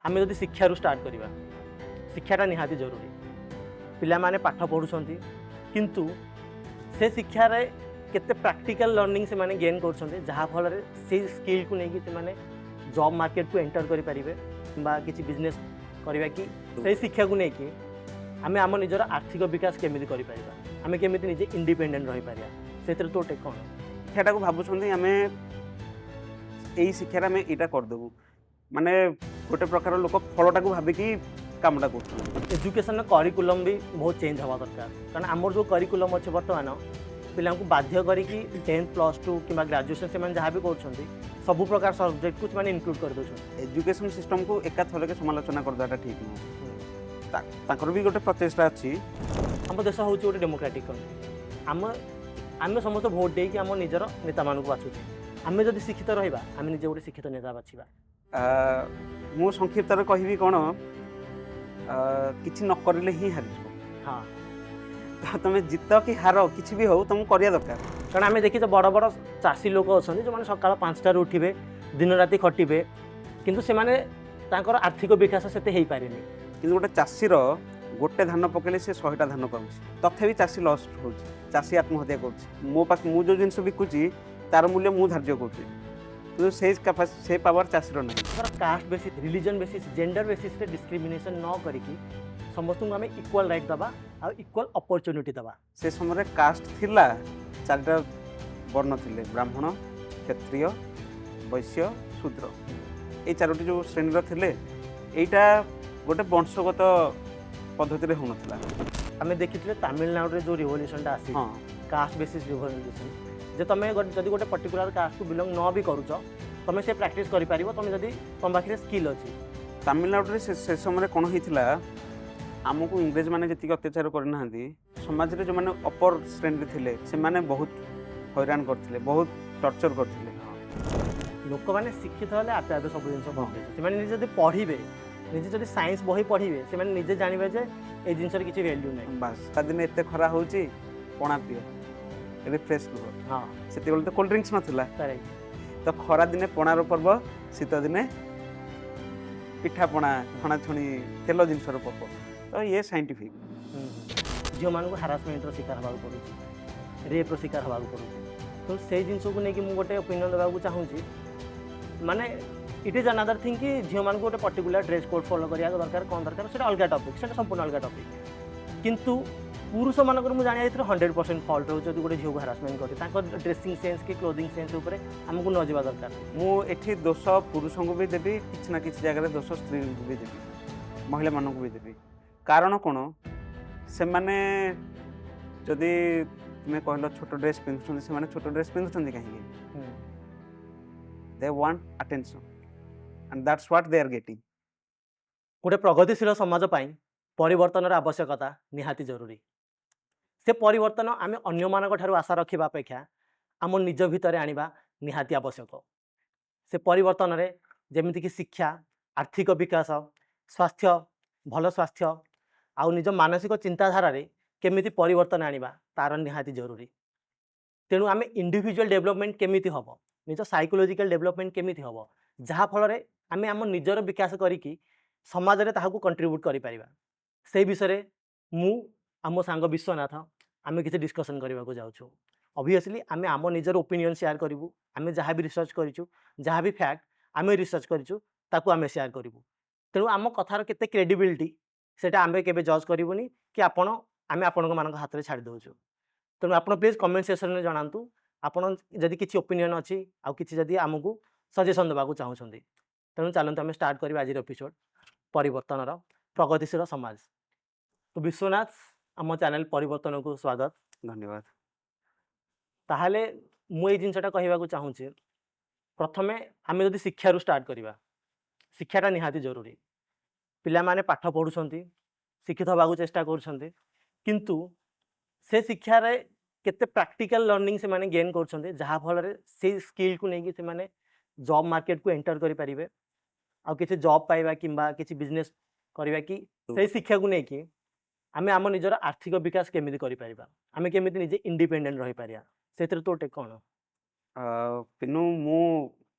आम जदि शिक्षारू स्टार्ट करवा शिक्षाटा निहाती जरूरी पिला माने पाठ पढ़ुंट किंतु से शिक्षार केते प्रैक्टिकल लर्निंग से माने गेन कर जहाँफल से स्किल को लेकिन से माने जॉब मार्केट को एंटर करें कि बिजनेस करवा कि से शिक्षा को लेकिन आम आम निजर आर्थिक विकास केमी कर आम केमी निजे इंडिपेंडेंट रही पारिया से तो टेक कौन शिक्षाटा को भावुं आम यही शिक्षार आम यहाँ करदेबू माने गोटे प्रकार लोक फलटा को भाविकी कामटा कर एजुकेशन करिकुलम भी बहुत चेंज हवा दरकार कारण आमर जो करिकुलम अच्छे बर्तमान पिला बाध्य करके 10+2 कि ग्रेजुएशन से जहाँ भी कर सबु प्रकार सब्जेक्ट को इनक्लूड कर दे एजुकेशन सिस्टम को एका थरके समालोचना करदेटा ठीक नुह भी गोटे प्रचेषा अच्छी आम देश हूँ गोटे डेमोक्रेटिक कंट्री आम समस्त भोट देकी आम निजर नेता मानक बाछुचे आम जब शिक्षित रहा आम निजे गोटे शिक्षित नेता बाछिबा मु संक्षिप्त कहि कौन किसी न करें ही हार हाँ तो तुम जित कि हार किसी भी हो तुम करिया दरकार कारण आम देखी बड़ बड़ चाषी लोक अच्छा जो मैंने सका 5टार उठे दिन राति खटिबे किंतु से माने तांकर आर्थिक विकास से हो पारे कि गोटे चाषीर गोटे धान पकड़े से 100टा धान पाऊँ तथापि चाषी लस हो चाषी आत्महत्या कर मो पाख मु जो जिन बिकुची तार मूल्य मु धार्य कर से पावर चाषीर ना caste basis religion basis gender basis रे डिस्क्रिमिनेशन न करिकी समस्त को आम इक्वाल राइट दबा आ इक्वाल अपॉर्चुनिटी दबा से समय कास्ट थिला 4टा वर्ण थिले ब्राह्मण क्षत्रिय वैश्य शूद्र ये 4टी जो श्रेणी थिले एटा गोटे वंशगत पद्धति रे होनथला आम देखी तमिलनाडु जो रिवोल्यूशन आसी हाँ कास्ट बेसिस रिवोल्यूशन जे तुम जब गोटे पर्टिकुलर कास्ट को बिलोंग न भी करुच तुम से प्रैक्टिस कर पार तुम जब तुम पाखे स्किल अच्छी तमिलनाडु से समय कौन होता आमको इंग्रेज मैंने जी अत्याचार करना समाज में जो मैंने अपर श्रेणी थे से माने बहुत हैरान करते बहुत टर्चर करते लोक मैंने शिक्षित हेल्ले आपे आपे सब जिन निजे पढ़े निजे जब साइंस बही पढ़े से निजे जानवे जे ये जिनस किसी वैल्यू ना बास दिन एत खरा हो पणा पियो रिफ्रेश रुह हाँ से तो कोल्ड ड्रिंक्स नाला करेक्ट तो खरा दिने पणार पर्व शीत दिने पिठापणा छणाछुणी तेल जिनसर पर्व तो ये साइंटिफिक झील मान हारासमेंट शिकार हवा पड़ू रेप्र शिकार हवा पड़ू तो से जिन को लेकिन मुझे गोटे ओपिनियन देवाक चाहूँगी माने इट इज अनदर थिंग कि झील मान गोटे पर्टिकुलर ड्रेस कोड फॉलो करा दरकार कौन दरकार से अलग टॉपिक से संपूर्ण अलग टॉपिक किंतु पुरुष मानक मुझे जाना 100% फॉल्ट रोज जो गोटे झील को हारासमेंट करे ड्रेसिंग सेंस कि क्लोथिंग सेंस उपर आमको न जावा दरकार मुझे दोष पुरुष को भी देवी किसी ना किसी जगह दोष स्त्री को भी देवी महिला मानक भी देवी कारण कौन से माने जदि तुम्हें कहल छोट ड्रेस पिंधुं से छोट ड्रेस पिंधुं कहीं they want attention and that's what they are getting गोटे प्रगतिशील समाज परिवर्तन आवश्यकता निहाती जरूरी से परिवर्तन आम अन्य आशा रखा अपेक्षा आम निज भितर आनिबा निहाती आवश्यक से परिवर्तन रे जेमिति कि शिक्षा आर्थिक विकास स्वास्थ्य भल स्वास्थ्य आउ निज मानसिक चिंताधारा रे केमिति परिवर्तन आनिबा तार निहाती जरूरी तेणु आम इंडिविजुअल डेवलपमेंट केमिति हम निज साइकोलॉजिकल डेवलपमेंट केमिति हम जहाँ फल आम आम निजर विकास करिकी समाज रे ताहाकू कंट्रीब्यूट करि परिबा से विषय मु आम सांग विश्वनाथ आम किसी डिस्कसन करने को जाऊँ ऑब्वियसली आम आम निजर ओपिनियन शेयर करूँ आम जहाँ भी रिसर्च करूँ जहाँ भी फैक्ट आम रिसर्च करूँ आम शेयर करूँ तेणु आम कथार केते क्रेडिबिलिटी सेटा आम के जज करूनी कि आपण आम आपण मान हाथ में छाड़ दौर तेणु आप प्लीज कमेंट सेक्शन में जनातु आपड़ जदि किसी ओपिनियन अच्छी आउ कि जदि आमको सजेसन देवाक चाहते तेणु चलते आम स्टार्ट करें आज एपिसोड परिवर्तन प्रगतिशील समाज तो विश्वनाथ आम चैनल परिवर्तन को स्वागत धन्यवाद ताहले मुझे जिनसा कहवाक चाहूँगी प्रथमे आम जब शिक्षारू स्टार्ट करवा शिक्षाटा निहाती जरूरी पिला माने पाठ पढ़ुंट शिक्षित होगा चेष्टा कर किंतु से शिक्षार केते प्रैक्टिकल लर्निंग से माने गेन कर जहाँफल से स्किल को लेकिन से माने जॉब मार्केट को एंटर करें आ किसी जॉब पाइबा किंबा किसी बिजनेस करवा कि से शिक्षा को लेकिन आम आम निजर आर्थिक विकास केमी कर आम केमी निजे इंडिपेंडेंट रही पारिया से तो टेक कौन पिनु मु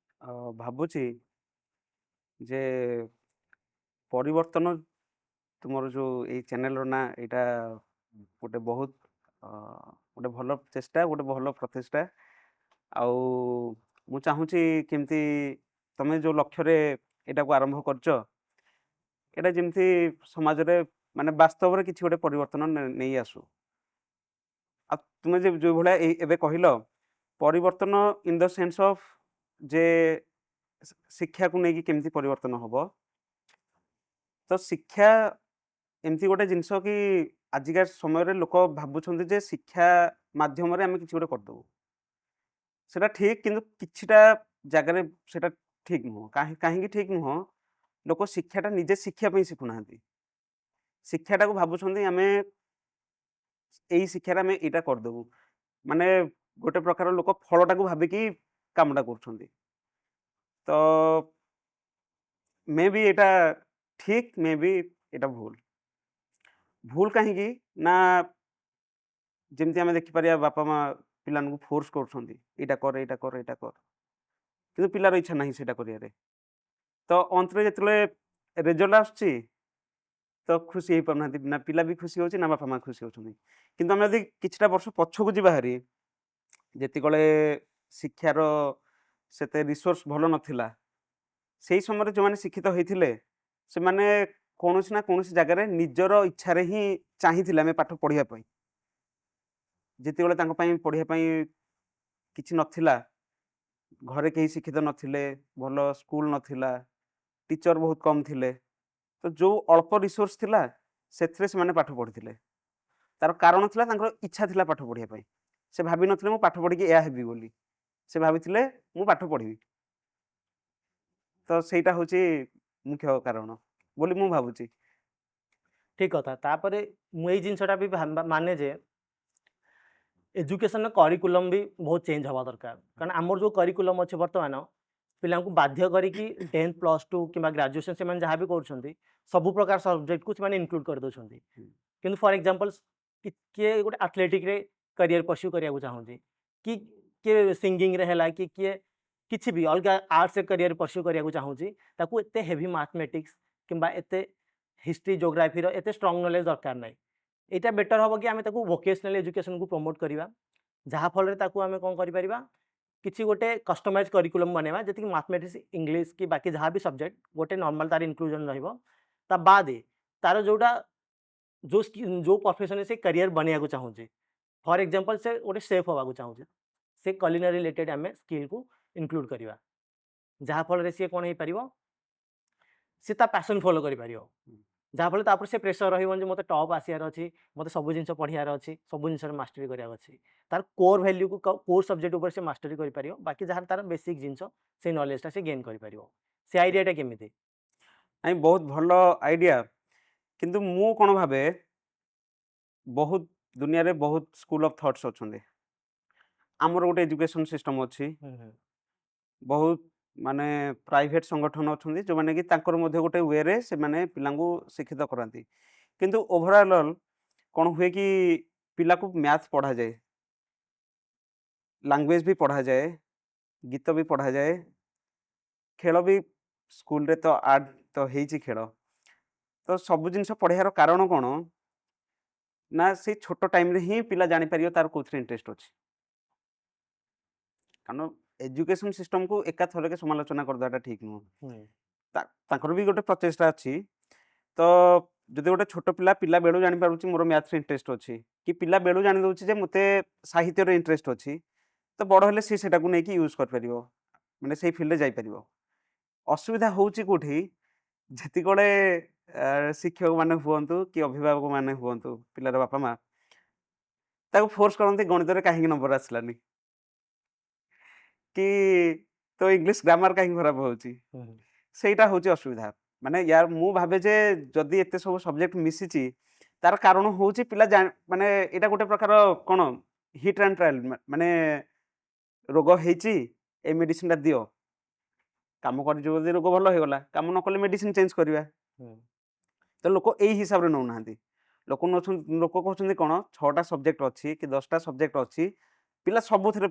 भावुची जे ପରିବର୍ତ୍ତନ ତୁମର ଯୋଉ ଏଇ ଚ୍ୟାନେଲର ନାଁ ଏଇଟା ଗୋଟେ ବହୁତ ଗୋଟେ ଭଲ ଚେଷ୍ଟା, ଗୋଟେ ଭଲ ପ୍ରଚେଷ୍ଟା। ଆଉ ମୁଁ ଚାହୁଁଛି କେମିତି ତମେ ଯୋଉ ଲକ୍ଷ୍ୟରେ ଏଇଟାକୁ ଆରମ୍ଭ କରିଛ, ଏଇଟା ଯେମିତି ସମାଜରେ ମାନେ ବାସ୍ତବରେ କିଛି ଗୋଟେ ପରିବର୍ତ୍ତନ ନେଇ ଆସୁ। ଆଉ ତୁମେ ଯୋଉ ଭଳିଆ ଏବେ କହିଲ ପରିବର୍ତ୍ତନ ଇନ୍ ଦ ସେନ୍ସ ଅଫ୍ ଯେ ଶିକ୍ଷାକୁ ନେଇକି କେମିତି ପରିବର୍ତ୍ତନ ହବ, ତ ଶିକ୍ଷା ଏମିତି ଗୋଟେ ଜିନିଷ କି ଆଜିକା ସମୟରେ ଲୋକ ଭାବୁଛନ୍ତି ଯେ ଶିକ୍ଷା ମାଧ୍ୟମରେ ଆମେ କିଛି ଗୋଟେ କରିଦେବୁ। ସେଟା ଠିକ୍, କିନ୍ତୁ କିଛିଟା ଜାଗାରେ ସେଟା ଠିକ୍ ନୁହଁ। କାହିଁକି ଠିକ୍ ନୁହଁ? ଲୋକ ଶିକ୍ଷାଟା ନିଜେ ଶିଖିବା ପାଇଁ ଶିଖୁନାହାନ୍ତି। ଶିକ୍ଷାଟାକୁ ଭାବୁଛନ୍ତି ଆମେ ଏଇ ଶିକ୍ଷାରେ ଆମେ ଏଇଟା କରିଦେବୁ। ମାନେ ଗୋଟେ ପ୍ରକାର ଲୋକ ଫଳଟାକୁ ଭାବିକି କାମଟା କରୁଛନ୍ତି। ତ ମେ ବି ଏଇଟା ଠିକ୍, ମେ ବି ଏଇଟା ଭୁଲ। ଭୁଲ କାହିଁକି ନା ଯେମିତି ଆମେ ଦେଖିପାରିବା ବାପା ମା ପିଲାମାନଙ୍କୁ ଫୋର୍ସ କରୁଛନ୍ତି, ଏଇଟା କର, ଏଇଟା କର, ଏଇଟା କର, କିନ୍ତୁ ପିଲାର ଇଚ୍ଛା ନାହିଁ ସେଇଟା କରିବାରେ। ତ ଅନ୍ତରେ ଯେତେବେଳେ ରେଜଲ୍ଟ ଆସୁଛି ତ ଖୁସି ହେଇପାରୁନାହାନ୍ତି, ନା ପିଲା ବି ଖୁସି ହେଉଛି ନା ବାପା ମା ଖୁସି ହେଉଛନ୍ତି। କିନ୍ତୁ ଆମେ ଯଦି କିଛିଟା ବର୍ଷ ପଛକୁ ଯିବା ହାରି, ଯେତିକଳେ ଶିକ୍ଷାର ସେତେ ରିସୋର୍ସ ଭଲ ନଥିଲା, ସେଇ ସମୟରେ ଯେଉଁମାନେ ଶିକ୍ଷିତ ହେଇଥିଲେ ସେମାନେ କୌଣସି ନା କୌଣସି ଜାଗାରେ ନିଜର ଇଚ୍ଛାରେ ହିଁ ଚାହିଁଥିଲେ ଆମେ ପାଠ ପଢ଼ିବା ପାଇଁ। ଯେତେବେଳେ ତାଙ୍କ ପାଇଁ ପଢ଼ିବା ପାଇଁ କିଛି ନଥିଲା, ଘରେ କେହି ଶିକ୍ଷିତ ନଥିଲେ, ଭଲ ସ୍କୁଲ ନଥିଲା, ଟିଚର ବହୁତ କମ୍ ଥିଲେ, ତ ଯୋଉ ଅଳ୍ପ ରିସୋର୍ସ ଥିଲା ସେଥିରେ ସେମାନେ ପାଠ ପଢ଼ିଥିଲେ। ତାର କାରଣ ଥିଲା ତାଙ୍କର ଇଚ୍ଛା ଥିଲା ପାଠ ପଢ଼ିବା ପାଇଁ। ସେ ଭାବିନଥିଲେ ମୁଁ ପାଠ ପଢ଼ିକି ଏହା ହେବି ବୋଲି, ସେ ଭାବିଥିଲେ ମୁଁ ପାଠ ପଢ଼ିବି। ତ ସେଇଟା ହେଉଛି ମୁଖ୍ୟ କାରଣ ବୋଲି ମୁଁ ଭାବୁଛି। ଠିକ୍ କଥା। ତାପରେ ମୁଁ ଏଇ ଜିନିଷଟା ବି ମାନେ ଯେ ଏଜୁକେସନ୍ର କରିକୁଲମ୍ ବି ବହୁତ ଚେଞ୍ଜ ହେବା ଦରକାର। କାରଣ ଆମର ଯେଉଁ କରିକୁଲମ୍ ଅଛି ବର୍ତ୍ତମାନ, ପିଲାଙ୍କୁ ବାଧ୍ୟ କରିକି 10th +2 କିମ୍ବା ଗ୍ରାଜୁଏସନ୍ ସେମାନେ ଯାହା ବି କରୁଛନ୍ତି ସବୁ ପ୍ରକାର ସବଜେକ୍ଟକୁ ସେମାନେ ଇନକ୍ଲୁଡ଼ କରିଦେଉଛନ୍ତି। କିନ୍ତୁ ଫର୍ ଏକ୍ଜାମ୍ପଲ୍ କିଏ ଗୋଟେ ଆଥଲେଟିକ୍ରେ କ୍ୟାରିୟର ପର୍ସ୍ୟୁ କରିବାକୁ ଚାହୁଁଛି, କି କିଏ ସିଙ୍ଗିଂରେ ହେଲା, କି କିଏ କିଛି ବି ଅଲଗା ଆର୍ଟ୍ସରେ କ୍ୟାରିୟର ପର୍ସ୍ୟୁ କରିବାକୁ ଚାହୁଁଛି, ତାକୁ ଏତେ ହେଭି ମ୍ୟାଥମେଟିକ୍ସ କିମ୍ବା ଏତେ ହିଷ୍ଟ୍ରି ଜୋଗ୍ରାଫିର ଏତେ ଷ୍ଟ୍ରଙ୍ଗ ନଲେଜ ଦରକାର ନାହିଁ। এইটা ବେଟର୍ ହେବ କି ଆମେ ତାକୁ ଭୋକେସନାଲ୍ ଏଜୁକେସନ୍କୁ ପ୍ରମୋଟ୍ କରିବା, ଯାହାଫଳରେ ତାକୁ ଆମେ କ'ଣ କରିପାରିବା, କିଛି ଗୋଟେ କଷ୍ଟମାଇଜ୍ କରିକୁଲମ୍ ବନେଇବା, ଯେତିକି ମ୍ୟାଥମେଟିକ୍ସ, ଇଂଲିଶ କି ବାକି ଯାହା ବି ସବଜେକ୍ଟ ଗୋଟେ ନର୍ମାଲ୍ ତାର ଇନକ୍ଲୁଜନ୍ ରହିବ। ତା ବାଦେ ତାର ଯେଉଁଟା ଯେଉଁ ପ୍ରଫେସନରେ ସେ କ୍ୟାରିୟର ବନେଇବାକୁ ଚାହୁଁଛି, ଫର୍ ଏକ୍ଜାମ୍ପଲ୍ ସେ ଗୋଟେ ସେଫ୍ ହେବାକୁ ଚାହୁଁଛି, ସେ କୁଲିନାରୀ ରିଲେଟେଡ୍ ଆମେ ସ୍କିଲ୍କୁ ଇନକ୍ଲୁଡ଼ କରିବା, ଯାହାଫଳରେ ସିଏ କ'ଣ ହେଇପାରିବ, ସେ ତା ପ୍ୟାସନ୍ ଫଲୋ କରିପାରିବ। ଯାହାଫଳରେ ତାପରେ ସେ ପ୍ରେସର ରହିବନି ଯେ ମୋତେ ଟପ୍ ଆସିବାର ଅଛି, ମୋତେ ସବୁ ଜିନିଷ ପଢ଼ିବାର ଅଛି, ସବୁ ଜିନିଷରେ ମାଷ୍ଟରୀ କରିବାର ଅଛି। ତାର କୋର୍ ଭ୍ୟାଲ୍ୟୁକୁ କୋର୍ ସବଜେକ୍ଟ ଉପରେ ସେ ମାଷ୍ଟରୀ କରିପାରିବ, ବାକି ଯାହାର ତାର ବେସିକ୍ ଜିନିଷ ସେଇ ନଲେଜଟା ସେ ଗେନ୍ କରିପାରିବ। ସେ ଆଇଡ଼ିଆଟା କେମିତି? ନାଇଁ, ବହୁତ ଭଲ ଆଇଡ଼ିଆ। କିନ୍ତୁ ମୁଁ କ'ଣ ଭାବେ, ବହୁତ ଦୁନିଆରେ ବହୁତ ସ୍କୁଲ ଅଫ୍ ଥଟ୍ସ ଅଛନ୍ତି। ଆମର ଗୋଟେ ଏଜୁକେସନ୍ ସିଷ୍ଟମ୍ ଅଛି, ବହୁତ ମାନେ ପ୍ରାଇଭେଟ୍ ସଂଗଠନ ଅଛନ୍ତି ଯେଉଁମାନେ କି ତାଙ୍କର ମଧ୍ୟ ଗୋଟେ ୱେରେ ସେମାନେ ପିଲାଙ୍କୁ ଶିକ୍ଷିତ କରାନ୍ତି। କିନ୍ତୁ ଓଭରଅଲ୍ କ'ଣ ହୁଏ କି ପିଲାକୁ ମ୍ୟାଥ୍ ପଢ଼ାଯାଏ, ଲାଙ୍ଗୁଏଜ ବି ପଢ଼ାଯାଏ, ଗୀତ ବି ପଢ଼ାଯାଏ, ଖେଳ ବି ସ୍କୁଲରେ ତ ଆର୍ଟ ତ ହେଇଛି ଖେଳ। ତ ସବୁ ଜିନିଷ ପଢ଼ିବାର କାରଣ କ'ଣ ନା ସେଇ ଛୋଟ ଟାଇମ୍ରେ ହିଁ ପିଲା ଜାଣିପାରିବ ତାର କେଉଁଥିରେ ଇଣ୍ଟରେଷ୍ଟ ଅଛି। କାରଣ ଏଜୁକେସନ୍ ସିଷ୍ଟମ୍କୁ ଏକାଥରକେ ସମାଲୋଚନା କରିଦେବାଟା ଠିକ୍ ନୁହଁ। ତାଙ୍କର ବି ଗୋଟେ ପ୍ରଚେଷ୍ଟା ଅଛି। ତ ଯଦି ଗୋଟେ ଛୋଟ ପିଲା ବେଳୁ ଜାଣିପାରୁଛି ମୋର ମ୍ୟାଥ୍ରେ ଇଣ୍ଟରେଷ୍ଟ ଅଛି, କି ପିଲା ବେଳୁ ଜାଣିଦେଉଛି ଯେ ମୋତେ ସାହିତ୍ୟରେ ଇଣ୍ଟରେଷ୍ଟ ଅଛି, ତ ବଡ଼ ହେଲେ ସେ ସେଟାକୁ ନେଇକି ୟୁଜ୍ କରିପାରିବ, ମାନେ ସେଇ ଫିଲ୍ଡରେ ଯାଇପାରିବ। ଅସୁବିଧା ହେଉଛି କେଉଁଠି, ଯେତିକଳେ ଶିକ୍ଷକମାନେ ହୁଅନ୍ତୁ କି ଅଭିଭାବକମାନେ ହୁଅନ୍ତୁ, ପିଲାର ବାପା ମା ତାକୁ ଫୋର୍ସ କରନ୍ତି ଗଣିତରେ କାହିଁକି ନମ୍ବର ଆସିଲାନି, କି ତ ଇଂଲିଶ ଗ୍ରାମାର କାହିଁକି ଖରାପ ହେଉଛି। ସେଇଟା ହେଉଛି ଅସୁବିଧା। ମାନେ ମୁଁ ଭାବେ ଯେ ଯଦି ଏତେ ସବୁ ସବଜେକ୍ଟ ମିଶିଛି, ତାର କାରଣ ହେଉଛି ପିଲା ମାନେ ଏଇଟା ଗୋଟେ ପ୍ରକାର କ'ଣ ହିଟ୍ ଆଣ୍ଡ ଟ୍ରାଏଲ୍, ମାନେ ରୋଗ ହେଇଛି ଏ ମେଡ଼ିସିନଟା ଦିଅ, କାମ କରିଯିବ, ଯଦି ରୋଗ ଭଲ ହେଇଗଲା, କାମ ନ କଲେ ମେଡ଼ିସିନ ଚେଞ୍ଜ କରିବା। ତ ଲୋକ ଏଇ ହିସାବରେ ନେଉନାହାନ୍ତି। ଲୋକ କହୁଛନ୍ତି କ'ଣ 6ଟା ସବଜେକ୍ଟ ଅଛି କି 10ଟା ସବଜେକ୍ଟ ଅଛି, ପିଲା ସବୁଥିରେ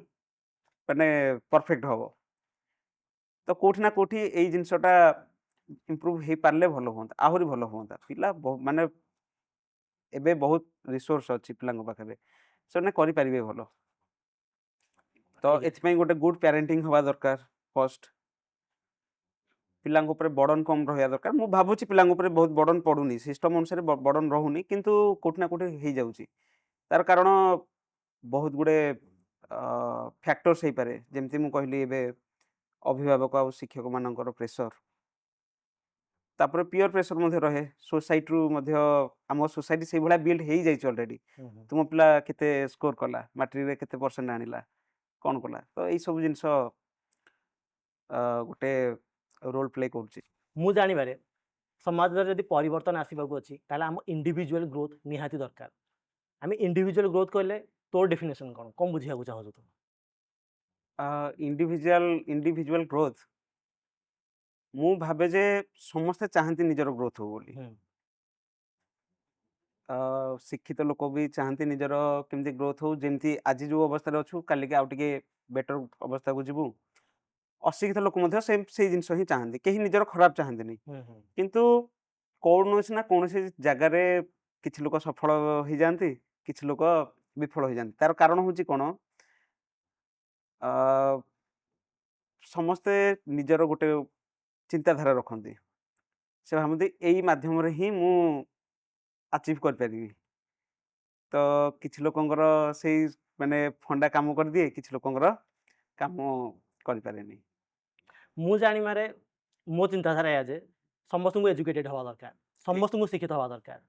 ମାନେ ପରଫେକ୍ଟ ହେବ। ତ କେଉଁଠି ନା କେଉଁଠି ଏଇ ଜିନିଷଟା ଇମ୍ପ୍ରୁଭ୍ ହେଇପାରିଲେ ଭଲ ହୁଅନ୍ତା, ଆହୁରି ଭଲ ହୁଅନ୍ତା। ପିଲା ମାନେ ଏବେ ବହୁତ ରିସୋର୍ସ ଅଛି ପିଲାଙ୍କ ପାଖରେ, ସେମାନେ କରିପାରିବେ ଭଲ। ତ ଠିକ୍ ଅଛି। ଏଥିପାଇଁ ଗୋଟେ ଗୁଡ୍ ପ୍ୟାରେଣ୍ଟିଂ ହବା ଦରକାର ଫର୍ଷ୍ଟ। ପିଲାଙ୍କ ଉପରେ ବର୍ଡନ କମ୍ ରହିବା ଦରକାର। ମୁଁ ଭାବୁଛି ପିଲାଙ୍କ ଉପରେ ବହୁତ ବର୍ଡନ ପଡୁନି, ସିଷ୍ଟମ ଅନୁସାରେ ବର୍ଡନ ରହୁନି, କିନ୍ତୁ କୋଉଠି ନା କୋଉଠି ହେଇଯାଉଛି। ତାର କାରଣ ବହୁତ ଗୁଡେ ଫ୍ୟାକ୍ଟର୍ସ ହେଇପାରେ, ଯେମିତି ମୁଁ କହିଲି ଏବେ ଅଭିଭାବକ ଆଉ ଶିକ୍ଷକ ମାନଙ୍କର ପ୍ରେସର, ତାପରେ ପିଅର ପ୍ରେସର ମଧ୍ୟ ରହେ सोसाइटी ମଧ୍ୟ। ଆମ सोसाइटी ସେଇଭଳିଆ ବିଲ୍ଡ ହେଇଯାଇଛି ଅଲରେଡି। ହୁଁ ହୁଁ। ତୁମ ପିଲା କେତେ ସ୍କୋର କଲା, ମାଟ୍ରିକରେ କେତେ ପରସେଣ୍ଟ ଆଣିଲା, କ'ଣ କଲା, ତ ଏଇ ସବୁ ଜିନିଷ ଗୋଟେ ରୋଲ ପ୍ଲେ କରୁଛି। ମୁଁ ଜାଣିବାରେ ସମାଜରେ ଯଦି ପରିବର୍ତ୍ତନ ଆସିବାକୁ ଅଛି ତାହେଲେ ଆମ ଇଣ୍ଡିଭିଜୁଆଲ ଗ୍ରୋଥ ନିହାତି ଦରକାର। ଆମେ ଇଣ୍ଡିଭିଜୁଆଲ ଗ୍ରୋଥ କହିଲେ ତୋର ଡେଫିନେସନ କ'ଣ ବୁଝିବାକୁ ଚାହୁଁଛୁ ତୁ? ଇଣ୍ଡିଭିଜୁଆଲ ଗ୍ରୋଥ, ମୁଁ ଭାବେ ଯେ ସମସ୍ତେ ଚାହାନ୍ତି ନିଜର ଗ୍ରୋଥ ହଉ ବୋଲି। ହୁଁ ଶିକ୍ଷିତ ଲୋକ ବି ଚାହାନ୍ତି ନିଜର କେମିତି ଗ୍ରୋଥ ହଉ, ଯେମିତି ଆଜି ଯୋଉ ଅବସ୍ଥାରେ ଅଛୁ କାଲିକି ଆଉ ଟିକେ ବେଟର ଅବସ୍ଥାକୁ ଯିବୁ। ଅଶିକ୍ଷିତ ଲୋକ ମଧ୍ୟ ସେଇ ଜିନିଷ ହିଁ ଚାହାନ୍ତି, କେହି ନିଜର ଖରାପ ଚାହାନ୍ତିନି। ହୁଁ ହୁଁ କିନ୍ତୁ କୌଣସି ନା କୌଣସି ଜାଗାରେ କିଛି ଲୋକ ସଫଳ ହେଇଯାଆନ୍ତି, କିଛି ଲୋକ ବିଫଳ ହେଇଯାଆନ୍ତି। ତାର କାରଣ ହଉଛି କ'ଣ, ସମସ୍ତେ ନିଜର ଗୋଟେ ଚିନ୍ତାଧାରା ରଖନ୍ତି। ସେ ଭାବନ୍ତି ଏଇ ମାଧ୍ୟମରେ ହିଁ ମୁଁ ଆଚିଭ୍ କରିପାରିବି। ତ କିଛି ଲୋକଙ୍କର ସେଇ ମାନେ ଫଣ୍ଡା କାମ କରିଦିଏ, କିଛି ଲୋକଙ୍କର କାମ କରିପାରେନି। ମୁଁ ଜାଣିବାରେ ମୋ ଚିନ୍ତାଧାରା ଏଇଆ ଯେ ସମସ୍ତଙ୍କୁ ଏଜୁକେଟେଡ୍ ହେବା ଦରକାର, ସମସ୍ତଙ୍କୁ ଶିକ୍ଷିତ ହେବା ଦରକାର।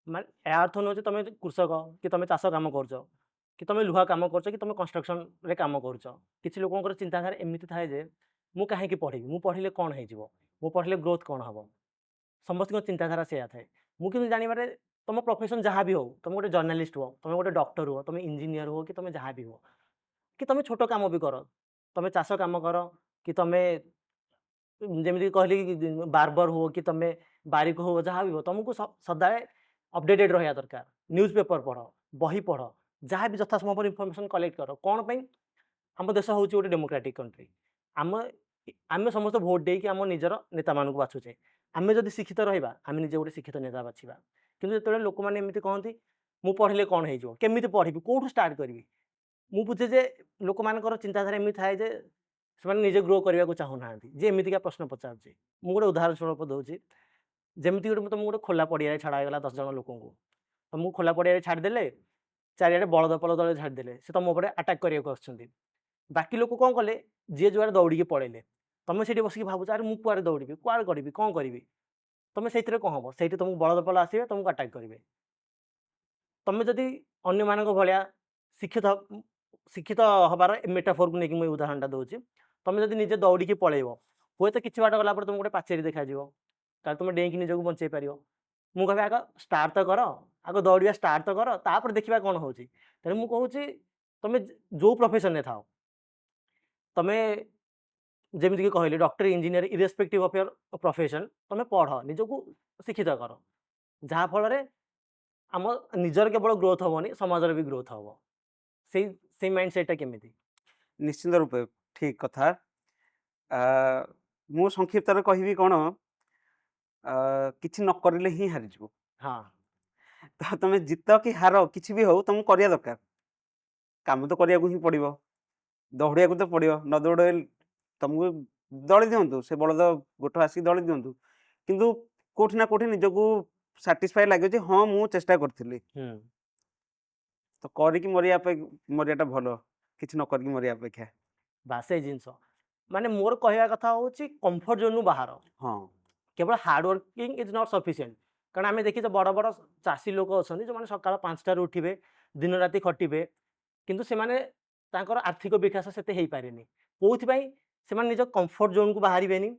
ମାନେ ଏହା ଅର୍ଥ ନୁହେଁ ଯେ ତୁମେ କୃଷକ କି ତୁମେ ଚାଷ କାମ କରୁଛ, କି ତୁମେ ଲୁହା କାମ କରୁଛ, କି ତୁମେ କନଷ୍ଟ୍ରକ୍ସନରେ କାମ କରୁଛ। କିଛି ଲୋକଙ୍କର ଚିନ୍ତାଧାରା ଏମିତି ଥାଏ ଯେ ମୁଁ କାହିଁକି ପଢ଼ିବି, ମୁଁ ପଢ଼ିଲେ କ'ଣ ହେଇଯିବ, ମୁଁ ପଢ଼ିଲେ ଗ୍ରୋଥ କ'ଣ ହେବ। ସମସ୍ତଙ୍କ ଚିନ୍ତାଧାରା ସେଇଆ ଥାଏ। ମୁଁ କିନ୍ତୁ ଜାଣିବାରେ ତୁମ ପ୍ରଫେସନ୍ ଯାହା ବି ହେଉ, ତୁମେ ଗୋଟେ ଜର୍ଣ୍ଣାଲିଷ୍ଟ ହୁଅ, ତୁମେ ଗୋଟେ ଡକ୍ଟର ହୁଅ, ତୁମେ ଇଞ୍ଜିନିୟର ହୁଅ, କି ତୁମେ ଯାହା ବି ହୁଅ, କି ତୁମେ ଛୋଟ କାମ ବି କର, ତୁମେ ଚାଷ କାମ କର, କି ତୁମେ ଯେମିତି କହିଲି ବାର୍ବର ହୁଅ, କି ତୁମେ ବାରିକ ହୁଅ, ଯାହା ବି ହୁଅ, ତୁମକୁ ସଦାବେଳେ ଅପଡେଟେଡ୍ ରହିବା ଦରକାର। ନ୍ୟୁଜ୍ ପେପର ପଢ଼, ବହି ପଢ଼, ଯାହା ବି ଯଥା ସମ୍ଭବ ଇନଫର୍ମେସନ୍ କଲେକ୍ଟ କର। କ'ଣ ପାଇଁ? ଆମ ଦେଶ ହେଉଛି ଗୋଟେ ଡେମୋକ୍ରାଟିକ୍ କଣ୍ଟ୍ରି। ଆମେ ସମସ୍ତେ ଭୋଟ ଦେଇକି ଆମ ନିଜର ନେତାମାନଙ୍କୁ ବାଛୁଛେ। ଆମେ ଯଦି ଶିକ୍ଷିତ ରହିବା, ଆମେ ନିଜେ ଗୋଟେ ଶିକ୍ଷିତ ନେତା ବାଛିବା। କିନ୍ତୁ ଯେତେବେଳେ ଲୋକମାନେ ଏମିତି କହନ୍ତି ମୁଁ ପଢ଼ିଲେ କ'ଣ ହେଇଯିବ, କେମିତି ପଢ଼ିବି, କେଉଁଠୁ ଷ୍ଟାର୍ଟ କରିବି, ମୁଁ ବୁଝେ ଯେ ଲୋକମାନଙ୍କର ଚିନ୍ତାଧାରା ଏମିତି ଥାଏ ଯେ ସେମାନେ ନିଜେ ଗ୍ରୋ କରିବାକୁ ଚାହୁଁନାହାନ୍ତି, ଯେ ଏମିତିକା ପ୍ରଶ୍ନ ପଚାରୁଛି। ମୁଁ ଗୋଟେ ଉଦାହରଣ ସ୍ୱରୂପ ଦେଉଛି। ଯେମିତି ଗୋଟେ ତୁମକୁ ଗୋଟେ ଖୋଲା ପଡ଼ିଆରେ ଛଡ଼ା ହେଇଗଲା 10 ଜଣ ଲୋକଙ୍କୁ, ତୁମକୁ ଖୋଲା ପଡ଼ିଆରେ ଛାଡ଼ିଦେଲେ, ଚାରିଆଡ଼େ ବଳଦ ଫଳଦରେ ଛାଡ଼ିଦେଲେ, ସେ ତୁମ ଉପରେ ଆଟାକ୍ କରିବାକୁ ଆସୁଛନ୍ତି। ବାକି ଲୋକ କ'ଣ କଲେ, ଯିଏ ଯୁଆଡ଼େ ଦୌଡ଼ିକି ପଳେଇଲେ। ତୁମେ ସେଇଠି ବସିକି ଭାବୁଛ ଆରେ ମୁଁ କୁଆଡ଼େ ଦୌଡ଼ିବି, କୁଆଡ଼େ କରିବି, କ'ଣ କରିବି। ତୁମେ ସେଇଥିରେ କ'ଣ ହେବ, ସେଇଠି ତୁମକୁ ବଳଦ ଫଳ ଆସିବେ, ତୁମକୁ ଆଟାକ୍ କରିବେ। ତୁମେ ଯଦି ଅନ୍ୟମାନଙ୍କ ଭଳିଆ ଶିକ୍ଷିତ ହେବାର ମେଟାଫୋରକୁ ନେଇକି ମୁଁ ଉଦାହରଣଟା ଦେଉଛି। ତୁମେ ଯଦି ନିଜେ ଦୌଡ଼ିକି ପଳେଇବ, ହୁଏତ କିଛି ବାଟ ଗଲା ପରେ ତୁମକୁ ଗୋଟେ ପାଚେରୀ ଦେଖାଯିବ, ତାହେଲେ ତୁମେ ଡେଇଁକି ନିଜକୁ ବଞ୍ଚେଇ ପାରିବ। ମୁଁ କହିବି ଆଗ ଷ୍ଟାର୍ଟ ତ କର, ଆଗ ଦୌଡ଼ିବା ଷ୍ଟାର୍ଟ ତ କର, ତାପରେ ଦେଖିବା କ'ଣ ହେଉଛି। ତେଣୁ ମୁଁ କହୁଛି ତୁମେ ଯେଉଁ ପ୍ରଫେସନରେ ଥାଅ, ତୁମେ ଯେମିତିକି କହିଲି doctor, engineer, irrespective of your profession, ତୁମେ ପଢ଼, ନିଜକୁ ଶିକ୍ଷିତ କର, ଯାହାଫଳରେ ଆମ ନିଜର କେବଳ ଗ୍ରୋଥ ହେବନି, ସମାଜର ବି ଗ୍ରୋଥ ହେବ। ସେଇ ମାଇଣ୍ଡ ସେଟ୍ଟା କେମିତି? ନିଶ୍ଚିନ୍ତ ରୂପେ ଠିକ୍ କଥା। ମୁଁ ସଂକ୍ଷିପ୍ତରେ କହିବି କ'ଣ, କିଛି ନ କରିଲେ ହିଁ ହାରିଯିବ। ହଁ ତ ତମେ ଜିତ କି ହାର କିଛି ବି ହଉ, ତମକୁ କରିବା ଦରକାର, କାମ ତ କରିବାକୁ ହିଁ ପଡ଼ିବ, ଦୌଡ଼ିବାକୁ ତ ପଡ଼ିବ। ନ ଦୌଡ଼ିଲେ ତମକୁ ଦଳି ଦିଅନ୍ତୁ, ସେ ବଳଦ ଗୋଠ ଆସିକି ଦଳି ଦିଅନ୍ତୁ, କିନ୍ତୁ କୋଉଠି ନା କୋଉଠି ନିଜକୁ ସାଟିସ୍ଫାଏ ଲାଗିବ ଯେ ହଁ ମୁଁ ଚେଷ୍ଟା କରିଥିଲି। ତ କରିକି ମରିବାଟା ଭଲ, କିଛି ନ କରିକି ମରିବା ଅପେକ୍ଷା। ବାସ୍ ସେଇ ଜିନିଷ, ମାନେ ମୋର କହିବା କଥା ହେଉଛି କମ୍ଫର୍ଟ ଜୋନ୍ରୁ ବାହାର। ହଁ କେବଳ hard working is not sufficient. କାରଣ ଆମେ ଦେଖିଛେ ବଡ଼ ବଡ଼ ଚାଷୀ ଲୋକ ଅଛନ୍ତି ଯେଉଁମାନେ ସକାଳ 5ଟାରୁ ଉଠିବେ, ଦିନ ରାତି ଖଟିବେ, କିନ୍ତୁ ସେମାନେ ତାଙ୍କର ଆର୍ଥିକ ବିକାଶ ସେତେ ହେଇପାରେନି। କେଉଁଥିପାଇଁ? ସେମାନେ ନିଜ କମ୍ଫର୍ଟ ଜୋନ୍କୁ ବାହାରିବେନି।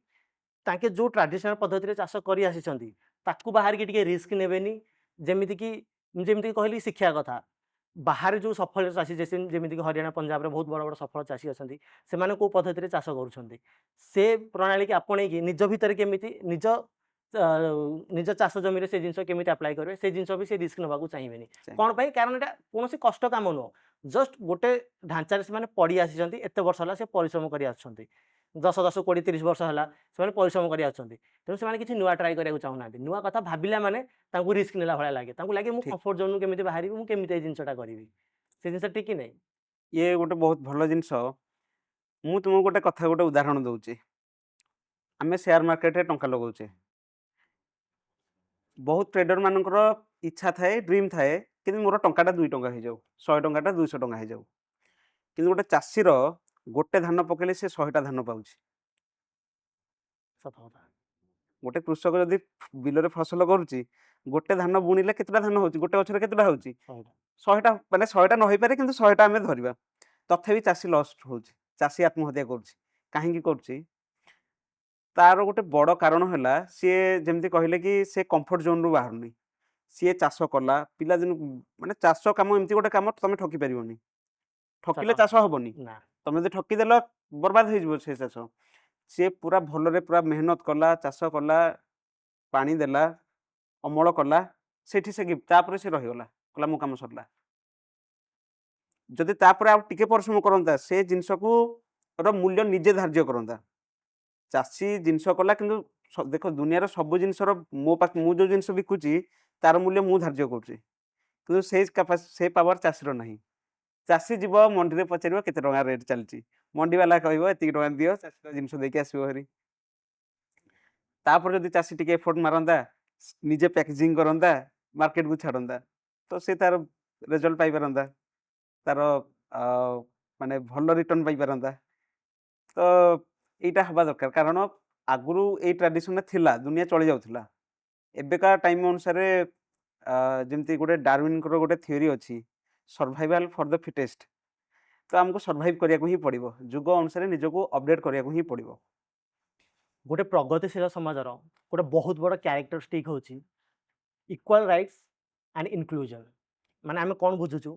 ତାଙ୍କେ ଯେଉଁ ଟ୍ରାଡିସନାଲ ପଦ୍ଧତିରେ ଚାଷ କରି ଆସିଛନ୍ତି ତାକୁ ବାହାରିକି ଟିକେ ରିସ୍କ ନେବେନି। ଯେମିତିକି କହିଲି ଶିକ୍ଷା କଥା, ବାହାରେ ଯେଉଁ ସଫଳ ଚାଷୀ ଯେମିତିକି ହରିୟାଣା, ପଞ୍ଜାବରେ ବହୁତ ବଡ଼ ବଡ଼ ସଫଳ ଚାଷୀ ଅଛନ୍ତି, ସେମାନେ କେଉଁ ପଦ୍ଧତିରେ ଚାଷ କରୁଛନ୍ତି, ସେ ପ୍ରଣାଳୀକି ଆପଣେଇକି ନିଜ ଭିତରେ କେମିତି ନିଜ ଚାଷ ଜମିରେ ସେ ଜିନିଷ କେମିତି ଆପ୍ଲାଏ କରିବେ, ସେ ଜିନିଷ ବି ସେ ରିସ୍କ ନେବାକୁ ଚାହିଁବେନି। କ'ଣ ପାଇଁ? କାରଣ ଏଇଟା କୌଣସି କଷ୍ଟ କାମ ନୁହଁ, ଜଷ୍ଟ ଗୋଟେ ଢାଞ୍ଚାରେ ସେମାନେ ପଡ଼ି ଆସିଛନ୍ତି, ଏତେ ବର୍ଷ ହେଲା ସେ ପରିଶ୍ରମ କରି ଆସୁଛନ୍ତି। 10 10 20 30 ବର୍ଷ ହେଲା ସେମାନେ ପରିଶ୍ରମ କରି ଆସୁଛନ୍ତି ତେଣୁ ସେମାନେ କିଛି ନୂଆ ଟ୍ରାଏ କରିବାକୁ ଚାହୁଁନାହାନ୍ତି ନୂଆ କଥା ଭାବିଲା ମାନେ ତାଙ୍କୁ ରିସ୍କ ନେଲା ଭଳିଆ ଲାଗେ ତାଙ୍କୁ ଲାଗେ ମୁଁ ଠିକ୍। କମ୍ଫର୍ଟ ଜୋନ୍ରୁ କେମିତି ବାହାରିବି ମୁଁ କେମିତି ଏଇ ଜିନିଷଟା କରିବି ସେ ଜିନିଷ ଠିକ୍ କି ନାହିଁ ଇଏ ଗୋଟେ ବହୁତ ଭଲ ଜିନିଷ। ମୁଁ ତୁମକୁ ଗୋଟେ କଥା ଗୋଟେ ଉଦାହରଣ ଦଉଛି। ଆମେ ସେୟାର ମାର୍କେଟରେ ଟଙ୍କା ଲଗାଉଛେ। ବହୁତ ଟ୍ରେଡର ମାନଙ୍କର ଇଚ୍ଛା ଥାଏ, ଡ୍ରିମ୍ ଥାଏ, କିନ୍ତୁ ମୋର ଟଙ୍କାଟା 2 ଟଙ୍କା ହେଇଯାଉ, 100 ଟଙ୍କାଟା 200 ଟଙ୍କା ହେଇଯାଉ। କିନ୍ତୁ ଗୋଟେ ଚାଷୀର ଗୋଟେ ଧାନ ପକେଇଲେ ସେ 100ଟା ଧାନ ପାଉଛି। ସତ କଥା ଗୋଟେ କୃଷକ ଯଦି ବିଲରେ ଫସଲ କରୁଛି, ଗୋଟେ ଧାନ ବୁଣିଲେ କେତେଟା ଧାନ ହଉଛି, ଗୋଟେ ଗଛରେ କେତେଟା ହଉଛି, 100ଟା, ମାନେ 100ଟା ନ ହେଇପାରେ କିନ୍ତୁ 100ଟା ଆମେ ଧରିବା, ତଥାପି ଚାଷୀ ଲସ୍ ହଉଛି, ଚାଷୀ ଆତ୍ମହତ୍ୟା କରୁଛି। କାହିଁକି କରୁଛି? ତାର ଗୋଟେ ବଡ଼ କାରଣ ହେଲା ସିଏ ଯେମିତି କହିଲେ କି ସେ କମ୍ଫର୍ଟ ଜୋନ୍ରୁ ବାହାରୁନି। ସିଏ ଚାଷ କଲା ପିଲାଦିନୁ, ମାନେ ଚାଷ କାମ ଏମିତି ଗୋଟେ କାମ ତମେ ଠକି ପାରିବନି। ସତ ଠକିଲେ ଚାଷ କଥା ହବନି। ନା ତମେ ଯଦି ଠକିଦେଲ ବର୍ବାଦ ହେଇଯିବ ସେ ଚାଷ। ସିଏ ପୁରା ଭଲରେ ପୁରା ମେହନତ କଲା, ଚାଷ କଲା, ପାଣି ଦେଲା, ଅମଳ କଲା, ସେଠି ସେ ତାପରେ ସେ ରହିଗଲା, କହିଲା ମୋ କାମ ସରିଲା। ଯଦି ତାପରେ ଆଉ ଟିକେ ପରିଶ୍ରମ କରନ୍ତା, ସେ ଜିନିଷକୁ ର ମୂଲ୍ୟ ନିଜେ ଧାର୍ଯ୍ୟ କରନ୍ତା। ଚାଷୀ ଜିନିଷ କଲା କିନ୍ତୁ ଦେଖ ଦୁନିଆର ସବୁ ଜିନିଷର ମୁଁ ଯୋଉ ଜିନିଷ ବିକୁଛି ତାର ମୂଲ୍ୟ ମୁଁ ଧାର୍ଯ୍ୟ କରୁଛି, କିନ୍ତୁ ସେ ପାୱାର ଚାଷୀର ନାହିଁ। ଚାଷୀ ଯିବ ମଣ୍ଡିରେ ପଚାରିବ କେତେ ଟଙ୍କା ରେଟ୍ ଚାଲିଛି, ମଣ୍ଡି ବାଲା କହିବ ଏତିକି ଟଙ୍କା ଦିଅ, ଚାଷୀ ଜିନିଷ ଦେଇକି ଆସିବ ହେରି। ତାପରେ ଯଦି ଚାଷୀ ଟିକେ ଏଫର୍ଟ ମାରନ୍ତା, ନିଜେ ପ୍ୟାକେଜିଂ କରନ୍ତା, ମାର୍କେଟକୁ ଛାଡ଼ନ୍ତା, ତ ସେ ତାର ରେଜଲ୍ଟ ପାଇପାରନ୍ତା, ତାର ମାନେ ଭଲ ରିଟର୍ନ ପାଇପାରନ୍ତା। ତ ଏଇଟା ହେବା ଦରକାର, କାରଣ ଆଗରୁ ଏଇ ଟ୍ରାଡିସନରେ ଥିଲା, ଦୁନିଆ ଚଳି ଯାଉଥିଲା। ଏବେକା ଟାଇମ୍ ଅନୁସାରେ ଯେମିତି ଗୋଟେ ଡାରୱିନଙ୍କର ଗୋଟେ ଥିଓରି ଅଛି, ସର୍ଭାଇଭାଲ ଫର୍ ଦ ଫିଟେଷ୍ଟ। ତ ଆମକୁ ସର୍ଭାଇଭ କରିବାକୁ ହିଁ ପଡ଼ିବ, ଯୁଗ ଅନୁସାରେ ନିଜକୁ ଅପଡେଟ୍ କରିବାକୁ ହିଁ ପଡ଼ିବ। ଗୋଟେ ପ୍ରଗତିଶୀଳ ସମାଜର ଗୋଟେ ବହୁତ ବଡ଼ କ୍ୟାରେକ୍ଟରିଷ୍ଟିକ୍ ହେଉଛି ଇକ୍ୱାଲ୍ ରାଇଟ୍ସ ଆଣ୍ଡ ଇନକ୍ଲୁଜନ୍। ମାନେ ଆମେ କ'ଣ ବୁଝୁଛୁ,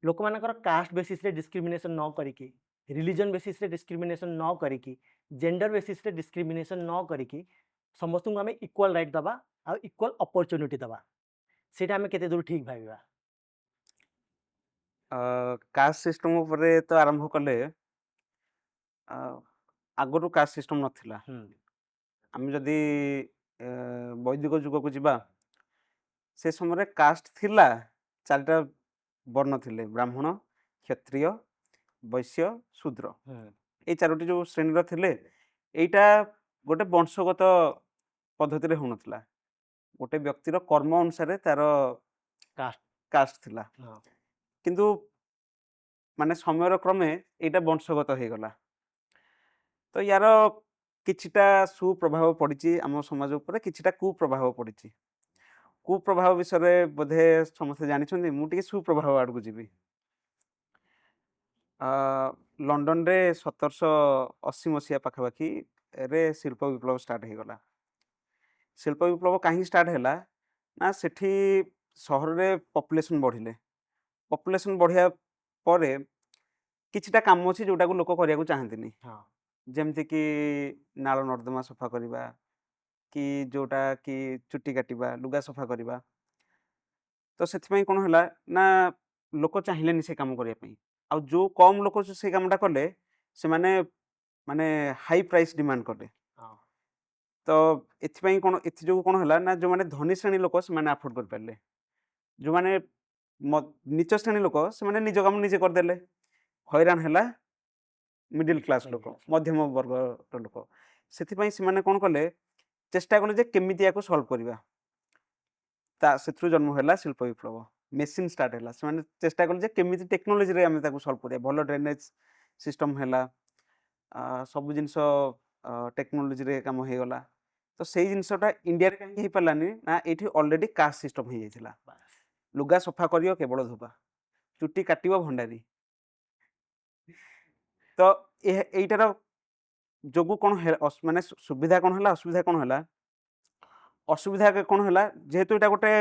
ଲୋକମାନଙ୍କର କାଷ୍ଟ ବେସିସ୍ରେ ଡିସ୍କ୍ରିମିନେସନ୍ ନ କରିକି, ରିଲିଜନ୍ ବେସିସ୍ରେ ଡିସ୍କ୍ରିମିନେସନ୍ ନ କରିକି, ଜେଣ୍ଡର ବେସିସ୍ରେ ଡିସ୍କ୍ରିମିନେସନ୍ ନ କରିକି ସମସ୍ତଙ୍କୁ ଆମେ ଇକ୍ୱାଲ୍ ରାଇଟ୍ ଦେବା ଆଉ ଇକ୍ୱାଲ୍ ଅପରଚ୍ୟୁନିଟି ଦେବା। ସେଇଟା ଆମେ କେତେ ଦୂର ଠିକ୍ ଭାବିବା? କାଷ୍ଟ ସିଷ୍ଟମ ଉପରେ ତ ଆରମ୍ଭ କଲେ, ଆଗରୁ କାଷ୍ଟ ସିଷ୍ଟମ ନଥିଲା। ଆମେ ଯଦି ବୈଦିକ ଯୁଗକୁ ଯିବା, ସେ ସମୟରେ କାଷ୍ଟ ଥିଲା, 4ଟା ବର୍ଣ୍ଣ ଥିଲେ, ବ୍ରାହ୍ମଣ, କ୍ଷତ୍ରିୟ, ବୈଶ୍ୟ, ଶୂଦ୍ର। ଏଇ 4ଟି ଯୋଉ ଶ୍ରେଣୀର ଥିଲେ, ଏଇଟା ଗୋଟେ ବଂଶଗତ ପଦ୍ଧତିରେ ହଉନଥିଲା, ଗୋଟେ ବ୍ୟକ୍ତିର କର୍ମ ଅନୁସାରେ ତାର କାଷ୍ଟ ଥିଲା। କିନ୍ତୁ ମାନେ ସମୟର କ୍ରମେ ଏଇଟା ବଂଶଗତ ହେଇଗଲା। ତ ୟାର କିଛିଟା ସୁପ୍ରଭାବ ପଡ଼ିଛି ଆମ ସମାଜ ଉପରେ, କିଛିଟା କୁପ୍ରଭାବ ପଡ଼ିଛି। କୁପ୍ରଭାବ ବିଷୟରେ ବୋଧେ ସମସ୍ତେ ଜାଣିଛନ୍ତି, ମୁଁ ଟିକେ ସୁପ୍ରଭାବ ଆଡ଼କୁ ଯିବି। ଲଣ୍ଡନରେ 1780 ମସିହା ପାଖାପାଖିରେ ଶିଳ୍ପ ବିପ୍ଳବ ଷ୍ଟାର୍ଟ ହେଇଗଲା। ଶିଳ୍ପ ବିପ୍ଳବ କାହିଁକି ଷ୍ଟାର୍ଟ ହେଲା ନା, ସେଠି ସହରରେ ପପୁଲେସନ୍ ବଢ଼ିଲେ। ପପୁଲେସନ୍ ବଢ଼ିବା ପରେ କିଛିଟା କାମ ଅଛି ଯୋଉଟାକୁ ଲୋକ କରିବାକୁ ଚାହାନ୍ତିନି, ଯେମିତିକି ନାଳ ନର୍ଦ୍ଦମା ସଫା କରିବା, କି ଯୋଉଟା କି ଚୁଟି କାଟିବା, ଲୁଗା ସଫା କରିବା। ତ ସେଥିପାଇଁ କ'ଣ ହେଲା ନା, ଲୋକ ଚାହିଁଲେନି ସେ କାମ କରିବା ପାଇଁ। ଆଉ ଯୋଉ କମ୍ ଲୋକ ସେ କାମଟା କଲେ, ସେମାନେ ମାନେ ହାଇ ପ୍ରାଇସ୍ ଡିମାଣ୍ଡ କଲେ। ତ ଏଥିଯୋଗୁଁ କ'ଣ ହେଲା ନା, ଯୋଉମାନେ ଧନୀ ଶ୍ରେଣୀ ଲୋକ ସେମାନେ ଆଫୋର୍ଡ କରିପାରିଲେ, ଯୋଉମାନେ ନିଚ ଶ୍ରେଣୀ ଲୋକ ସେମାନେ ନିଜ କାମ ନିଜେ କରିଦେଲେ। ହଇରାଣ ହେଲା ମିଡିଲ କ୍ଲାସ ଲୋକ, ମଧ୍ୟମ ବର୍ଗର ଲୋକ। ସେଥିପାଇଁ ସେମାନେ କ'ଣ କଲେ, ଚେଷ୍ଟା କଲେ ଯେ କେମିତି ୟାକୁ ସଲ୍ଭ କରିବା। ସେଥିରୁ ଜନ୍ମ ହେଲା ଶିଳ୍ପ ବିପ୍ଳବ, ମେସିନ୍ ଷ୍ଟାର୍ଟ ହେଲା। ସେମାନେ ଚେଷ୍ଟା କଲେ ଯେ କେମିତି ଟେକ୍ନୋଲୋଜିରେ ଆମେ ତାକୁ ସଲ୍ଭ କରିବା। ଭଲ ଡ୍ରେନେଜ ସିଷ୍ଟମ ହେଲା, ସବୁ ଜିନିଷ ଟେକ୍ନୋଲୋଜିରେ କାମ ହେଇଗଲା। ତ ସେଇ ଜିନିଷଟା ଇଣ୍ଡିଆରେ କାହିଁକି ହେଇପାରିଲାନି ନା, ଏଇଠି ଅଲରେଡି କାଷ୍ଟ ସିଷ୍ଟମ ହେଇଯାଇଥିଲା। ଲୁଗା ସଫା କରିବ କେବଳ ଧୋବା, ଚୁଟି କାଟିବ ଭଣ୍ଡାରୀ। ତ ଏଇଟାର ଯୋଗୁ କ'ଣ ମାନେ ସୁବିଧା କ'ଣ ହେଲା, ଅସୁବିଧା କ'ଣ ହେଲା? ଅସୁବିଧା କ'ଣ ହେଲା, ଯେହେତୁ ଏଇଟା ଗୋଟେ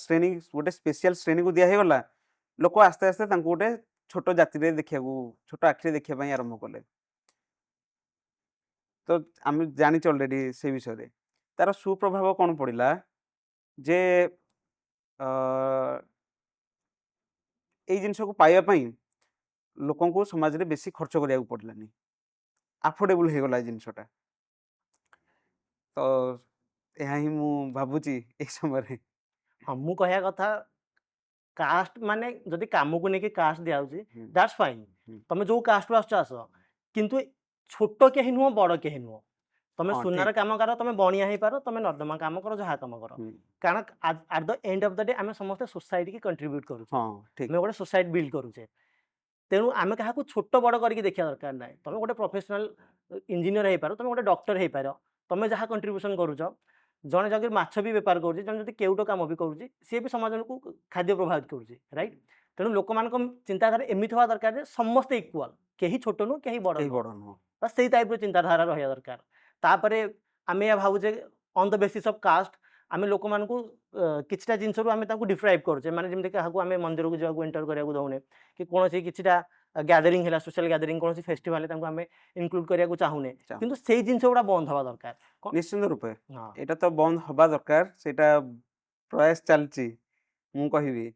ଶ୍ରେଣୀ, ଗୋଟେ ସ୍ପେଶିଆଲ ଶ୍ରେଣୀକୁ ଦିଆ ହେଇଗଲା, ଲୋକ ଆସ୍ତେ ଆସ୍ତେ ତାଙ୍କୁ ଗୋଟେ ଛୋଟ ଜାତିରେ ଦେଖିବାକୁ, ଛୋଟ ଆଖିରେ ଦେଖିବା ପାଇଁ ଆରମ୍ଭ କଲେ। ତ ଆମେ ଜାଣିଛୁ ଅଲରେଡି ସେ ବିଷୟରେ। ତାର ସୁପ୍ରଭାବ କ'ଣ ପଡ଼ିଲା ଯେ ଏଇ ଜିନିଷକୁ ପାଇବା ପାଇଁ ଲୋକଙ୍କୁ ସମାଜରେ ବେଶୀ ଖର୍ଚ୍ଚ କରିବାକୁ ପଡ଼ିଲାନି। ଆଫୋର୍ଡେବୁଲ ହେଇଗଲା ଏ ଜିନିଷଟା। ତ ଏହା ହିଁ ମୁଁ ଭାବୁଛି ଏଇ ସମୟରେ। ହଁ ମୁଁ କହିବା କଥା କାଷ୍ଟ ମାନେ ଯଦି କାମକୁ ନେଇକି କାଷ୍ଟ ଦିଆହଉଛି ହୁଁ, ଦ୍ୟାଟ୍ସ ଫାଇନ୍। ହୁଁ, ତମେ ଯୋଉ କାଷ୍ଟରୁ ଆସୁଛ ଆସ, କିନ୍ତୁ ଛୋଟ କେହି ନୁହଁ ବଡ଼ କେହି ନୁହଁ। ତମେ ହଁ ସୁନାର ଠିକ। କାମ କର, ତମେ ବଣିଆ ହେଇପାର, ତମେ ନର୍ଦ୍ଦମା କାମ କର, ଯାହା କାମ କର। ହୁଁ, କାରଣ at the end of the day ଆମେ ସମସ୍ତେ ସୋସାଇଟି କି କଣ୍ଟ୍ରିବ୍ୟୁଟ୍ କରୁଛେ। ହଁ ଠିକ। ଆମେ ଗୋଟେ ସୋସାଇଟି ବିଲ୍ଡ କରୁଛେ। ତେଣୁ ଆମେ କାହାକୁ ଛୋଟ ବଡ଼ କରିକି ଦେଖିବା ଦରକାର ନାହିଁ। ତମେ ଗୋଟେ ପ୍ରଫେସନାଲ ଇଞ୍ଜିନିୟର ହେଇପାର, ତମେ ଗୋଟେ ଡକ୍ଟର ହେଇପାର, ତମେ ଯାହା କଣ୍ଟ୍ରିବ୍ୟୁସନ କରୁଛ। ଜଣେ ଯଦି ମାଛ ବି ବେପାର କରୁଛି, ଜଣେ ଯଦି କେଉଟ କାମ ବି କରୁଛି, ସିଏ ବି ସମାଜକୁ ଖାଦ୍ୟ ପ୍ରଭାବିତ କରୁଛି, ରାଇଟ୍? ତେଣୁ ଲୋକମାନଙ୍କ ଚିନ୍ତାଧାରା ଏମିତି ହେବା ଦରକାର ଯେ ସମସ୍ତେ ଇକ୍ୱାଲ, କେହି ଛୋଟ ନୁହଁ, କେହି ବଡ଼ କେହି ନୁହଁ। ବଡ ନୁହଁ। ବାସ୍ ସେଇ ଟାଇପ୍ର ଚିନ୍ତାଧାରା ରହିବା ଦରକାର। ତାପରେ ଆମେ ଏହା ଭାବୁଛେ on the basis of caste ଆମେ ଲୋକମାନଙ୍କୁ କିଛିଟା ଜିନିଷରୁ ଆମେ ତାଙ୍କୁ ଡିପ୍ରାଇଭ୍ କରୁଛେ। ମାନେ ଯେମିତି କାହାକୁ ଆମେ ମନ୍ଦିରକୁ ଯିବାକୁ ଏଣ୍ଟର କରିବାକୁ ଦେଉନେ, କି କୌଣସି କିଛିଟା ଗ୍ୟାଦରିଂ ହେଲା, ସୋସିଆଲ ଗ୍ୟାଦରିଂ, କୌଣସି ଫେଷ୍ଟିଭାଲରେ ତାଙ୍କୁ ଆମେ ଇନକ୍ଲୁଡ୍ କରିବାକୁ ଚାହୁଁନେ। କିନ୍ତୁ ସେଇ ଜିନିଷ ଗୁଡ଼ା ବନ୍ଦ ହେବା ଦରକାର। ନିଶ୍ଚିନ୍ତ ରୂପେ ହଁ ଏଇଟା ତ ବନ୍ଦ ହବା ଦରକାର। ସେଇଟା ପ୍ରୟାସ ଚାଲିଛି। ମୁଁ କହିବି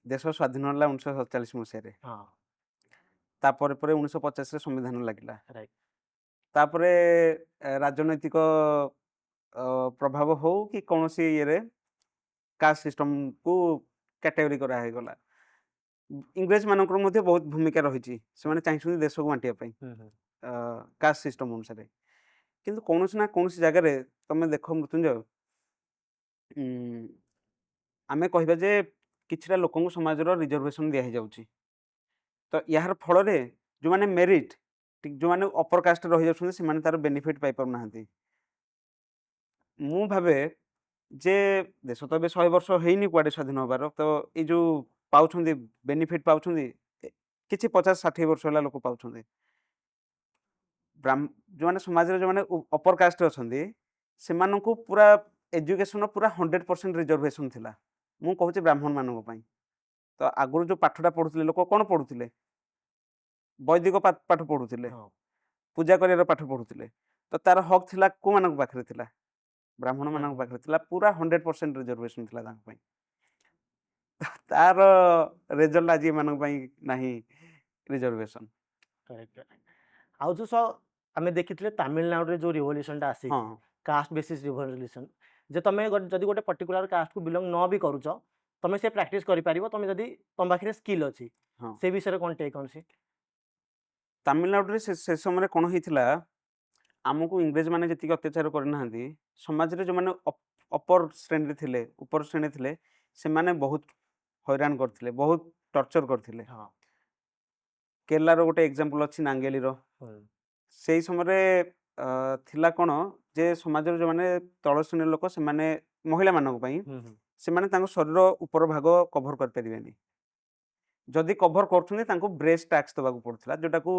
ଦେଶ ସ୍ୱାଧୀନ ହେଲା 1947 ମସିହାରେ। ହଁ ତାପରେ ପରେ 1950ରେ ସମ୍ବିଧାନ ଲାଗିଲା। ରାଇଟ୍। ତାପରେ ରାଜନୈତିକ ପ୍ରଭାବ ହଉ କି କୌଣସି ଇଏରେ କାଷ୍ଟ ସିଷ୍ଟମକୁ କ୍ୟାଟେଗୋରୀ କରାହେଇଗଲା। ଇଂରେଜ ମାନଙ୍କର ମଧ୍ୟ ବହୁତ ଭୂମିକା ରହିଛି। ସେମାନେ ଚାହିଁଛନ୍ତି ଦେଶକୁ ବାଣ୍ଟିବା ପାଇଁ କାଷ୍ଟ ସିଷ୍ଟମ ଅନୁସାରେ। କିନ୍ତୁ କୌଣସି ନା କୌଣସି ଜାଗାରେ ତମେ ଦେଖ ମୃତ୍ୟୁଞ୍ଜୟ, ଆମେ କହିବା ଯେ କିଛିଟା ଲୋକଙ୍କୁ ସମାଜର ରିଜର୍ଭେସନ ଦିଆହେଇଯାଉଛି। ତ ଏହାର ଫଳରେ ଯେଉଁମାନେ ମେରିଟ୍, ଯେଉଁମାନେ ଅପର କାଷ୍ଟରେ ରହିଯାଉଛନ୍ତି, ସେମାନେ ତାର ବେନିଫିଟ୍ ପାଇପାରୁନାହାନ୍ତି। ମୁଁ ଭାବେ ଯେ ଦେଶ ତ ଏବେ 100 ବର୍ଷ ହେଇନି କୁଆଡ଼େ ସ୍ୱାଧୀନ ହେବାର। ତ ଏଇ ଯେଉଁ ପାଉଛନ୍ତି ବେନିଫିଟ୍ ପାଉଛନ୍ତି, କିଛି 50-60 ବର୍ଷ ହେଲା ଲୋକ ପାଉଛନ୍ତି। ଯେଉଁମାନେ ସମାଜରେ ଯେଉଁମାନେ ଅପର କାଷ୍ଟରେ ଅଛନ୍ତି, ସେମାନଙ୍କୁ ପୁରା ଏଜୁକେସନ ପୁରା 100% ରିଜର୍ଭେସନ ଥିଲା। ମୁଁ କହୁଛି ବ୍ରାହ୍ମଣ ମାନଙ୍କ ପାଇଁ। ତ ଆଗରୁ ଯେଉଁ ପାଠଟା ପଢ଼ୁଥିଲେ, ଲୋକ କ'ଣ ପଢ଼ୁଥିଲେ? ବୈଦିକ ପାଠ ପଢ଼ୁଥିଲେ, ହଁ ପୂଜା କରିବାର ପାଠ ପଢ଼ୁଥିଲେ। ତ ତାର ହକ୍ ଥିଲା କୋଉମାନଙ୍କ ପାଖରେ ଥିଲା? ବ୍ରାହ୍ମଣ ମାନଙ୍କ ପାଖରେ ଥିଲା। ପୁରା 100% ରିଜର୍ଭେସନ ଥିଲା ତାଙ୍କ ପାଇଁ। ତାର ରେଜଲ୍ଟ ଆଜି ଏମାନଙ୍କ ପାଇଁ ନାହିଁ ରିଜର୍ଭେସନ। କରେକ୍ଟ। ଆଉ ଯେଉଁ ଆମେ ଦେଖିଥିଲେ ତାମିଲନାଡୁରେ ଯେଉଁ ରିଭଲ୍ୟୁସନଟା ହଁ ଆସିଛି, କାଷ୍ଟ ବେସିସ୍ ରିଭଲ୍ୟୁସନ, ଯେ ତମେ ଯଦି ଗୋଟେ ପର୍ଟିକୁଲାର କାଷ୍ଟକୁ ବିଲଙ୍ଗ ନ ବି କରୁଛ, ତମେ ସେ ପ୍ରାକ୍ଟିସ୍ କରିପାରିବ, ତମେ ଯଦି ତମ ପାଖରେ ସ୍କିଲ୍ ଅଛି। ହଁ ସେ ବିଷୟରେ କ'ଣ ଟେକ୍ ଅଛି? ତାମିଲନାଡୁରେ ସେ ସମୟରେ କ'ଣ ହେଇଥିଲା, ଆମକୁ ଇଂରେଜମାନେ ଯେତିକି ଅତ୍ୟାଚାର କରିନାହାନ୍ତି, ସମାଜରେ ଯେଉଁମାନେ ଅପର ଶ୍ରେଣୀରେ ଥିଲେ, ଉପର ଶ୍ରେଣୀ ଥିଲେ, ସେମାନେ ବହୁତ ହଇରାଣ କରିଥିଲେ, ବହୁତ ଟର୍ଚର କରିଥିଲେ। ହଁ କେରଳାର ଗୋଟେ ଏକ୍ଜାମ୍ପଲ ଅଛି ନାଙ୍ଗେଲିର। ସେଇ ସମୟରେ ଥିଲା କ'ଣ ଯେ ସମାଜର ଯେଉଁମାନେ ତଳ ଶ୍ରେଣୀର ଲୋକ, ସେମାନେ ମହିଳାମାନଙ୍କ ପାଇଁ ସେମାନେ ତାଙ୍କ ଶରୀର ଉପର ଭାଗ କଭର କରିପାରିବେନି। ଯଦି କଭର କରୁଛନ୍ତି, ତାଙ୍କୁ ବ୍ରେସ୍ ଟ୍ୟାକ୍ସ ଦେବାକୁ ପଡୁଥିଲା, ଯୋଉଟାକୁ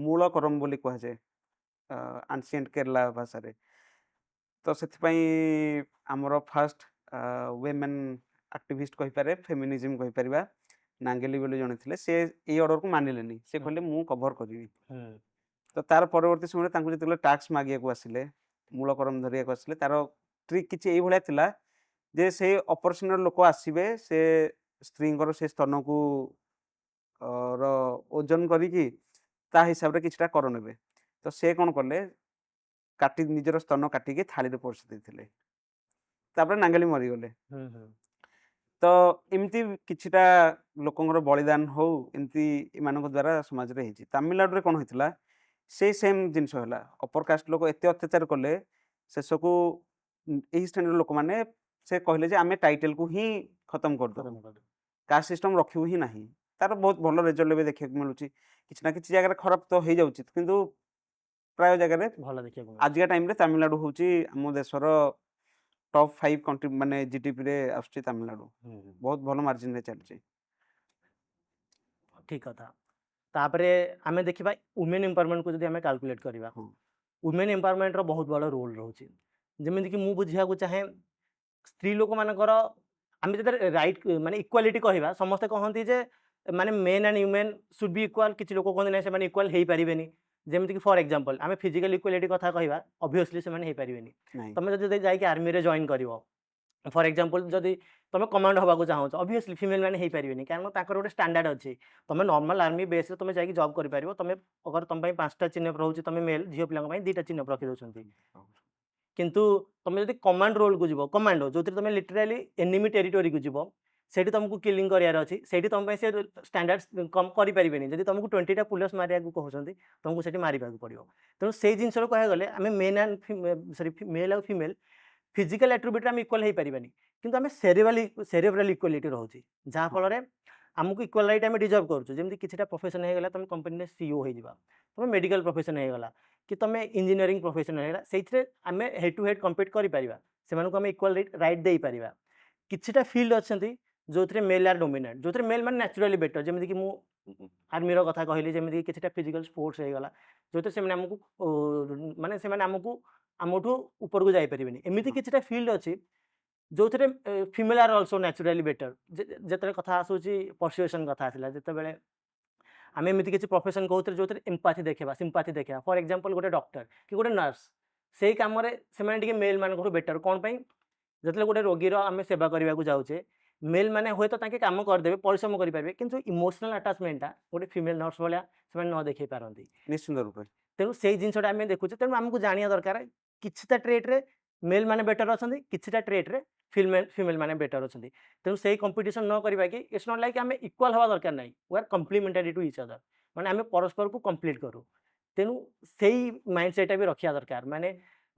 ମୂଳ କରମ ବୋଲି କୁହାଯାଏ ଆନ୍ସିଏଣ୍ଟ କେରଳା ଭାଷାରେ। ତ ସେଥିପାଇଁ ଆମର ଫାଷ୍ଟ ୱିମେନ୍ ଆକ୍ଟିଭିଷ୍ଟ କହିପାରେ, ଫେମିନିଜିମ୍ କହିପାରିବା, ନାଙ୍ଗେଲି ବୋଲି ଜଣେ ଥିଲେ। ସେ ଏଇ ଅର୍ଡରକୁ ମାନିଲେନି। ସେ କହିଲେ ମୁଁ କଭର କରିବି। ତ ତାର ପରବର୍ତ୍ତୀ ସମୟରେ ତାଙ୍କୁ ଯେତେବେଳେ ଟ୍ୟାକ୍ସ ମାଗିବାକୁ ଆସିଲେ, ମୂଳ କରମ ଧରିବାକୁ ଆସିଲେ, ତାର ଟ୍ରିକ୍ କିଛି ଏଇଭଳିଆ ଥିଲା ଯେ ସେ ଅପର ଶ୍ରେଣୀର ଲୋକ ଆସିବେ, ସେ ସ୍ତ୍ରୀଙ୍କର ସେ ସ୍ତନକୁ ଓଜନ କରିକି ତା ହିସାବରେ କିଛିଟା କର ନେବେ। ତ ସେ କ'ଣ କଲେ, ନିଜର ସ୍ତନ କାଟିକି ଥାଳିରେ ପରସି ଦେଇଥିଲେ। ତାପରେ ନାଙ୍ଗେଲି ମରିଗଲେ। ତ ଏମିତି କିଛିଟା ଲୋକଙ୍କର ବଳିଦାନ ହଉ, ଏମିତି ଏମାନଙ୍କ ଦ୍ୱାରା ସମାଜରେ ହେଇଛି। ତାମିଲନାଡୁରେ କ'ଣ ହେଇଥିଲା, ସେଇ ସେମ୍ ଜିନିଷ ହେଲା। ଅପର କାଷ୍ଟ ଲୋକ ଏତେ ଅତ୍ୟାଚାର କଲେ, ଶେଷକୁ ଏହି ଶ୍ରେଣୀର ଲୋକମାନେ ସେ କହିଲେ ଯେ ଆମେ ଟାଇଟେଲକୁ ହିଁ ଖତମ କରିଦେବୁ, କାଷ୍ଟ ସିଷ୍ଟମ ରଖିବୁ ହିଁ ନାହିଁ। ତାର ବହୁତ ଭଲ ରେଜଲ୍ଟ ଏବେ ଦେଖିବାକୁ ମିଳୁଛି। କିଛି ନା କିଛି ଜାଗାରେ ଖରାପ ତ ହେଇଯାଉଛି, କିନ୍ତୁ ପ୍ରାୟ ଜାଗାରେ ଭଲ ଦେଖିବାକୁ ଆଜିକା ଟାଇମରେ ତାମିଲନାଡୁ ହେଉଛି ଆମ ଦେଶର ଟପ୍ 5 କଣ୍ଟ୍ରି, ମାନେ ଜିଡିପିରେ ଆସୁଛି ତାମିଲନାଡୁ। ବହୁତ ଭଲ ମାର୍ଜିନରେ ଚାଲିଛି। ଠିକ୍ କଥା। ତାପରେ ଆମେ ଦେଖିବା ୱୁମେନ୍ ଏମ୍ପାୱାରମେଣ୍ଟକୁ ଯଦି ଆମେ କାଲକୁଲେଟ୍ କରିବା, ହଁ ୱୁମେନ୍ ଏମ୍ପାୱାରମେଣ୍ଟର ବହୁତ ବଡ଼ ରୋଲ୍ ରହୁଛି। ଯେମିତିକି ମୁଁ ବୁଝିବାକୁ ଚାହେଁ, ସ୍ତ୍ରୀ ଲୋକମାନଙ୍କର ଆମେ ଯେତେବେଳେ ରାଇଟ୍ ମାନେ ଇକ୍ୱାଲିଟି କହିବା, ସମସ୍ତେ କହନ୍ତି ଯେ ମାନେ main and women should be equal. କିଛି ଲୋକ କହନ୍ତି ନାହିଁ ସେମାନେ ଇକ୍ୱାଲ୍ ହେଇପାରିବେନି। ଯେମିତିକି ଫର୍ ଏକ୍ଜାମ୍ପଲ୍ ଆମେ ଫିଜିକାଲ୍ ଇକ୍ୱାଲିଟି କଥା କହିବା, ଅବଭିୟସଲି ସେମାନେ ହେଇପାରିବେନି। ନାଇଁ ତମେ ଯଦି ଯାଇକି ଆର୍ମିରେ ଜଏନ୍ କରିବ, ଫର୍ ଏକ୍ଜାମ୍ପଲ୍ ଯଦି ତମେ କମାଣ୍ଡ ହବାକୁ ଚାହୁଁଛ ଅବଭିୟସଲି ଫିମେଲ ମାନେ ହେଇପାରିବେନି କାରଣ ତାଙ୍କର ଗୋଟେ ଷ୍ଟାଣ୍ଡାର୍ଡ ଅଛି ତମେ ନର୍ମାଲ ଆର୍ମି ବେସ୍ରେ ତମେ ଯାଇକି ଜବ୍ କରିପାରିବ ତମେ ଅଗର ତମ ପାଇଁ 5ଟା ଚିହ୍ନକ ରହୁଛି ତମେ ମେଲ୍ ଝିଅ ପିଲାଙ୍କ ପାଇଁ 2ଟା ଚିହ୍ନକ ରଖିଦେଉଛନ୍ତି କିନ୍ତୁ ତମେ ଯଦି କମାଣ୍ଡ ରୋଲକୁ ଯିବ କମାଣ୍ଡୋ ଯୋଉଥିରେ ତମେ ଲିଟରାଲି ଏନିମି ଟେରିଟୋରିକୁ ଯିବ ସେଇଠି ତମକୁ କିଲିଂ କରିବାର ଅଛି ସେଇଠି ତମ ପାଇଁ ସେ ଷ୍ଟାଣ୍ଡାର୍ଡ କମ୍ କରିପାରିବେନି ଯଦି ତମକୁ 20ଟା ପୁଲିସ୍ ମାରିବାକୁ କହୁଛନ୍ତି ତମକୁ ସେଠି ମାରିବାକୁ ପଡ଼ିବ ତେଣୁ ସେଇ ଜିନିଷରୁ କହିବାକୁ ଗଲେ ଆମେ ମେନ୍ ଆଣ୍ଡ ସରି ମେଲ୍ ଆଉ ଫିମେଲ୍ ଫିଜିକାଲ ଆଟ୍ରିବ୍ୟୁଟ୍ରେ ଆମେ ଇକ୍ୱାଲ୍ ହେଇପାରିବାନି କିନ୍ତୁ ଆମେ ସେରେବ୍ରାଲ ଇକ୍ୱାଲିଟି ରହୁଛି ଯାହାଫଳରେ ଆମକୁ ଇକ୍ୱାଲ୍ ରାଇଟ୍ ଆମେ ଡିଜର୍ଭ କରୁଛୁ ଯେମିତି କିଛିଟା ପ୍ରଫେସନ୍ ହେଇଗଲା ତମେ କମ୍ପାନୀରେ ସିଇଓ ହେଇଯିବା ତମେ ମେଡ଼ିକାଲ ପ୍ରଫେସନ୍ ହେଇଗଲା କି ତମେ ଇଞ୍ଜିନିୟରିଂ ପ୍ରଫେସନ୍ ହେଇଗଲା ସେଇଥିରେ ଆମେ ହେଡ୍ ଟୁ ହେଡ୍ କମ୍ପିଟ୍ କରିପାରିବା ସେମାନଙ୍କୁ ଆମେ ଇକ୍ୱାଲ୍ ରାଇଟ୍ ଦେଇପାରିବା କିଛିଟା ଫିଲ୍ଡ ଅଛନ୍ତି ଯେଉଁଥିରେ ମେଲ୍ ଆର୍ ଡୋମିନାଣ୍ଟ ଯେଉଁଥିରେ ମେଲ୍ ମାନେ ନ୍ୟାଚୁରାଲି ବେଟର ଯେମିତିକି ମୁଁ ଆର୍ମିର କଥା କହିଲି ଯେମିତିକି କିଛିଟା ଫିଜିକାଲ ସ୍ପୋର୍ଟସ୍ ହେଇଗଲା ଯେଉଁଥିରେ ସେମାନେ ଆମକୁ ମାନେ ସେମାନେ ଆମଠୁ ଉପରକୁ ଯାଇପାରିବେନି ଏମିତି କିଛିଟା ଫିଲ୍ଡ ଅଛି ଯେଉଁଥିରେ ଫିମେଲ୍ ଆର୍ ଅଲସୋ ନ୍ୟାଚୁରାଲି ବେଟର ଯେତେବେଳେ କଥା ଆସୁଛି ପର୍ସୁଏସନ୍ କଥା ଆସିଲା ଯେତେବେଳେ ଆମେ ଏମିତି କିଛି ପ୍ରଫେସନ୍ କହୁଥିଲେ ଯେଉଁଥିରେ ଏମ୍ପାଥି ଦେଖେଇବା ସିମ୍ପାଥି ଦେଖେଇବା ଫର୍ ଏକ୍ଜାମ୍ପଲ୍ ଗୋଟେ ଡକ୍ଟର କି ଗୋଟେ ନର୍ସ ସେଇ କାମରେ ସେମାନେ ଟିକେ ମେଲ୍ ମାନଙ୍କଠୁ ବେଟର କ'ଣ ପାଇଁ ଯେତେବେଳେ ଗୋଟେ ରୋଗୀର ଆମେ ସେବା କରିବାକୁ ଯାଉଛେ ମେଲ୍ ମାନେ ହୁଏତ ତାଙ୍କେ କାମ କରିଦେବେ ପରିଶ୍ରମ କରିପାରିବେ କିନ୍ତୁ ଇମୋସନାଲ୍ ଆଟାଚମେଣ୍ଟଟା ଗୋଟେ ଫିମେଲ୍ ନର୍ସ ଭଳିଆ ସେମାନେ ନ ଦେଖେଇ ପାରନ୍ତି ନିଶ୍ଚିନ୍ତ ରୂପେ ତେଣୁ ସେଇ ଜିନିଷଟା ଆମେ ଦେଖୁଛେ ତେଣୁ ଆମକୁ ଜାଣିବା ଦରକାର କିଛିଟା ଟ୍ରେଟ୍ରେ ମେଲ୍ ମାନେ ବେଟର ଅଛନ୍ତି କିଛିଟା ଟ୍ରେଟ୍ରେ ଫିମେଲ୍ ମାନେ ବେଟର ଅଛନ୍ତି ତେଣୁ ସେଇ କମ୍ପିଟିସନ୍ ନ କରିବା କି ଇଟ୍ସ ନଟ୍ ଲାଇକ୍ ଆମେ ଇକ୍ୱାଲ୍ ହେବା ଦରକାର ନାହିଁ we are complementary to each other ମାନେ ଆମେ ପରସ୍ପରକୁ କମ୍ପ୍ଲିଟ୍ କରୁ ତେଣୁ ସେଇ ମାଇଣ୍ଡ ସେଟ୍ଟା ବି ରଖିବା ଦରକାର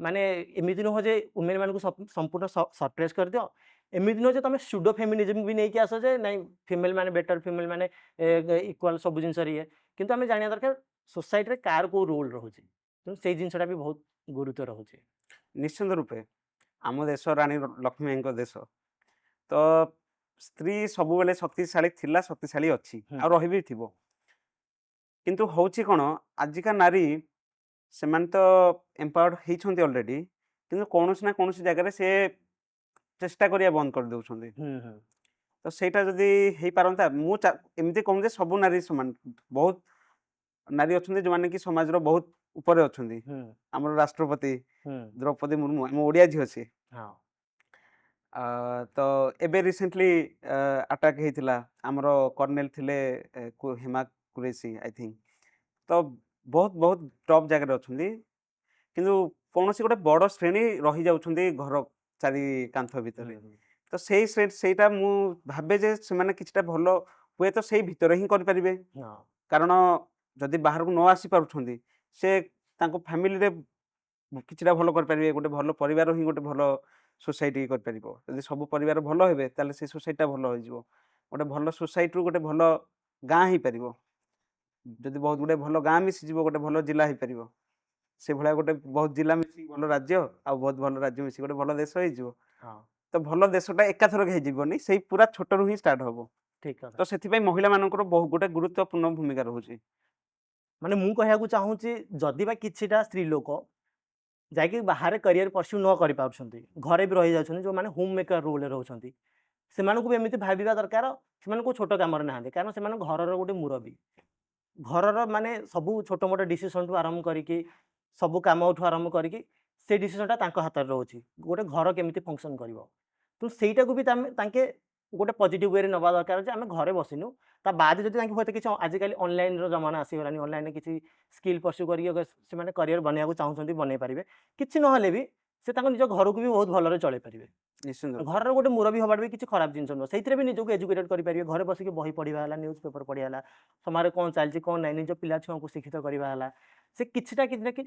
ମାନେ ଏମିତି ନୁହଁ ଯେ ୱିମେନ୍ ମାନଙ୍କୁ ସମ୍ପୂର୍ଣ୍ଣ ସପ୍ରେସ୍ କରିଦିଅ ଏମିତି ନୁହଁ ଯେ ତମେ ସୁଡୋ ଫେମିନିଜମ୍ ବି ନେଇକି ଆସ ଯେ ନାଇଁ ଫିମେଲ୍ ମାନେ ବେଟର ଫିମେଲ୍ ମାନେ ଇକ୍ୱାଲ୍ ସବୁ ଜିନିଷରେ ଇଏ କିନ୍ତୁ ଆମେ ଜାଣିବା ଦରକାର ସୋସାଇଟିରେ କାହାର କେଉଁ ରୋଲ୍ ରହୁଛି ତେଣୁ ସେଇ ଜିନିଷଟା ବି ବହୁତ ଗୁରୁତ୍ୱ ରହୁଛି ନିଶ୍ଚିନ୍ତ ରୂପେ ଆମ ଦେଶ ରାଣୀ ଲକ୍ଷ୍ମୀଙ୍କ ଦେଶ ତ ସ୍ତ୍ରୀ ସବୁବେଳେ ଶକ୍ତିଶାଳୀ ଥିଲା ଶକ୍ତିଶାଳୀ ଅଛି ଆଉ ରହିବି ଥିବ କିନ୍ତୁ ହଉଛି କ'ଣ ଆଜିକା ନାରୀ ସେମାନେ ତ ଏମ୍ପାୱାର୍ଡ ହେଇଛନ୍ତି ଅଲରେଡ଼ି କିନ୍ତୁ କୌଣସି ନା କୌଣସି ଜାଗାରେ ସେ ଚେଷ୍ଟା କରିବା ବନ୍ଦ କରିଦେଉଛନ୍ତି ତ ସେଇଟା ଯଦି ହେଇପାରନ୍ତା ମୁଁ ଏମିତି କହୁନି ଯେ ସବୁ ନାରୀ ସମାନ ବହୁତ ନାରୀ ଅଛନ୍ତି ଯେଉଁମାନେ କି ସମାଜର ବହୁତ ଉପରେ ଅଛନ୍ତି ଆମର ରାଷ୍ଟ୍ରପତି ଦ୍ରୌପଦୀ ମୁର୍ମୁ ଆମ ଓଡ଼ିଆ ଝିଅ ଅଛି ତ ଏବେ ରିସେଣ୍ଟଲି ଆଟାକ୍ ହେଇଥିଲା ଆମର କର୍ଣ୍ଣେଲ ଥିଲେ ହେମା କୁରେସି ଆଇ ଥିଙ୍କ ତ ବହୁତ ବହୁତ ଟପ୍ ଜାଗାରେ ଅଛନ୍ତି କିନ୍ତୁ କୌଣସି ଗୋଟେ ବଡ଼ ଶ୍ରେଣୀ ରହିଯାଉଛନ୍ତି ଘର ଚାରି କାନ୍ଥ ଭିତରେ ତ ସେଇଟା ମୁଁ ଭାବେ ଯେ ସେମାନେ କିଛିଟା ଭଲ ହୁଏତ ସେଇ ଭିତରେ ହିଁ କରିପାରିବେ କାରଣ ଯଦି ବାହାରକୁ ନ ଆସିପାରୁଛନ୍ତି ସେ ତାଙ୍କ ଫ୍ୟାମିଲିରେ କିଛିଟା ଭଲ କରିପାରିବେ ଗୋଟେ ଭଲ ପରିବାର ହିଁ ଗୋଟେ ଭଲ ସୋସାଇଟି କରିପାରିବ ଯଦି ସବୁ ପରିବାର ଭଲ ହେବେ ତାହେଲେ ସେ ସୋସାଇଟିଟା ଭଲ ହୋଇଯିବ ଗୋଟେ ଭଲ ସୋସାଇଟିରୁ ଗୋଟେ ଭଲ ଗାଁ ହେଇପାରିବ ଯଦି ବହୁତ ଗୁଡ଼େ ଭଲ ଗାଁ ମିଶିଯିବ ଗୋଟେ ଭଲ ଜିଲ୍ଲା ହେଇପାରିବ ସେଭଳିଆ ଗୋଟେ ବହୁତ ଜିଲ୍ଲା ମିଶିକି ଭଲ ରାଜ୍ୟ ଆଉ ବହୁତ ଭଲ ରାଜ୍ୟ ମିଶିକି ଗୋଟେ ଭଲ ଦେଶ ହେଇଯିବ ତ ଭଲ ଦେଶଟା ଏକାଥରକେ ହେଇଯିବନି ସେଇ ପୁରା ଛୋଟରୁ ହିଁ ଷ୍ଟାର୍ଟ ହବ ଠିକ୍ ତ ସେଥିପାଇଁ ମହିଳାମାନଙ୍କର ଗୋଟେ ଗୁରୁତ୍ୱପୂର୍ଣ୍ଣ ଭୂମିକା ରହୁଛି ମାନେ ମୁଁ କହିବାକୁ ଚାହୁଁଛି ଯଦି ବା କିଛିଟା ସ୍ତ୍ରୀ ଲୋକ ଯାଇକି ବାହାରେ କ୍ୟାରିୟର ପର୍ସ୍ୟୁ ନ କରିପାରୁଛନ୍ତି ଘରେ ବି ରହିଯାଉଛନ୍ତି ଯେଉଁମାନେ ହୋମ୍ ମେକର ରୋଲ୍ରେ ରହୁଛନ୍ତି ସେମାନଙ୍କୁ ବି ଏମିତି ଭାବିବା ଦରକାର ସେମାନେ କେଉଁ ଛୋଟ କାମରେ ନାହାନ୍ତି କାରଣ ସେମାନେ ଘରର ଗୋଟେ ମୁରବୀ ଘରର ମାନେ ସବୁ ଛୋଟ ମୋଟ ଡିସିସନ୍ଠୁ ଆରମ୍ଭ କରିକି ସବୁ କାମଠୁ ଆରମ୍ଭ କରିକି ସେ ଡିସିସନ୍ଟା ତାଙ୍କ ହାତରେ ରହୁଛି ଗୋଟେ ଘର କେମିତି ଫଙ୍କସନ୍ କରିବ ତ ସେଇଟାକୁ ବି ତାଙ୍କେ ଗୋଟେ ପଜିଟିଭ୍ ୱେରେ ନେବା ଦରକାର ଯେ ଆମେ ଘରେ ବସିନୁ ତା ବାଦ ଯଦି ତାଙ୍କେ ହୁଏତ କିଛି ଆଜିକାଲି ଅନଲାଇନ୍ର ଜମାନା ଆସିଗଲାଣି ଅନଲାଇନ୍ରେ କିଛି ସ୍କିଲ୍ ପର୍ସ୍ୟୁ କରିକି ସେମାନେ କ୍ୟାରିୟର ବନେଇବାକୁ ଚାହୁଁଛନ୍ତି ବନେଇ ପାରିବେ କିଛି ନହେଲେ ବି ସେ ତାଙ୍କ ନିଜ ଘରକୁ ବି ବହୁତ ଭଲରେ ଚଳେଇ ପାରିବେ ଘରର ଗୋଟେ ମୁରବୀ ହେବାଟା ବି କିଛି ଖରାପ ଜିନିଷ ନୁହଁ ସେଇଥିରେ ବି ନିଜକୁ ଏଜୁକେଟେଡ୍ କରିପାରିବେ ଘରେ ବସିକି ବହି ପଢ଼ିବା ହେଲା ନ୍ୟୁଜ୍ ପେପର୍ ପଢ଼ିବା ହେଲା ସମାଜରେ କ'ଣ ଚାଲିଛି କ'ଣ ନାହିଁ ନିଜ ପିଲା ଛୁଆଙ୍କୁ ଶିକ୍ଷିତ କରିବା ହେଲା ସେ କିଛିଟା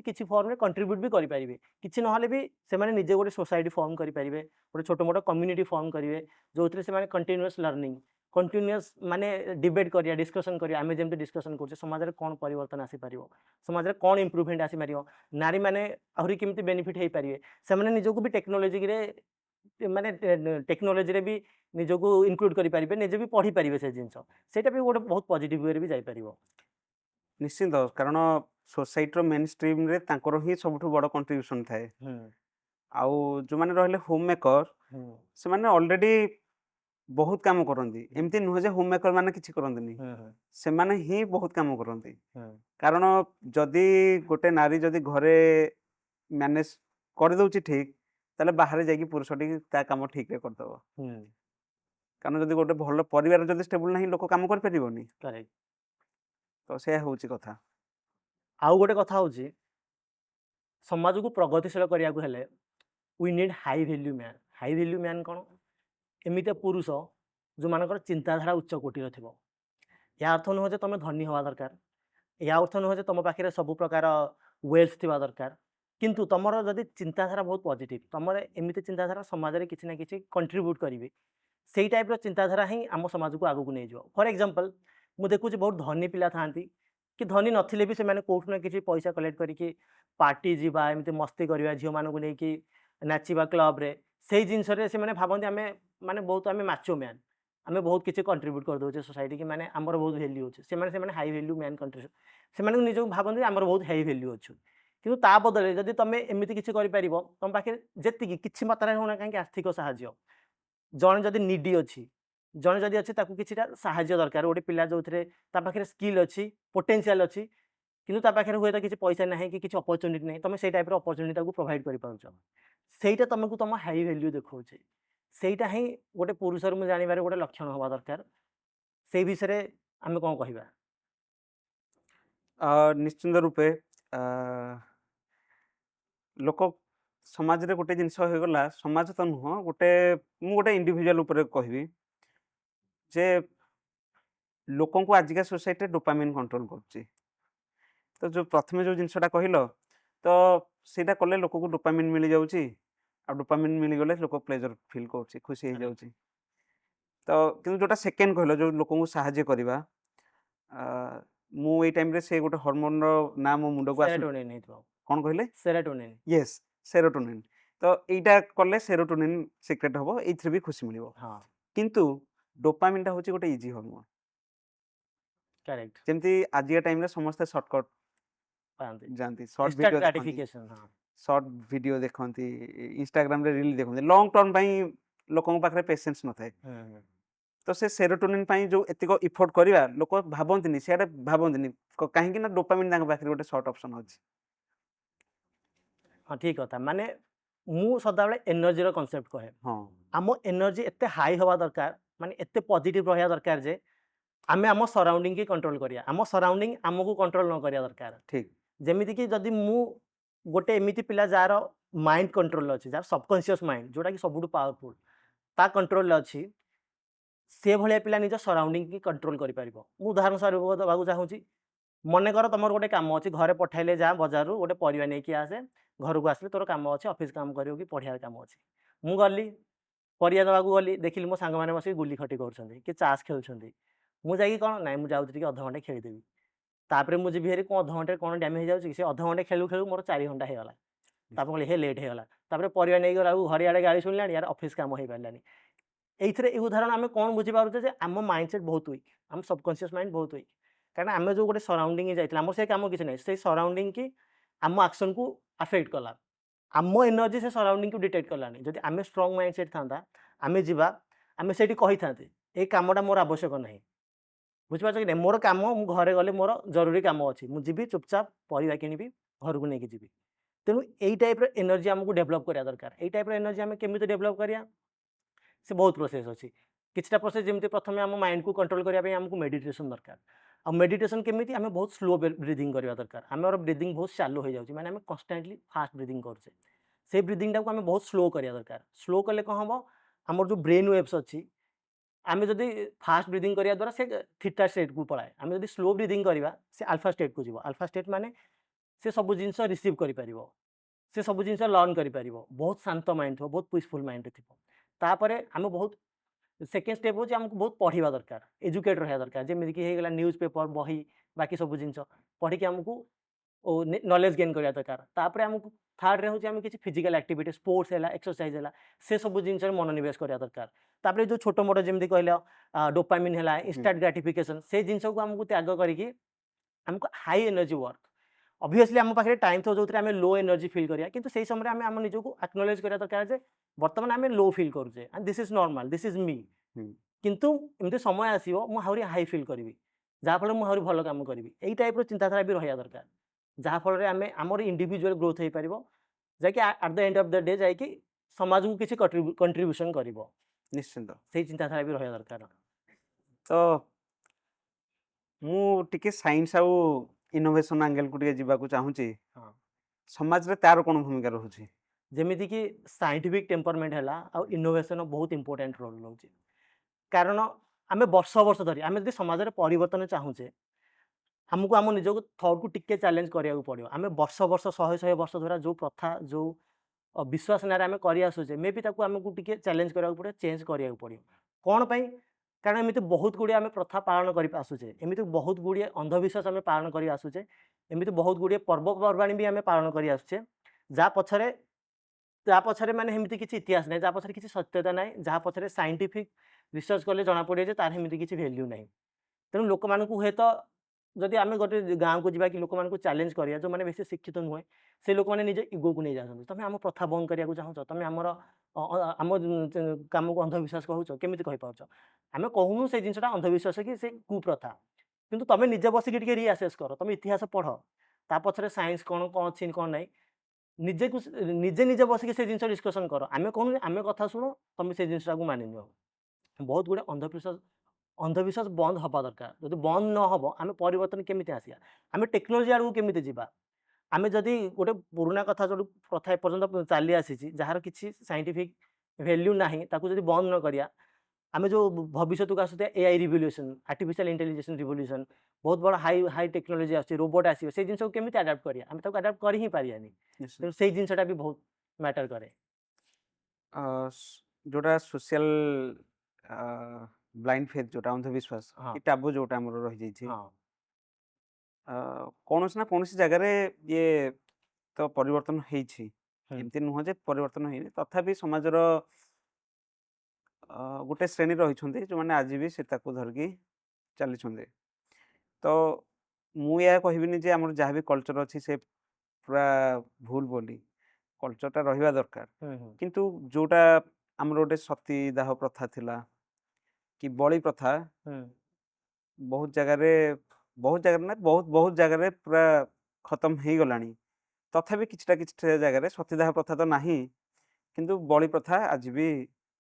କିଛି ଫର୍ମରେ କଣ୍ଟ୍ରିବ୍ୟୁଟ୍ ବି କରିପାରିବେ କିଛି ନହେଲେ ବି ସେମାନେ ନିଜେ ଗୋଟେ ସୋସାଇଟି ଫର୍ମ କରିପାରିବେ ଗୋଟେ ଛୋଟ ମୋଟ କମ୍ୟୁନିଟି ଫର୍ମ କରିବେ ଯେଉଁଥିରେ ସେମାନେ କଣ୍ଟିନ୍ୟୁଅସ୍ ଲର୍ଣ୍ଣିଂ କଣ୍ଟିନ୍ୟୁଅସ୍ ମାନେ ଡିବେଟ୍ କରିବା ଡିସ୍କସନ୍ କରିବା ଆମେ ଯେମିତି ଡିସ୍କସନ୍ କରୁଛେ ସମାଜରେ କ'ଣ ପରିବର୍ତ୍ତନ ଆସିପାରିବ ସମାଜରେ କ'ଣ ଇମ୍ପ୍ରୁଭମେଣ୍ଟ ଆସିପାରିବ ନାରୀମାନେ ଆହୁରି କେମିତି ବେନିଫିଟ୍ ହେଇପାରିବେ ସେମାନେ ନିଜକୁ ବି ଟେକ୍ନୋଲୋଜିରେ ମାନେ ଟେକ୍ନୋଲୋଜିରେ ବି ନିଜକୁ ଇନକ୍ଲୁଡ୍ କରିପାରିବେ ନିଜେ ବି ପଢ଼ିପାରିବେ ସେ ଜିନିଷ ସେଇଟା ବି ଗୋଟେ ବହୁତ ପଜିଟିଭ୍ ୱେରେ ବି ଯାଇପାରିବ ନିଶ୍ଚିନ୍ତ କାରଣ ସୋସାଇଟିର ମେନ୍ ଷ୍ଟ୍ରିମ୍ରେ ତାଙ୍କର ହିଁ ସବୁଠୁ ବଡ଼ କଣ୍ଟ୍ରିବ୍ୟୁସନ୍ ଥାଏ ଆଉ ଯେଉଁମାନେ ରହିଲେ ହୋମ୍ ମେକର ସେମାନେ ଅଲରେଡ଼ି ବହୁତ କାମ କରନ୍ତି ଏମିତି ନୁହେଁ ଯେ ହୋମ୍ ମେକର ମାନେ କିଛି କରନ୍ତିନି ସେମାନେ ହିଁ ବହୁତ କାମ କରନ୍ତି କାରଣ ଯଦି ଗୋଟେ ନାରୀ ଯଦି ଘରେ ମ୍ୟାନେଜ୍ କରିଦେଉଛି ଠିକ୍ ତାହେଲେ ବାହାରେ ଯାଇକି ପୁରୁଷଟି ତା କାମ ଠିକ୍ରେ କରିଦେବ କାରଣ ଯଦି ଗୋଟେ ଭଲ ପରିବାର ଯଦି ଷ୍ଟେବୁଲ୍ ନାହିଁ ଲୋକ କାମ କରିପାରିବନି। କରେକ୍ଟ। ତ ସେଇଆ ହେଉଛି କଥା। ଆଉ ଗୋଟେ କଥା ହେଉଛି ସମାଜକୁ ପ୍ରଗତିଶୀଳ କରିବାକୁ ହେଲେ we need high value man. High value man कौन? एमती पुरुष जो मानकर चिंताधारा उच्च कोटीर थी। या अर्थ नुह जे तुम धनी हवा दरकार, या अर्थ नुह जे तुम पाखे सब प्रकार वेल्थ थी दरकार, किंतु तुमर जदि चिंताधारा बहुत पॉजिटिव, तुम एमती चिंताधारा समाज में किसी ना किसी कंट्रीब्यूट करेंगे, से टाइप चिंताधारा ही आम समाज को आगू नहीं जाओ। फॉर एग्जांपल मुझे देखुची बहुत धनी पिला था कि धनी नथिले भी से कौटू ना किसी पैसा कलेक्ट करके पार्टी जीवा एमती मस्ती करवा झील मानक नहीं नाचिबा क्लब रे से जिनस से भावती आम माने बहुत आम माचो मैन, आम बहुत किसी कंट्रीब्यूट कर दे सोसाइटी की माने आमर बहुत वैल्यू अच्छे से हाई वैल्यू मैन कंट्रीब्यूट से निजक भावती आमर बहुत हाई वैल्यू अच्छु। कि ता बदले जदि तुम एमती किसी कर तुम पाखे जी किसी मात्रा होना कहीं आर्थिक साहाय्य जड़े जदि निडी अच्छी जड़े जदि अच्छी किसी साहाय्य दरकार गोटे पिला जो पाखे स्किल अच्छी पोटेंशियल अच्छी किंतु ता पाखे हुए तो किसी पैसा ना कि किसी अपॉर्चुनिटी नहीं तुम से टाइप अपॉर्चुनिटी प्रोवाइड कर पार्छ सेटा तुमको तुम हाई वैल्यू देखा सेटा ही गोटे पुरुषर मुझे जानवर गोटे लक्षण हवा दरकार से विषय आम कौन कहवा निश्चिंत रूपे लोक समाज रे गोटे जिनस हो गला समाज तो नुह गोटे मु गोटे इंडिविजुअल ऊपर कहबी जे लोकों को आजिका सोसाइटी डोपामिन कंट्रोल करची। तो जो प्रथमे जो जिनसटा कहल तो सेटा कले लोक को डोपामिन मिल जाउची आ डोपामिन मिल गले लोक प्लेजर फील करची खुशी हो जाउची। तो किंतु जोटा सेकेंड कहल जो लोक को सहाय्य करबा मु ए टाइम रे से गोटे हार्मोन रो नाम मो मुंड को आसु सेरोटोनिन हेतु कोन कहले सेरोटोनिन यस सेरोटोनिन। तो एटा कले सेरोटोनिन सिक्रेट हबो एथि भी खुशी मिलिबो। हाँ किंतु डोपामिन टा होची गोटे इजी हार्मोन करेक्ट जेमती आज टाइम रे समस्त शॉर्टकट पांती जानती शॉर्ट इंस्टेंट वीडियो देखंती ग्रेटिफिकेशन। हाँ शॉर्ट वीडियो देखंती इंस्टाग्राम रे रील देखंती लॉन्ग टर्म पई लोकन पाखरे पेशेंस न थाए। तो से सेरोटोनिन पई जो एतिको इफोर्ट करबा लोक भाबंतिनी सेडा भाबंतिनी काहे कि ना डोपामिन दांग पाखरे गोटे शॉर्ट ऑप्शन अछि। हाँ ठीक कथा माने मु सदा बेले एनर्जी रो कांसेप्ट कहे हां आम एनर्जी एते हाई हवा दरकार माने एते पॉजिटिव रहिया दरकार जे आमे आम सराउंडिंग की कंट्रोल करिया आम सराउंडिंग आमको कंट्रोल न करिया दरकार। ठीक जेमिति कि जदि मु गोटे एमिति पिला जार माइंड कंट्रोल अच्छी जार सबकॉन्शियस माइंड जोटा कि सबुठु पावरफुल ता कंट्रोल अच्छी से भाया पिला निज सराउंडिंग की कंट्रोल कर पारिबो। मु उदाहरण स्वरूप देवाक चाहूँगी मन कर तुम गोटे काम अच्छी घरे पठाइले जा बजार रु गोटे परिवा नहीं आसे घर को आसले तोर काम अच्छे ऑफिस काम करियो कि पढ़िया काम अच्छे मु गली परिया देवाक गली देखिली मो सांग मैंने बस गुली खटी कर कि चाष खेलुंट मुझे कौन ना मुझे अध घंटे खेलीदेवी तापर मुझे भी कौन अध घंटे कौन डैमेज जाऊँगी से अध घंटे खेलू खेलू मोर 4 घंटा होगा तापर हे लेट होगा तापर परिवा नहीं गला घर आड़े गाड़ी शुणिला यार ऑफिस काम हो पारानी। ये उदाहरण आम कौन बुझीपारे आम माइंडसेट बहुत वीक आम सबकॉन्शियस माइंड बहुत वीक कारण आम जो गोटे सराउंडिंग जाइए आम से कम किसी ना से सराउंडिंग की आम एक्शन को अफेक्ट कला आम एनर्जी से सराउंडिंग को डिटेक्ट कलानी जब आम स्ट्रंग माइंडसेट था आम जा आम से कही था ये कमटा मोर आवश्यक ना बुझीपार कि मोर कम मु घरे गले मोर जरूरी कम अच्छी मुझे चुपचाप परिवा किनिबी घर को लेकिन जी तेणु यही टाइप एनर्जी आमको डेभलप करा दरकार। यही टाइप एनर्जी आम केमी डेभलप करिया से बहुत प्रोसेस अच्छी किछटा प्रोसेस जमी प्रथम आम माइंड को कंट्रोल करने आमको मेडिटेशन दरकार आ मेडिटेशन केमी आम बहुत स्लो ब्रीदिंग करवा दरकार आम ब्रीदिंग बहुत शालो हो जाए मैंने कन्स्टांटली फास्ट ब्रीदिंग करछे से ब्रीदिंग टाक आम बहुत स्लो करवा दरकार। स्लो कले कौन हम आम जो ब्रेन वेव्स अच्छी आम जदि फास्ट ब्रीदिंग करने द्वारा से थीटा स्टेट को पलाए आम जब स्लो ब्रीदिंग करवा से अल्फा स्टेट को जीव अल्फा स्टेट माने से सब जिनस रिसीव कर से सब जिनस लर्न कर बहुत शांत माइंड थो बहुत पीसफुल माइंड थी तापर आम बहुत सेकेंड स्टेप हो आमको बहुत पढ़ा दरकार एजुकेट रहा दरकार जमीक होगा न्यूज पेपर बही बाकी सब जिन पढ़ी आमको नॉलेज गेन करवा दरकार तापर आमको थर्ड रे हूँ आम किसी फिजिकल एक्टिविटी स्पोर्ट्स है एक्सरसाइज है से सब जिन मनोनिवेश करवा दरकार तापर जो छोट मोट जमी कहल डोपामिन है इंस्टेंट ग्रेटिफिकेशन से जिन को आमको त्याग करके आमको हाई एनर्जी वर्क ऑब्वियसली आम पाखे टाइम थो जो आम लो एनर्जी फील करिया किंतु से समय आम आम निजको एक्नॉलेज करवा दरकार जे बर्तमान आम लो फील करुचे and this is normal this is me किंतु एमती समय आसो मुझे हाई फील करी जहाँफल मुझे भल कम करी यही टाइप चिंताधारा भी रहा दरकार जहाँफल आम आमर इंडिविजुअल ग्रोथ हो पार जैकि at the end of the day जाकि समाज को किसी कंट्रीब्यूशन कर ନିଶ୍ଚିନ୍ତ। ସେଇ ଚିନ୍ତାଧାରା ବି ରହିବା ଦରକାର। ତ ମୁଁ ଟିକେ ସାଇନ୍ସ ଆଉ ଇନୋଭେସନ ଆଙ୍ଗେଲକୁ ଟିକେ ଯିବାକୁ ଚାହୁଁଛି। ହଁ। ସମାଜରେ ତାର କ'ଣ ଭୂମିକା ରହୁଛି? ଯେମିତିକି ସାଇଣ୍ଟିଫିକ୍ ଟେମ୍ପରମେଣ୍ଟ ହେଲା ଆଉ ଇନୋଭେସନ ବହୁତ ଇମ୍ପୋର୍ଟାଣ୍ଟ ରୋଲ୍ ରହୁଛି। କାରଣ ଆମେ ବର୍ଷ ବର୍ଷ ଧରି ଆମେ ଯଦି ସମାଜରେ ପରିବର୍ତ୍ତନ ଚାହୁଁଛେ ଆମକୁ ଆମ ନିଜକୁ ଥରକୁ ଟିକେ ଚ୍ୟାଲେଞ୍ଜ କରିବାକୁ ପଡ଼ିବ। ଆମେ ବର୍ଷ ବର୍ଷ ଶହେ ଶହେ ବର୍ଷ ଧରି ଯେଉଁ ପ୍ରଥା ଯେଉଁ ବିଶ୍ୱାସ ନାଁରେ ଆମେ କରି ଆସୁଛେ ମେ ବି ତାକୁ ଆମକୁ ଟିକେ ଚ୍ୟାଲେଞ୍ଜ କରିବାକୁ ପଡ଼ିବ, ଚେଞ୍ଜ କରିବାକୁ ପଡ଼ିବ। କ'ଣ ପାଇଁ? କାରଣ ଏମିତି ବହୁତ ଗୁଡ଼ିଏ ଆମେ ପ୍ରଥା ପାଳନ କରି ଆସୁଛେ, ଏମିତି ବହୁତ ଗୁଡ଼ିଏ ଅନ୍ଧବିଶ୍ୱାସ ଆମେ ପାଳନ କରି ଆସୁଛେ, ଏମିତି ବହୁତ ଗୁଡ଼ିଏ ପର୍ବପର୍ବାଣି ବି ଆମେ ପାଳନ କରି ଆସୁଛେ ଯାହା ପଛରେ ମାନେ ଏମିତି କିଛି ଇତିହାସ ନାହିଁ, ଯାହା ପଛରେ କିଛି ସତ୍ୟତା ନାହିଁ, ଯାହା ପଛରେ ସାଇଣ୍ଟିଫିକ୍ ରିସର୍ଚ୍ଚ କଲେ ଜଣାପଡ଼ିବ ଯେ ତାର ଏମିତି କିଛି ଭ୍ୟାଲ୍ୟୁ ନାହିଁ। ତେଣୁ ଲୋକମାନଙ୍କୁ ହୁଏତ ଯଦି ଆମେ ଗୋଟେ ଗାଁକୁ ଯିବା କି ଲୋକମାନଙ୍କୁ ଚ୍ୟାଲେଞ୍ଜ କରିବା ଯେଉଁମାନେ ବେଶୀ ଶିକ୍ଷିତ ନୁହେଁ ସେ ଲୋକମାନେ ନିଜ ଇଗୋକୁ ନେଇ ଯାଉଛନ୍ତି। ତୁମେ ଆମ ପ୍ରଥା ବନ୍ଦ କରିବାକୁ ଚାହୁଁଛ, ତୁମେ ଆମ କାମକୁ ଅନ୍ଧବିଶ୍ୱାସ କହୁଛ, କେମିତି କହିପାରୁଛ? ଆମେ କହୁନୁ ସେ ଜିନିଷଟା ଅନ୍ଧବିଶ୍ୱାସ କି ସେ କୁପ୍ରଥା, କିନ୍ତୁ ତୁମେ ନିଜେ ବସିକି ଟିକେ ରିଆସେସ୍ କର, ତୁମେ ଇତିହାସ ପଢ଼, ତା ପଛରେ ସାଇନ୍ସ କ'ଣ କ'ଣ ଅଛି କ'ଣ ନାହିଁ ନିଜକୁ ନିଜେ ବସିକି ସେ ଜିନିଷ ଡିସ୍କସନ୍ କର। ଆମେ କହୁନୁ ଆମେ କଥା ଶୁଣ, ତୁମେ ସେ ଜିନିଷଟାକୁ ମାନି ନିଅ। ବହୁତ ଗୁଡ଼ିଏ ଅନ୍ଧବିଶ୍ୱାସ ବନ୍ଦ ହେବା ଦରକାର। ଯଦି ବନ୍ଦ ନ ହେବ ଆମେ ପରିବର୍ତ୍ତନ କେମିତି ଆସିବା? ଆମେ ଟେକ୍ନୋଲୋଜି ଆଡ଼କୁ କେମିତି ଯିବା? ଆମେ ଯଦି ଗୋଟେ ପୁରୁଣା କଥା ଯେଉଁ ପ୍ରଥା ଏପର୍ଯ୍ୟନ୍ତ ଚାଲି ଆସିଛି ଯାହାର କିଛି ସାଇଣ୍ଟିଫିକ୍ ଭ୍ୟାଲ୍ୟୁ ନାହିଁ ତାକୁ ଯଦି ବନ୍ଦ ନ କରିବା, ଆମେ ଯେଉଁ ଭବିଷ୍ୟତକୁ ଆସୁଥିବା AI revolution, artificial intelligence revolution, ବହୁତ ବଡ଼ ହାଇ ଟେକ୍ନୋଲୋଜି ଆସୁଛି, ରୋବୋଟ୍ ଆସିବ, ସେଇ ଜିନିଷକୁ କେମିତି ଆଡାପ୍ଟ କରିବା? ଆମେ ତାକୁ ଆଡାପ୍ଟ କରି ହିଁ ପାରିବାନି। ନିଶ୍ଚିତ। ତେଣୁ ସେଇ ଜିନିଷଟା ବି ବହୁତ ମ୍ୟାଟର କରେ। ଯୋଉଟା ସୋସିଆଲ ବ୍ଲାଇଣ୍ଡ ଫେଥ୍, ଯୋଉଟା ଅନ୍ଧବିଶ୍ୱାସ ହଁ କି ଟାବୁ ଯୋଉଟା ଆମର ରହିଯାଇଛି, ହଁ କୌଣସି ନା କୌଣସି ଜାଗାରେ ଇଏ ତ ପରିବର୍ତ୍ତନ ହେଇଛି। ହୁଁ ଏମିତି ନୁହଁ ଯେ ପରିବର୍ତ୍ତନ ହେଇନି, ତଥାପି ସମାଜର ଗୋଟେ ଶ୍ରେଣୀ ରହିଛନ୍ତି ଯେଉଁମାନେ ଆଜି ବି ସେ ତାକୁ ଧରିକି ଚାଲିଛନ୍ତି। ତ ମୁଁ ଏହା କହିବିନି ଯେ ଆମର ଯାହା ବି କଲଚର ଅଛି ସେ ପୁରା ଭୁଲ ବୋଲି। କଲଚରଟା ରହିବା ଦରକାର, ହୁଁ ହୁଁ କିନ୍ତୁ ଯୋଉଟା ଆମର ଗୋଟେ ସତୀଦାହ ପ୍ରଥା ଥିଲା କି ବଳି ପ୍ରଥା, ହୁଁ ବହୁତ ଜାଗାରେ ନା ବହୁତ ଜାଗାରେ ପୁରା ଖତମ ହେଇଗଲାଣି। ତଥାପି କିଛିଟା ଜାଗାରେ ସତୀଦାହ ପ୍ରଥା ତ ନାହିଁ, କିନ୍ତୁ ବଳି ପ୍ରଥା ଆଜି ବି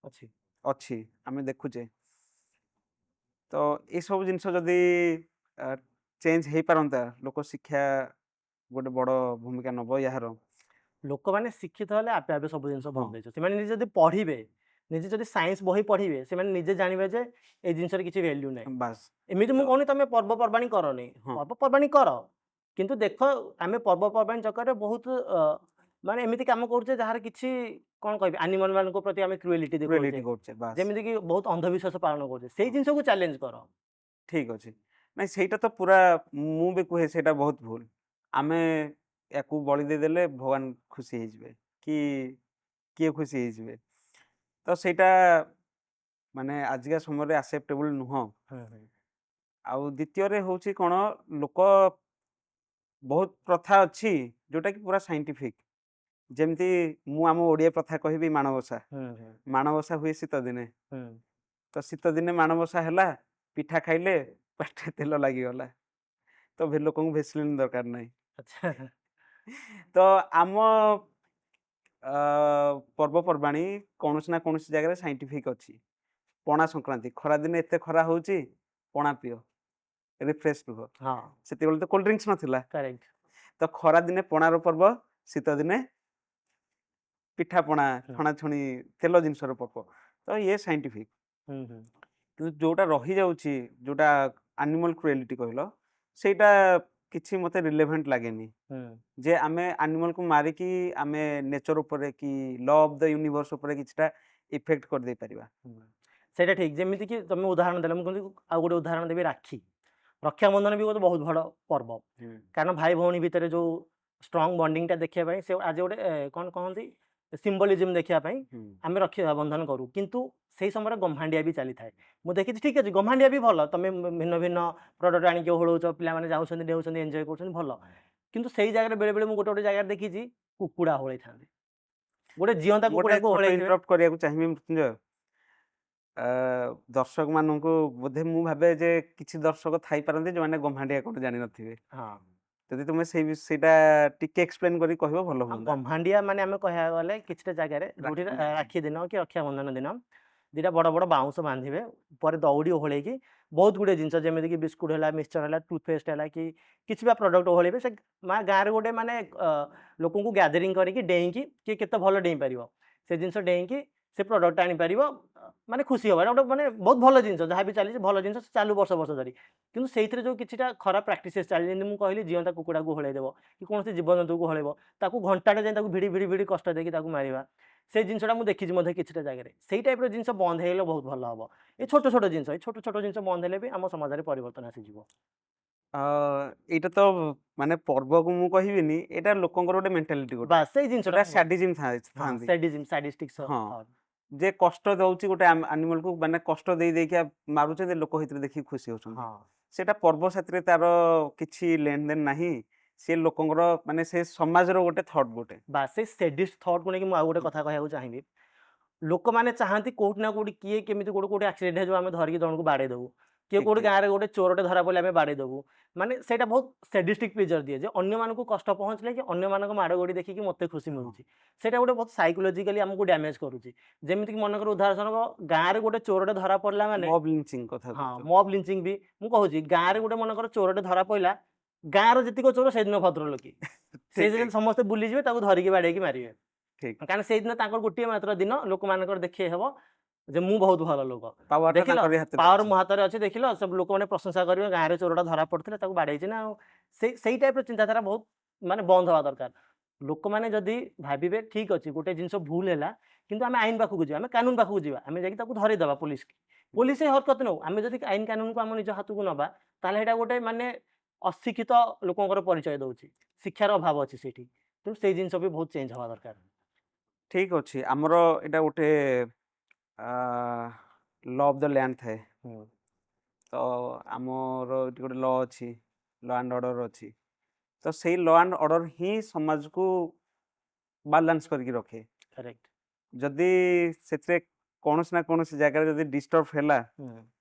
ଅଛି। ଅଛି, ଆମେ ଦେଖୁଛେ। ତ ଏସବୁ ଜିନିଷ ଯଦି ଚେଞ୍ଜ ହେଇପାରନ୍ତା, ଲୋକ ଶିକ୍ଷା ଗୋଟେ ବଡ଼ ଭୂମିକା ନେବ ଏହାର। ଲୋକମାନେ ଶିକ୍ଷିତ ହେଲେ ଆପେ ଆପେ ସବୁ ଜିନିଷ ହଁ ବନ୍ଦ ହେଇଯିବ। ସେମାନେ ନିଜେ ଯଦି ପଢ଼ିବେ, ନିଜେ ଯଦି ସାଇନ୍ସ ବହି ପଢ଼ିବେ, ସେମାନେ ନିଜେ ଜାଣିବେ ଯେ ଏଇ ଜିନିଷରେ କିଛି ଭ୍ୟାଲ୍ୟୁ ନାହିଁ। ବାସ୍। ଏମିତି ମୁଁ ତ କହୁନି ତମେ ପର୍ବପର୍ବାଣି କରନି, ହଁ ପର୍ବପର୍ବାଣି କର, କିନ୍ତୁ ଦେଖ ଆମେ ପର୍ବପର୍ବାଣି ଚକ୍କରରେ ବହୁତ ମାନେ ଏମିତି କାମ କରୁଛେ ଯାହାର କିଛି କ'ଣ କହିବି ଆନିମଲ୍ ମାନଙ୍କ ପ୍ରତି ଆମେ କ୍ରୁଏଲିଟି ଦେଖାଉଛେ, କ୍ରୁଏଲିଟି କରୁଛେ, ବାସ୍। ଯେମିତିକି ବହୁତ ଅନ୍ଧବିଶ୍ୱାସ ପାଳନ କରୁଛେ, ସେଇ ଜିନିଷକୁ ଚ୍ୟାଲେଞ୍ଜ କର। ଠିକ୍ ଅଛି। ନାଇଁ ସେଇଟା ତ ପୁରା, ମୁଁ ବି କୁହେ ସେଇଟା ବହୁତ ଭୁଲ। ଆମେ ୟାକୁ ବଳି ଦେଇଦେଲେ ଭଗବାନ ଖୁସି ହେଇଯିବେ କି କିଏ ଖୁସି ହେଇଯିବେ, ତ ସେଇଟା ମାନେ ଆଜିକା ସମୟରେ ଆକ୍ସେପ୍ଟେବୁଲ ନୁହଁ। ଆଉ ଦ୍ୱିତୀୟରେ ହେଉଛି କ'ଣ, ଲୋକ ବହୁତ ପ୍ରଥା ଅଛି ଯୋଉଟା କି ପୁରା ସାଇଣ୍ଟିଫିକ୍। ଯେମିତି ମୁଁ ଆମ ଓଡ଼ିଆ ପ୍ରଥା କହିବି, ମାଣବସା। ମାଣବସା ହୁଏ ଶୀତ ଦିନେ। ତ ଶୀତ ଦିନେ ମାଣବସା ହେଲା, ପିଠା ଖାଇଲେ ପାଟିରେ ତେଲ ଲାଗିଗଲା, ତ ଲୋକଙ୍କୁ ଭେସଲିନ୍ ଦରକାର ନାହିଁ। ଆଚ୍ଛା ତ ଆମ ପର୍ବପର୍ବାଣି କୌଣସି ନା କୌଣସି ଜାଗାରେ ସାଇଣ୍ଟିଫିକ୍ ଅଛି। ପଣା ସଂକ୍ରାନ୍ତି, ଖରାଦିନେ ଏତେ ଖରା ହେଉଛି, ପଣା ପିଅ, ରିଫ୍ରେଶ ରୁହ। ହଁ ସେତେବେଳେ ତ କୋଲ୍ଡ ଡ୍ରିଙ୍କସ୍ ନଥିଲା, କରେକ୍ଟ। ତ ଖରାଦିନେ ପଣାର ପର୍ବ, ଶୀତ ଦିନେ ପିଠାପଣା, ଛଣାଛଣି ତେଲ ଜିନିଷର ପର୍ବ। ତ ଇଏ ସାଇଣ୍ଟିଫିକ୍। କିନ୍ତୁ ଯୋଉଟା ରହିଯାଉଛି, ଯୋଉଟା ଆନିମଲ୍ କ୍ରୁଏଲିଟି କହିଲ, ସେଇଟା କିଛି ମୋତେ ରିଲେଭେଣ୍ଟ ଲାଗେନି ଯେ ଆମେ ଆନିମଲ୍କୁ ମାରିକି ଆମେ ନେଚର ଉପରେ କି ଲ ଅଫ୍ ଦ ୟୁନିଭର୍ସ ଉପରେ କିଛିଟା ଇଫେକ୍ଟ କରିଦେଇ ପାରିବା। ସେଇଟା ଠିକ୍। ଯେମିତିକି ତମେ ଉଦାହରଣ ଦେଲେ, ମୁଁ କହୁଛି ଆଉ ଗୋଟେ ଉଦାହରଣ ଦେବି, ରାକ୍ଷୀ। ରକ୍ଷାବନ୍ଧନ ବି ଗୋଟେ ବହୁତ ବଡ଼ ପର୍ବ, କାରଣ ଭାଇ ଭଉଣୀ ଭିତରେ ଯେଉଁ ଷ୍ଟ୍ରଙ୍ଗ ବଣ୍ଡିଂଟା ଦେଖିବା ପାଇଁ ସେ ଆଜି ଗୋଟେ କ'ଣ କହନ୍ତି ସିମ୍ବଲିଜିମ୍ ଦେଖିବା ପାଇଁ ଆମେ ରକ୍ଷାବନ୍ଧନ କରୁ, କିନ୍ତୁ ସେଇ ସମୟରେ ଗମ୍ହାଣ୍ଡିଆ ବି ଚାଲିଥାଏ। ମୁଁ ଦେଖିଛି, ଠିକ୍ ଅଛି ଗମ୍ହାଣ୍ଡିଆ ବି ଭଲ, ତମେ ଭିନ୍ନ ଭିନ୍ନ ପ୍ରଡ଼କ୍ଟ ଆଣିକି ଓହଳଉଛ, ପିଲାମାନେ ଯାଉଛନ୍ତି ନେଉଛନ୍ତି ଏନ୍ଜୟ କରୁଛନ୍ତି, ଭଲ। କିନ୍ତୁ ସେଇ ଜାଗାରେ ବେଳେବେଳେ ମୁଁ ଗୋଟେ ଜାଗାରେ ଦେଖିଛି କୁକୁଡ଼ା ଓହଳେଇଥାନ୍ତି, ଗୋଟେ ଜିଅନ୍ତା ଗୋଟେ କୁକୁଡ଼ାକୁ ଛୋଟ ଓହଳେଇଥିବେ। ଇଣ୍ଟରପ୍ଟ କରିବାକୁ ଚାହିଁବି ମୃତ୍ୟୁଞ୍ଜୟ। ଦର୍ଶକମାନଙ୍କୁ ବୋଧେ ମୁଁ ଭାବେ ଯେ କିଛି ଦର୍ଶକ ଥାଇପାରନ୍ତି ଯେଉଁମାନେ ଗମ୍ହାଣ୍ଡିଆ କ'ଣ ଜାଣିନଥିବେ। ହଁ ଯଦି ତୁମେ ସେଇଟା ଟିକେ ଏକ୍ସପ୍ଲେନ୍ କରି କହିବ ଭଲ ହୁଅନ୍ତା। ଗମ୍ହାଣ୍ଡିଆ ମାନେ ଆମେ କହିବାକୁ ଗଲେ କିଛିଟା ଜାଗାରେ ଯୋଉଠି ରାକ୍ଷୀ ଦିନ କି ରକ୍ଷାବନ୍ଧନ ଦିନ ଦୁଇଟା ବଡ଼ ବଡ଼ ବାଉଁଶ ବାନ୍ଧିବେ ଉପରେ ଦଉଡ଼ି ଓହଳେଇକି ବହୁତ ଗୁଡ଼ିଏ ଜିନିଷ ଯେମିତିକି ବିସ୍କୁଟ୍ ହେଲା ମିକ୍ସଚର୍ ହେଲା ଟୁଥପେଷ୍ଟ ହେଲା କି କିଛି ବା ପ୍ରଡ଼କ୍ଟ ଓହଳେଇବେ ସେ ଗାଁରେ ଗୋଟେ ମାନେ ଲୋକଙ୍କୁ ଗ୍ୟାଦରିଂ କରିକି ଡେଇଁକି କିଏ କେତେ ଭଲ ଡେଇଁପାରିବ ସେ ଜିନିଷ ଡେଇଁକି ସେ ପ୍ରଡ଼କ୍ଟଟା ଆଣିପାରିବ ମାନେ ଖୁସି ହେବ ଏଇଟା ଗୋଟେ ମାନେ ବହୁତ ଭଲ ଜିନିଷ ଯାହା ବି ଚାଲିଛି ଭଲ ଜିନିଷ ଚାଲୁ ବର୍ଷ ବର୍ଷ ଧରି କିନ୍ତୁ ସେଇଥିରେ ଯେଉଁ କିଛିଟା ଖରାପ ପ୍ରାକ୍ଟିସେସ୍ ଚାଲିଛି ଯେମିତି ମୁଁ କହିଲି ଜିଅନ୍ତା କୁକୁଡ଼ାକୁ ଓହଳେଇ ଦେବ କି କୌଣସି ଜୀବଜନ୍ତୁକୁ ଓହଳେଇବ ତାକୁ ଘଣ୍ଟାଟେ ଯାଇ ତାକୁ ଭିଡ଼ି ଭିଡ଼ି ଭିଡ଼ି କଷ୍ଟ ଦେଇକି ତାକୁ ମାରିବା ସେଇ ଜିନିଷଟା ମୁଁ ଦେଖିଛି ମଧ୍ୟ କିଛିଟା ଜାଗାରେ ସେଇ ଟାଇପ୍ର ଜିନିଷ ବନ୍ଦ ହେଇଗଲେ ବହୁତ ଭଲ ହେବ এই ଛୋଟ ଛୋଟ ଜିନିଷ এই ଛୋଟ ଛୋଟ ଜିନିଷ ବନ୍ଦ ହେଲେ ବି ଆମ ସମାଜରେ ପରିବର୍ତ୍ତନ ଆସିଯିବ ଅ, ଏଇଟା ତ ମାନେ ପର୍ବକୁ ମୁଁ କହିବିନି, ଏଇଟା ଲୋକଙ୍କର ଗୋଟେ ମେଣ୍ଟାଲିଟି ଗୋଟେ, ବାସ୍ ସେଇ ଜିନିଷଟା ସେଟା ମୁଁ ସାଡିଜିମ୍ ହଁ ଥାନ୍ତି। ସାଡିଜିମ୍ ସାଡିଷ୍ଟିକ୍ ହଁ, ଥଟ୍ ଯେ କଷ୍ଟ ଦଉଛି ଗୋଟେ ଆନିମଲକୁ, ମାନେ କଷ୍ଟ ଦେଇ ଦେଇକି ମାରୁଛନ୍ତି, ଲୋକ ଭିତରେ ଦେଖିକି ଖୁସି ହଉଛନ୍ତି। ହଁ ସେଟା ପର୍ବ ସାଥିରେ ତାର କିଛି ଲେନଦେନ ନାହିଁ। ସେ ଲୋକଙ୍କର ମାନେ ସେ ସମାଜର ଗୋଟେ ଥଟ୍ ଗୋଟେ। ବାସ୍ ସେଇ ସାଡିଷ୍ଟ ଥଟ୍କୁ ନେଇକି ମୁଁ ଆଉ ଗୋଟେ କଥା କହିବାକୁ ଚାହିଁବି ଲୋକମାନେ ଚାହାନ୍ତି କୋଉଠି ନା କୋଉଠି କିଏ କେମିତି କୋଉଠି ଆକ୍ସିଡେଣ୍ଟ ହେଇଯିବ ଆମେ ଧରିକି ଜଣକୁ ବାଡ଼େଇ ଦେବୁ କିଏ ଠିକ କୋଉଠି ଠିକ ଗାଁରେ ଗୋଟେ ଚୋରଟେ ଧରା ପଡ଼ିଲେ ଆମେ ବାଡ଼େଇ ଦେବୁ ମାନେ ସେଇଟା ବହୁତ ସାଡିଷ୍ଟିକ୍ ପ୍ଲେଜର ଦିଏ ଯେ ଅନ୍ୟମାନଙ୍କୁ କଷ୍ଟ ପହଞ୍ଚିଲେ କି ଅନ୍ୟମାନଙ୍କ ମାଡ଼ ଗୋଡ଼ି ଦେଖିକି ମୋତେ ଖୁସି ହଁ, ମିଳୁଛି ସେଇଟା ଗୋଟେ ବହୁତ ସାଇକୋଲୋଜିକାଲି ଆମକୁ ଡ୍ୟାମେଜ୍ କରୁଛି ଯେମିତିକି ମନେକର ଉଦାହରଣ ଗାଁରେ ଗୋଟେ ଚୋରଟେ ଧରା ପଡ଼ିଲା ମାନେ ମବ୍ ଲିଞ୍ଚିଂ କଥା ହଁ କହୁଛ। ମବ୍ ଲିଞ୍ଚିଂ ବି ମୁଁ କହୁଛି ଗାଁରେ ଗୋଟେ ମନେକର ଚୋରଟେ ଧରା ପଡ଼ିଲା ଗାଁର ଯେତିକ ଚୋର ସେଦିନ ଭଦ୍ରଲୋକି ଠିକ ସେଇ ଠିକ ସମସ୍ତେ ବୁଲିଯିବେ ତାକୁ ଧରିକି ବାଡ଼େଇକି ମାରିବେ ଠିକ କାରଣ ସେଇଦିନ ତାଙ୍କର ଗୋଟିଏ ମାତ୍ର ଦିନ ଲୋକମାନଙ୍କର ଦେଖେଇ ହେବ ଯେ ମୁଁ ବହୁତ ଭଲ ଲୋକ ପାୱାର ଟା ଦେଖିଲ ତାଙ୍କରି ହାତରେ ପାୱାର ଅଛି। ମୋ ହାତରେ ଅଛି ଦେଖିଲ ସବୁ ଲୋକମାନେ ପ୍ରଶଂସା କରିବେ ଗାଁରେ ଚୋରଟା ଧରା ପଡ଼ିଥିଲେ ତାକୁ ବାଡ଼େଇଛି ନା ଆଉ ସେଇ ଟାଇପ୍ର ଚିନ୍ତାଧାରା ବହୁତ ମାନେ ବନ୍ଦ ହେବା ଦରକାର ଲୋକମାନେ ଯଦି ଭାବିବେ ଠିକ୍ ଅଛି ଗୋଟେ ଜିନିଷ ଭୁଲ ହେଲା କିନ୍ତୁ ଆମେ ଆଇନ ପାଖକୁ ଯିବା ଆମେ କାନୁନ ପାଖକୁ ଯିବା ଆମେ ଯାଇକି ତାକୁ ଧରିଦେବା ପୋଲିସକି ପୋଲିସ ଏ ହରକତ ନେଉ ଆମେ ଯଦି ଆଇନ କାନୁନକୁ ଆମ ନିଜ ହାତକୁ ନେବା ତାହେଲେ ଏଇଟା ଗୋଟେ ମାନେ ଅଶିକ୍ଷିତ ଲୋକଙ୍କର ପରିଚୟ ଦେଉଛି ଶିକ୍ଷାର ଅଭାବ ଅଛି ସେଇଠି ତେଣୁ ସେଇ ଜିନିଷ ବି ବହୁତ ଚେଞ୍ଜ ହେବା ଦରକାର ଠିକ ଅଛି, ଆମର ଏଇଟା ଗୋଟେ ଲ ଅଫ ଦ ଲ୍ୟାଣ୍ଡ ଥାଏ। ହୁଁ ତ ଆମର ଏଠି ଗୋଟେ ଲ ଅଛି, ଲ ଆଣ୍ଡ ଅର୍ଡର ଅଛି। ତ ସେଇ ଲ ଆଣ୍ଡ ଅର୍ଡର ହିଁ ସମାଜକୁ ବାଲାନ୍ସ କରିକି ରଖେ। କରେକ୍ଟ ଯଦି ସେଥିରେ କୌଣସି ନା କୌଣସି ଜାଗାରେ ଯଦି ଡିଷ୍ଟର୍ବ ହେଲା ହୁଁ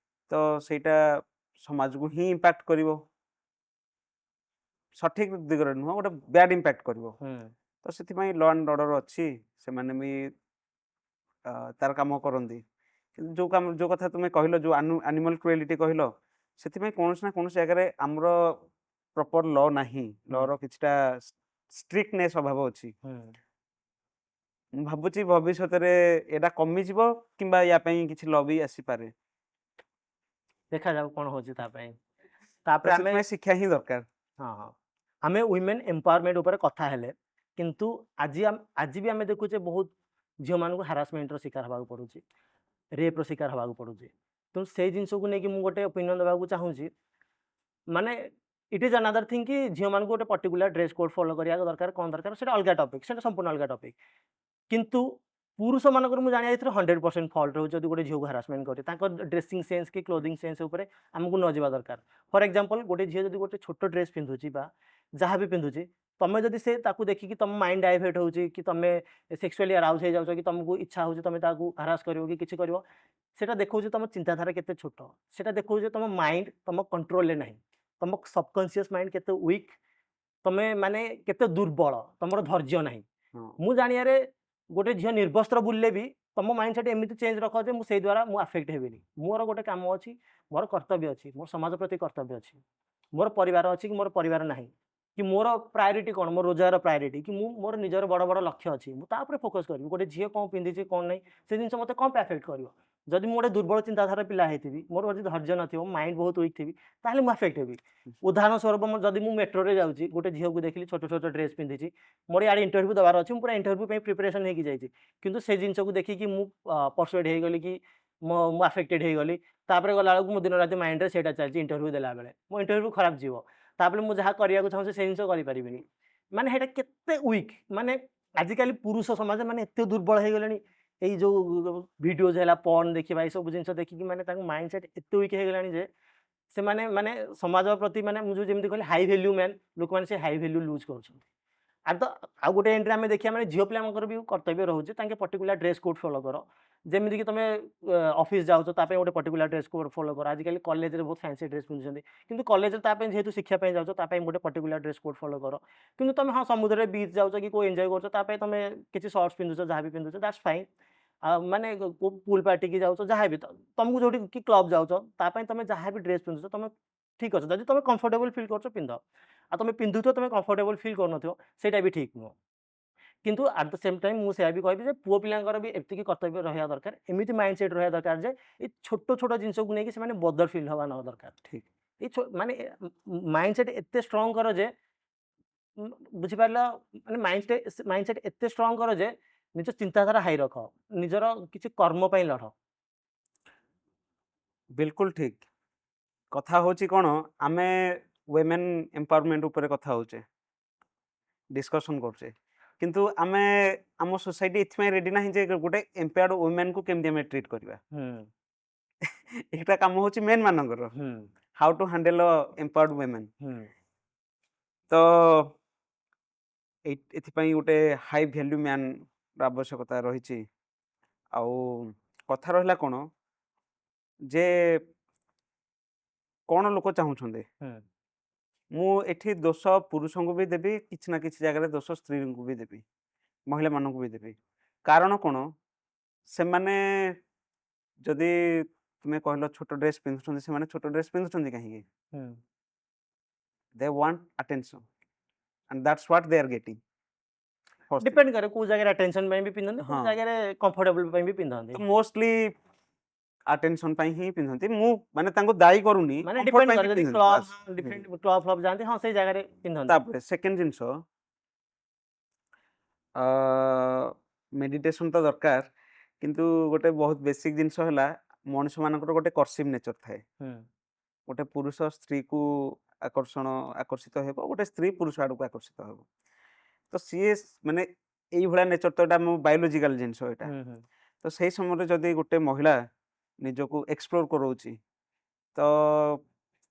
ତ ସେଇଟା ସମାଜକୁ ହିଁ ଇମ୍ପାକ୍ଟ କରିବ, ସଠିକ ଦିଗରେ ନୁହଁ, ଗୋଟେ ବ୍ୟାଡ ଇମ୍ପାକ୍ଟ କରିବ। ହୁଁ ତ ସେଥିପାଇଁ ଲ ଆଣ୍ଡ ଅର୍ଡର ଅଛି, ସେମାନେ ବି ତାର କାମ କରନ୍ତି। କିନ୍ତୁ ଯୋଉ କଥା ତୁମେ କହିଲ, ଯୋଉ ଆନିମାଲ କ୍ରୁଏଲିଟି କହିଲ, ସେଥିପାଇଁ କୌଣସି ନା କୌଣସି ଜାଗାରେ ଆମର ପ୍ରପର ଲ ନାହିଁ, ହୁଁ ଲର କିଛିଟା ଷ୍ଟ୍ରିକ୍ଟନେସ୍ ଅଭାବ ଅଛି। ହୁଁ ମୁଁ ଭାବୁଛି ଭବିଷ୍ୟତରେ ଏଇଟା କମିଯିବ କିମ୍ବା ୟା ପାଇଁ କିଛି ଲ ବି ଆସିପାରେ। ଦେଖାଯାଉ କ'ଣ ହେଉଛି ତା ପାଇଁ ତ ତାପରେ ଆମେ ସେଥିପାଇଁ ଶିକ୍ଷା ହିଁ ଦରକାର। ହଁ ହଁ ଆମେ ୱିମେନ୍ ଏମ୍ପାୱାରମେଣ୍ଟ ଉପରେ କଥା ହେଲେ କିନ୍ତୁ ଆଜି ବି ଆମେ ଦେଖୁଛେ ବହୁତ ଝିଅମାନଙ୍କୁ ହାରାସମେଣ୍ଟର ଶିକାର ହେବାକୁ ପଡ଼ୁଛି ରେପ୍ର ଶିକାର ହେବାକୁ ପଡ଼ୁଛି ତେଣୁ ସେଇ ଜିନିଷକୁ ନେଇକି ମୁଁ ଗୋଟେ ଓପିନିଅନ୍ ଦେବାକୁ ଚାହୁଁଛି ମାନେ ଇଟ୍ ଇଜ୍ ଅନାଦର ଥିଙ୍ଗ କି ଝିଅମାନଙ୍କୁ ଗୋଟେ ପର୍ଟିକୁଲାର ଡ୍ରେସ୍ କୋଡ୍ ଫଲୋ କରିବା ଦରକାର କ'ଣ ଦରକାର ସେଇଟା ଅଲଗା ଟପିକ୍ ସେଇଟା ସମ୍ପୂର୍ଣ୍ଣ ଅଲଗା ଟପିକ୍ କିନ୍ତୁ ପୁରୁଷମାନଙ୍କର ମୁଁ ଜାଣିବା ଏଥିରେ 100% ଫଲ୍ଟ ରହୁଛି ଯଦି ଗୋଟେ ଝିଅକୁ ହାରାସମେଣ୍ଟ କରେ ତାଙ୍କ ଡ୍ରେସିଂ ସେନ୍ସ କି କ୍ଲୋଦିଂ ସେନ୍ସ ଉପରେ ଆମକୁ ନ ଯିବା ଦରକାର ଫର୍ ଏକ୍ଜାମ୍ପଲ୍ ଗୋଟେ ଝିଅ ଯଦି ଗୋଟେ ଛୋଟ ଡ୍ରେସ୍ ପିନ୍ଧୁଛି ବା ଯାହା ବି ପିନ୍ଧୁଛି ତମେ ଯଦି ସେ ତାକୁ ଦେଖିକି ତମ ମାଇଣ୍ଡ ଡାଇଭର୍ଟ ହେଉଛି କି ତମେ ସେକ୍ସୁଆଲି ଆରାଉଜ୍ ହେଇଯାଉଛ କି ତମକୁ ଇଚ୍ଛା ହେଉଛି ତମେ ତାକୁ ହାରାସ କରିବ କି କିଛି କରିବ সেটা ଦେଖାଉଛି ତମ ଚିନ୍ତାଧାରା କେତେ ଛୋଟ ସେଟା ଦେଖାଉଛି ତମ ମାଇଣ୍ଡ ତମ କଣ୍ଟ୍ରୋଲରେ ନାହିଁ ତମ ସବକନସିୟସ୍ ମାଇଣ୍ଡ କେତେ ୱିକ୍ ତମେ ମାନେ କେତେ ଦୁର୍ବଳ ତମର ଧୈର୍ଯ୍ୟ ନାହିଁ ହଁ, ମୁଁ ଜାଣିବାରେ ଗୋଟେ ଝିଅ ନିର୍ବସ୍ତ୍ର ବୁଲିଲେ ବି ତମ ମାଇଣ୍ଡ ସେଟ୍ ଏମିତି ଚେଞ୍ଜ ରଖ ଯେ ମୁଁ ସେଇ ଦ୍ୱାରା ମୁଁ ଆଫେକ୍ଟ ହେବିନି ମୋର ଗୋଟେ କାମ ଅଛି ମୋର କର୍ତ୍ତବ୍ୟ ଅଛି ମୋର ସମାଜ ପ୍ରତି କର୍ତ୍ତବ୍ୟ ଅଛି ମୋର ପରିବାର ଅଛି କି ମୋର ପରିବାର ନାହିଁ କି ମୋର ପ୍ରାୟୋରିଟି କ'ଣ ମୋର ରୋଜଗାର ପ୍ରାୟୋରିଟି କି ମୁଁ ମୋର ନିଜର ବଡ଼ ବଡ଼ ଲକ୍ଷ୍ୟ ଅଛି ମୁଁ ତା ଉପରେ ଫୋକସ୍ କରିବି ଗୋଟେ ଝିଅ କ'ଣ ପିନ୍ଧିଛି କ'ଣ ନାହିଁ ସେ ଜିନିଷ ମୋତେ କ'ଣ ପାଇଁ ଆଫେକ୍ଟ କରିବ ଯଦି ମୁଁ ଗୋଟେ ଦୁର୍ବଳ ଚିନ୍ତାଧାରା ପିଲା ହେଇଥିବି ମୋର ଯଦି ଧୈର୍ଯ୍ୟ ନଥିବ ମାଇଣ୍ଡ ବହୁତ ୱିକ୍ ଥିବି ତାହେଲେ ମୁଁ ଆଫେକ୍ଟ ହେବି ଉଦାହରଣ ସ୍ୱରୂପ ଯଦି ମୁଁ ମେଟ୍ରୋରେ ଯାଉଛି ଗୋଟେ ଝିଅକୁ ଦେଖିଲି ଛୋଟ ଛୋଟ ଡ୍ରେସ୍ ପିନ୍ଧିଛି ମୋର ଇଆଡ଼େ ଇଣ୍ଟରଭ୍ୟୁ ଦେବାର ଅଛି ମୁଁ ପୁରା ଇଣ୍ଟରଭ୍ୟୁ ପାଇଁ ପ୍ରିପାରେସନ୍ ହେଇକି ଯାଇଛି କିନ୍ତୁ ସେ ଜିନିଷକୁ ଦେଖିକି ମୁଁ ପରସୁଏଡ୍ ହେଇଗଲି କି ମୁଁ ଆଫେକ୍ଟେଡ୍ ହେଇଗଲି ତାପରେ ଗଲାବେଳକୁ ମୁଁ ଦିନ ରାତି ମାଇଣ୍ଡରେ ସେଇଟା ଚାଲିଛି ଇଣ୍ଟରଭ୍ୟୁ ଦେଲାବେଳେ ମୋ ଇଣ୍ଟରଭ୍ୟୁ ଖରାପ ଯିବ ତାପରେ ମୁଁ ଯାହା କରିବାକୁ ଚାହୁଁଛି ସେ ଜିନିଷ କରିପାରିବିନି ମାନେ ସେଇଟା କେତେ ୱିକ୍ ମାନେ ଆଜିକାଲି ପୁରୁଷ ସମାଜ ମାନେ ଏତେ ଦୁର୍ବଳ ହେଇଗଲେଣି ଏଇ ଯେଉଁ ଭିଡ଼ିଓଜ୍ ହେଲା ପର୍ନ ଦେଖିବା ଏଇସବୁ ଜିନିଷ ଦେଖିକି ମାନେ ତାଙ୍କ ମାଇଣ୍ଡ ସେଟ୍ ଏତେ ୱିକ୍ ହେଇଗଲାଣି ଯେ ସେମାନେ ମାନେ ସମାଜ ପ୍ରତି ମାନେ ମୁଁ ଯେଉଁ ଯେମିତି କହିଲି ହାଇ ଭ୍ୟାଲ୍ୟୁ ମ୍ୟାନ୍ ଲୋକମାନେ ସେ ହାଇ ଭ୍ୟାଲ୍ୟୁ ଲୁଜ୍ କରୁଛନ୍ତି আর ତ ଆଉ ଗୋଟେ ଏଣ୍ଟ୍ରି ଆମେ ଦେଖିବା ମାନେ ଝିଅ ପିଲାଙ୍କର ବି କର୍ତ୍ତବ୍ୟ ରହୁଛି ତାଙ୍କେ ପର୍ଟିକୁଲାର ଡ୍ରେସ୍ କୋଡ୍ ଫଲୋ କର ଯେମିତିକି ତମେ ଅଫିସ୍ ଯାଉଛ ତା ପାଇଁ ଗୋଟେ ପର୍ଟିକୁଲାର ଡ୍ରେସ୍ କୋଡ୍ ଫଲୋ କର ଆଜିକାଲି କଲେଜରେ ବହୁତ ଫ୍ୟାନ୍ସି ଡ୍ରେସ୍ ପିନ୍ଧୁଛନ୍ତି କିନ୍ତୁ କଲେଜରେ ତା ପାଇଁ ଯେହେତୁ ଶିକ୍ଷା ପାଇଁ ଯାଉଛ ତା ପାଇଁ ଗୋଟେ ପର୍ଟିକୁଲାର ଡ୍ରେସ୍ କୋଡ୍ ଫଲୋ କର କିନ୍ତୁ ତମେ ହଁ ସମୁଦ୍ରରେ ବିଚ୍ ଯାଉଛ କି କେଉଁ ଏନ୍ଜୟ କରୁଛ ତା ପାଇଁ ତମେ କିଛି ସର୍ଟସ୍ ପିନ୍ଧୁଛ ଯାହା ବି ପିନ୍ଧୁଛ ଦ୍ୟାଟ୍ସ ଫାଇନ୍ ମାନେ ପୁଲ୍ ପାର୍ଟି କି ଯାଉଛ ଯାହା ବି ତମକୁ ଯୋଉଠି କି କ୍ଲବ୍ ଯାଉଛ ତା ପାଇଁ ତମେ ଯାହା ବି ଡ୍ରେସ୍ ପିନ୍ଧୁଛ ତମେ ଠିକ୍ ଅଛି ଯଦି ତମେ କମ୍ଫର୍ଟେବଲ୍ ଫିଲ୍ କରୁଛ ପିନ୍ଧ ଆଉ ତମେ ପିନ୍ଧୁଥିବ ତମେ କମ୍ଫର୍ଟେବଲ୍ ଫିଲ୍ କରୁନଥିବ ସେଇଟା ବି ଠିକ୍ ନୁହଁ କିନ୍ତୁ ଆଟ୍ ଦ ସେମ୍ ଟାଇମ୍ ମୁଁ ସେୟା ବି କହିବି ଯେ ପୁଅ ପିଲାଙ୍କର ବି ଏତିକି କର୍ତ୍ତବ୍ୟ ରହିବା ଦରକାର ଏମିତି ମାଇଣ୍ଡ ସେଟ୍ ରହିବା ଦରକାର ଯେ ଏଇ ଛୋଟ ଛୋଟ ଜିନିଷକୁ ନେଇକି ସେମାନେ ବଦର ଫିଲ୍ ହେବା ନ ଦରକାର ଠିକ୍ ଏଇ ମାନେ ମାଇଣ୍ଡ ସେଟ୍ ଏତେ ଷ୍ଟ୍ରଙ୍ଗ କର ଯେ ବୁଝିପାରିଲ ମାନେ ମାଇଣ୍ଡ ସେଟ୍ ଏତେ ଷ୍ଟ୍ରଙ୍ଗ କର ଯେ ନିଜ ଚିନ୍ତାଧାରା ହାଇ ରଖ ନିଜର କିଛି କର୍ମ ପାଇଁ ଲଢ଼ ବିଲକୁଲ ଠିକ୍ କଥା ହେଉଛି କ'ଣ ଆମେ ୱିମେନ୍ ଏମ୍ପାୱାରମେଣ୍ଟ ଉପରେ କଥା ହେଉଛେ ଡିସ୍କସନ୍ କରୁଛେ କିନ୍ତୁ ଆମେ ଆମ ସୋସାଇଟି ଏଥିପାଇଁ ରେଡି ନାହିଁ ଯେ ଗୋଟେ ଏମ୍ପାୱାର୍ଡ ୱିମେନ୍କୁ କେମିତି ଆମେ ଟ୍ରିଟ୍ କରିବା ଏଇଟା କାମ ହେଉଛି ମେନ୍ ମାନଙ୍କର how to handle empowered women ତ ଏଥିପାଇଁ ଗୋଟେ ହାଇ ଭ୍ୟାଲ୍ୟୁ ମ୍ୟାନ୍ର ଆବଶ୍ୟକତା ରହିଛି ଆଉ କଥା ରହିଲା କ'ଣ ଯେ କ'ଣ ଲୋକ ଚାହୁଁଛନ୍ତି ମୁଁ ଏଠି ଦୋଷ ପୁରୁଷଙ୍କୁ ବି ଦେବି କିଛି ନା କିଛି ଜାଗାରେ ଦୋଷ ସ୍ତ୍ରୀଙ୍କୁ ବି ଦେବି ମହିଳାମାନଙ୍କୁ ବି ଦେବି କାରଣ କ'ଣ ସେମାନେ ଯଦି ତୁମେ କହିଲ ଛୋଟ ଡ୍ରେସ୍ ପିନ୍ଧୁଛନ୍ତି ସେମାନେ ଛୋଟ ଡ୍ରେସ୍ ପିନ୍ଧୁଛନ୍ତି କାହିଁକି they want attention and that's what they are getting depend କରେ କୋଉ ଜାଗାରେ ଆଟେନସନ୍ ପାଇଁ ବି ପିନ୍ଧନ୍ତି କୋଉ ହଁ। ଜାଗାରେ କମ୍ଫର୍ଟେବଲ୍ ପାଇଁ ବି ପିନ୍ଧନ୍ତି ମୋଷ୍ଟଲି ଆଟେନସନ୍ ପାଇଁ ହିଁ ପିନ୍ଧନ୍ତି ମୁଁ ମାନେ ତାଙ୍କୁ ଦାୟୀ କରୁନି ମାନେ comfort ଡିପେଣ୍ଡ ପାଇଁ କରେ ବି ଯଦି ପିନ୍ଧନ୍ତି, କ୍ଲବ୍ ବାସ୍। ଡିଫରେଣ୍ଟ କ୍ଲବ୍ ଫ୍ଲବ୍ ଯାଆନ୍ତି ହଁ ସେଇ ଜାଗାରେ ପିନ୍ଧନ୍ତି ତାପରେ ସେକେଣ୍ଡ ଜିନିଷ ମେଡିଟେସନ୍ ତ ଦରକାର କିନ୍ତୁ ଗୋଟେ ବହୁତ ବେସିକ୍ ଜିନିଷ ହେଲା ମଣିଷମାନଙ୍କର ଗୋଟେ କର୍ସିଭ୍ ନେଚର୍ ଥାଏ ଗୋଟେ ପୁରୁଷ ସ୍ତ୍ରୀକୁ ଆକର୍ଷିତ ହେବ ଗୋଟେ ସ୍ତ୍ରୀ ପୁରୁଷ ଆଡ଼କୁ ଆକର୍ଷିତ ହେବ ତ ସିଏ ମାନେ ଏଇଭଳିଆ ନେଚର୍ ତ ଏଇଟା ମୋ ବାୟୋଲୋଜିକାଲ ଜିନିଷ ଏଇଟା ତ ସେଇ ସମୟରେ ଯଦି ଗୋଟେ ମହିଳା ନିଜକୁ ଏକ୍ସପ୍ଲୋର କରଉଛି ତ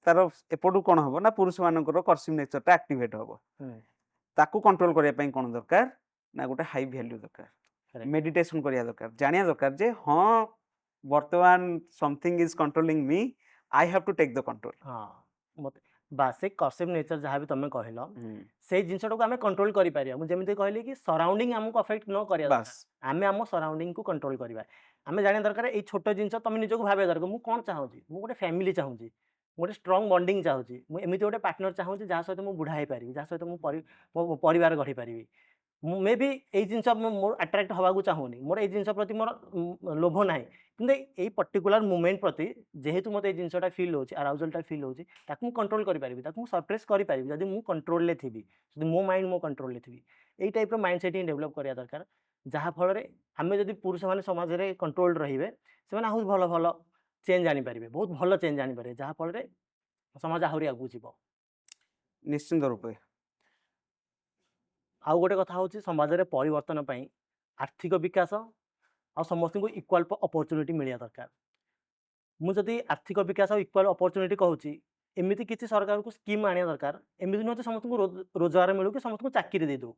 ତାର ଏପଟୁ କ'ଣ ହେବ ନା ପୁରୁଷମାନଙ୍କର କର୍ସିଭ୍ ନେଚର୍ଟା ଆକ୍ଟିଭେଟ୍ ହେବ ତାକୁ କଣ୍ଟ୍ରୋଲ କରିବା ପାଇଁ କ'ଣ ଦରକାର ନା ଗୋଟେ ହାଇ ଭ୍ୟାଲ୍ୟୁ ଦରକାର ମେଡିଟେସନ୍ କରିବା ଦରକାର ଜାଣିବା ଦରକାର ଯେ ହଁ ବର୍ତ୍ତମାନ something is controlling me I have to take the control ହଁ ମତେ ବାସ୍ ସେଇ କର୍ସିଭ୍ ନେଚର୍ ଯାହା ବି ତମେ କହିଲ ସେଇ ଜିନିଷଟାକୁ ଆମେ କଣ୍ଟ୍ରୋଲ କରିପାରିବା ମୁଁ ଯେମିତି କହିଲି କି ସରାଉଣ୍ଡିଂ ଆମକୁ ଅଫେକ୍ଟ ନ କରିବା ଦରକାର ବାସ୍ ଆମେ ଆମ ସରାଉଣ୍ଡିଂକୁ କଣ୍ଟ୍ରୋଲ କରିବା ଆମେ ଜାଣିବା ଦରକାର ଏଇ ଛୋଟ ଜିନିଷ ତମେ ନିଜକୁ ଭାବିବା ଦରକାର ମୁଁ କ'ଣ ଚାହୁଁଛି ମୁଁ ଗୋଟେ ଫ୍ୟାମିଲି ଚାହୁଁଛି ମୁଁ ଗୋଟେ ଷ୍ଟ୍ରଙ୍ଗ ବଣ୍ଡିଂ ଚାହୁଁଛି ମୁଁ ଏମିତି ଗୋଟେ ପାର୍ଟନର ଚାହୁଁଛି ଯାହା ସହିତ ମୁଁ ବୁଢ଼ା ହେଇପାରିବି ଯାହା ସହିତ ମୁଁ ମୋ ପରିବାର ଗଢ଼ିପାରିବି ମୁଁ ମେ ବି ଏଇ ଜିନିଷ ମୋର ଆଟ୍ରାକ୍ଟ ହେବାକୁ ଚାହୁଁନି ମୋର ଏଇ ଜିନିଷ ପ୍ରତି ମୋର ଲୋଭ ନାହିଁ କିନ୍ତୁ ଏଇ ପର୍ଟିକୁଲାର ମୁଭମେଣ୍ଟ ପ୍ରତି ଯେହେତୁ ମୋତେ ଏଇ ଜିନିଷଟା ଫିଲ୍ ହେଉଛି ଆରାଉଜଲଟା ଫିଲ୍ ହେଉଛି ତାକୁ ମୁଁ କଣ୍ଟ୍ରୋଲ କରିପାରିବି ତାକୁ ମୁଁ ସପ୍ରେସ୍ କରିପାରିବି ଯଦି ମୁଁ କଣ୍ଟ୍ରୋଲରେ ଥିବି ଯଦି ମୋ ମାଇଣ୍ଡ ମୋ କଣ୍ଟ୍ରୋଲରେ ଥିବି ଏଇ ଟାଇପ୍ର ମାଇଣ୍ଡ ସେଟ୍ ହିଁ ଡେଭଲପ୍ କରିବା ଦରକାର ଯାହାଫଳରେ ଆମେ ଯଦି ପୁରୁଷମାନେ ସମାଜରେ କଣ୍ଟ୍ରୋଲ ରହିବେ ସେମାନେ ଆହୁରି ଭଲ ଭଲ ଚେଞ୍ଜ ଆଣିପାରିବେ ବହୁତ ଭଲ ଚେଞ୍ଜ ଆଣିପାରିବେ ଯାହାଫଳରେ ସମାଜ ଆହୁରି ଆଗକୁ ଯିବ ନିଶ୍ଚିନ୍ତ ରୂପେ ଆଉ ଗୋଟେ କଥା ହେଉଛି ସମାଜରେ ପରିବର୍ତ୍ତନ ପାଇଁ ଆର୍ଥିକ ବିକାଶ ଆଉ ସମସ୍ତଙ୍କୁ ଇକ୍ୱାଲ୍ ଅପରଚ୍ୟୁନିଟି ମିଳିବା ଦରକାର ମୁଁ ଯଦି ଆର୍ଥିକ ବିକାଶ ଆଉ ଇକ୍ୱାଲ୍ ଅପରଚ୍ୟୁନିଟି କହୁଛି ଏମିତି କିଛି ସରକାରକୁ ସ୍କିମ୍ ଆଣିବା ଦରକାର ଏମିତି ନୁହେଁ ଯେ ସମସ୍ତଙ୍କୁ ରୋଜଗାର ମିଳୁ କି ସମସ୍ତଙ୍କୁ ଚାକିରି ଦେଇଦେଉ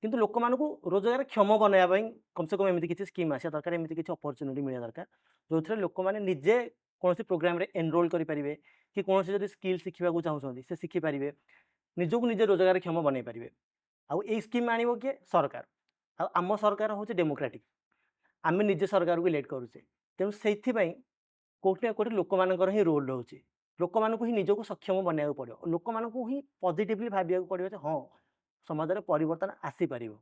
କିନ୍ତୁ ଲୋକମାନଙ୍କୁ ରୋଜଗାର କ୍ଷମ ବନାଇବା ପାଇଁ କମସେ କମ୍ ଏମିତି କିଛି ସ୍କିମ୍ ଆସିବା ଦରକାର ଏମିତି କିଛି ଅପରଚ୍ୟୁନିଟି ମିଳିବା ଦରକାର ଯେଉଁଥିରେ ଲୋକମାନେ ନିଜେ କୌଣସି ପ୍ରୋଗ୍ରାମରେ ଏନରୋଲ୍ କରିପାରିବେ କି କୌଣସି ଯଦି ସ୍କିଲ୍ ଶିଖିବାକୁ ଚାହୁଁଛନ୍ତି ସେ ଶିଖିପାରିବେ ନିଜକୁ ନିଜେ ରୋଜଗାରକ୍ଷମ ବନେଇ ପାରିବେ ଆଉ ଏଇ ସ୍କିମ୍ ଆଣିବ କିଏ ସରକାର ଆଉ ଆମ ସରକାର ହେଉଛି ଡେମୋକ୍ରାଟିକ୍ ଆମେ ନିଜେ ସରକାରକୁ ଇଲେକ୍ଟ କରୁଛେ ତେଣୁ ସେଇଥିପାଇଁ କେଉଁଠି ନା କେଉଁଠି ଲୋକମାନଙ୍କର ହିଁ ରୋଲ୍ ରହୁଛି ଲୋକମାନଙ୍କୁ ହିଁ ନିଜକୁ ସକ୍ଷମ ବନାଇବାକୁ ପଡ଼ିବ ଲୋକମାନଙ୍କୁ ହିଁ ପଜିଟିଭଲି ଭାବିବାକୁ ପଡ଼ିବ ଯେ ହଁ ସମାଜରେ ପରିବର୍ତ୍ତନ ଆସିପାରିବ